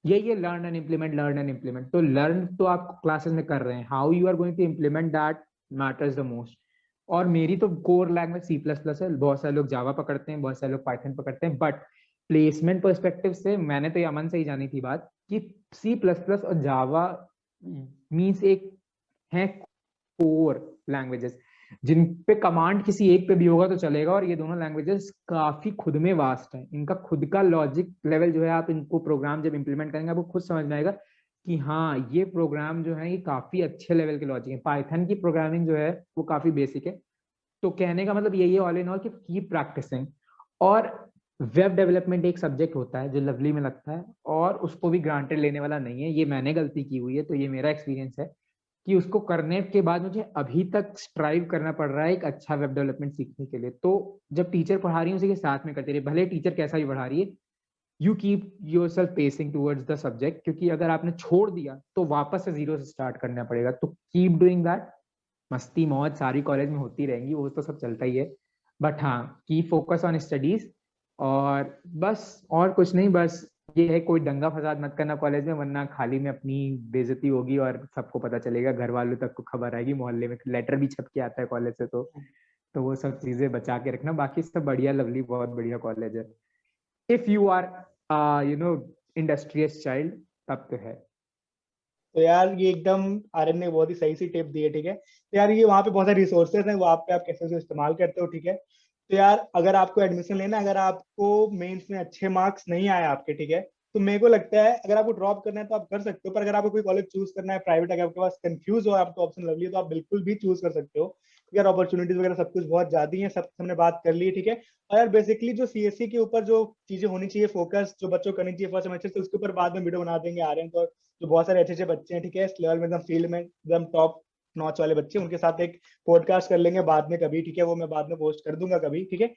ये लर्न एंड इम्प्लीमेंट, तो लर्न तो आप क्लासेस में कर रहे हैं, how you are going to implement that matters the most. और मेरी तो कोर लैंग्वेज C++ है, बहुत सारे लोग जावा पकड़ते हैं, बहुत सारे लोग पाइथन पकड़ते हैं, बट प्लेसमेंट परस्पेक्टिव से मैंने तो ये अमन से ही जानी थी बात कि C++ और जावा मीन्स एक है कोर लैंग्वेजेस जिन पे कमांड किसी एक पे भी होगा तो चलेगा। और ये दोनों लैंग्वेजेस काफी खुद में वास्ट है, इनका खुद का लॉजिक लेवल जो है, आप इनको प्रोग्राम जब इंप्लीमेंट करेंगे आपको खुद समझ में आएगा कि हाँ ये प्रोग्राम जो है ये काफी अच्छे लेवल के लॉजिक है। पाइथन की प्रोग्रामिंग जो है वो काफी बेसिक है। तो कहने का मतलब यही है ऑल इन ऑल कि कीप प्रैक्टिसिंग। और वेब डेवलपमेंट एक सब्जेक्ट होता है जो लवली में लगता है, और उसको भी ग्रांटेड लेने वाला नहीं है। ये मैंने गलती की हुई है, तो ये मेरा एक्सपीरियंस है कि उसको करने के बाद मुझे अभी तक स्ट्राइव करना पड़ रहा है एक अच्छा वेब डेवलपमेंट सीखने के लिए। तो जब टीचर पढ़ा रही है उसी के साथ में करते रहिए, भले टीचर कैसा भी पढ़ा रही है, you keep your self pacing towards the subject, क्योंकि अगर आपने छोड़ दिया तो वापस से जीरो से स्टार्ट करना पड़ेगा। तो कीप डूइंग दैट। मस्ती मौज सारी कॉलेज में होती रहेंगी, वो तो सब चलता ही है, बट हाँ की फोकस ऑन स्टडीज। और बस और कुछ नहीं, बस ये है कोई दंगा फसाद मत करना कॉलेज में, वरना खाली में अपनी बेइज्जती होगी और सबको पता चलेगा, घर वालों तक को खबर आएगी, मोहल्ले में लेटर भी छप के आता है कॉलेज से। तो वो सब चीजें बचा के रखना, बाकी सब बढ़िया लवली बहुत बढ़िया कॉलेज है। If you are you know industrious child तब तो है। तो यार ये एकदम आर्यन ने बहुत ही सही सी टिप दी है, ठीक है। तो यार ये वहाँ पे बहुत सारे रिसोर्सेज हैं, वो आप पे आप कैसे उसे इस्तेमाल करते हो, ठीक है। तो यार अगर आपको एडमिशन लेना है, अगर आपको मेंस में अच्छे मार्क्स नहीं आए आपके, ठीक है, तो मेरे को लगता है अगर आपको ड्रॉप करना है तो आप कर सकते हो। पर अगर आपको कोई कॉलेज चूज करना है प्राइवेट, अगर आपके पास कंफ्यूज हो आपको ऑप्शन लवली है, तो आप बिल्कुल भी चूज कर सकते हो। यार अपॉर्चुनिटीज वगैरह सब कुछ बहुत ज्यादा है, सब हमने बात कर ली, ठीक है। और यार बेसिकली जो CSE के ऊपर जो चीजें होनी चाहिए, फोकस जो बच्चों को करनी चाहिए फर्स्ट सेमेस्टर से, उसके ऊपर बाद में वीडियो बना देंगे आ रहे हैं। तो जो बहुत सारे अच्छे अच्छे बच्चे हैं, ठीक है, इस लेवल में एकदम फील्ड में एकदम टॉप नॉच वाले बच्चे, उनके साथ एक पॉडकास्ट कर लेंगे बाद में कभी, ठीक है, वो मैं बाद में पोस्ट कर दूंगा कभी, ठीक है।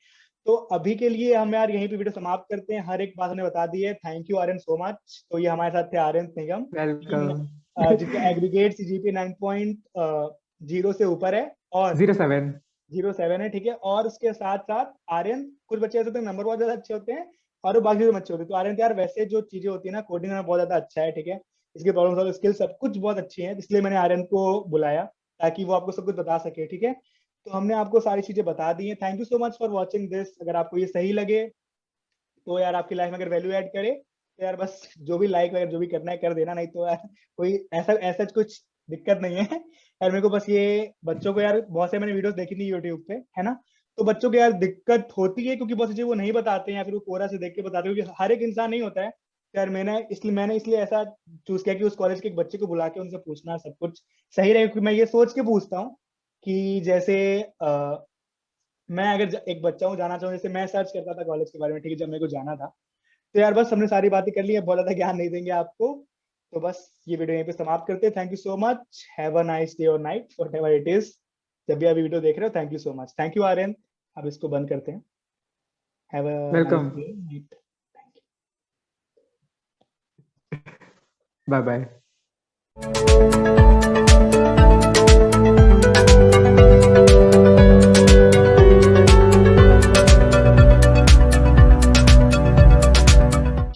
तो अभी के लिए हम यार यहीं पे वीडियो समाप्त करते हैं, हर एक बात हमने बता दी है। Thank you Aryan so much. तो ये हमारे साथ थे आर्यन निगम, वेलकम। जिनका एग्रीगेट CGPA 9.0 से ऊपर है और 07। 07 है, ठीक है। और उसके साथ साथ आर्यन, कुछ बच्चे ऐसे होते हैं नंबर बहुत ज्यादा अच्छे होते हैं और वो बाकी अच्छे होते हैं। तो आर्यन यार वैसे जो चीजें होती है ना, कोडिंग में बहुत ज्यादा अच्छा है, ठीक है। इसके प्रॉब्लम सॉल्व स्किल सब कुछ बहुत अच्छी है, इसलिए मैंने आर्यन को बुलाया ताकि वो आपको सब कुछ बता सके, ठीक है। तो हमने आपको सारी चीजें बता दी हैं। Thank you so much for watching this. अगर आपको ये सही लगे तो यार आपकी लाइफ में अगर वैल्यू ऐड करे तो यार बस जो भी लाइक वगैरह जो भी करना है कर देना, नहीं तो यार कोई ऐसा ऐसा कुछ दिक्कत नहीं है। यार मेरे को बस ये बच्चों को यार बहुत से मैंने वीडियोस देखी थी यूट्यूब पे, है ना। तो बच्चों को यार दिक्कत होती है क्योंकि बहुत सी चीजें वो नहीं बताते हैं या फिर वो कोरा से देख के बताते हैं, क्योंकि हर एक इंसान नहीं होता है। यार मैंने इसलिए ऐसा चूज किया कि उस कॉलेज के एक बच्चे को बुला के उनसे पूछना सब कुछ सही रहे, क्योंकि मैं ये सोच के पूछता हूँ कि जैसे मैं अगर एक बच्चा हूँ जाना चाहूँ, जैसे मैं सर्च करता था कॉलेज के बारे में, ठीक है, जब मेरे को जाना था। तो यार बस हमने सारी बातें कर ली है, बहुत ज्यादा ज्ञान नहीं देंगे आपको। तो बस ये वीडियो यहीं पे समाप्त करते हैं। Thank you so much, have a nice day और night whatever it is. जब भी आप वीडियो देख रहे हो, thank you so much. Thank you Aryan. अब इसको बंद करते हैं। Have a nice welcome. Day night. Bye bye.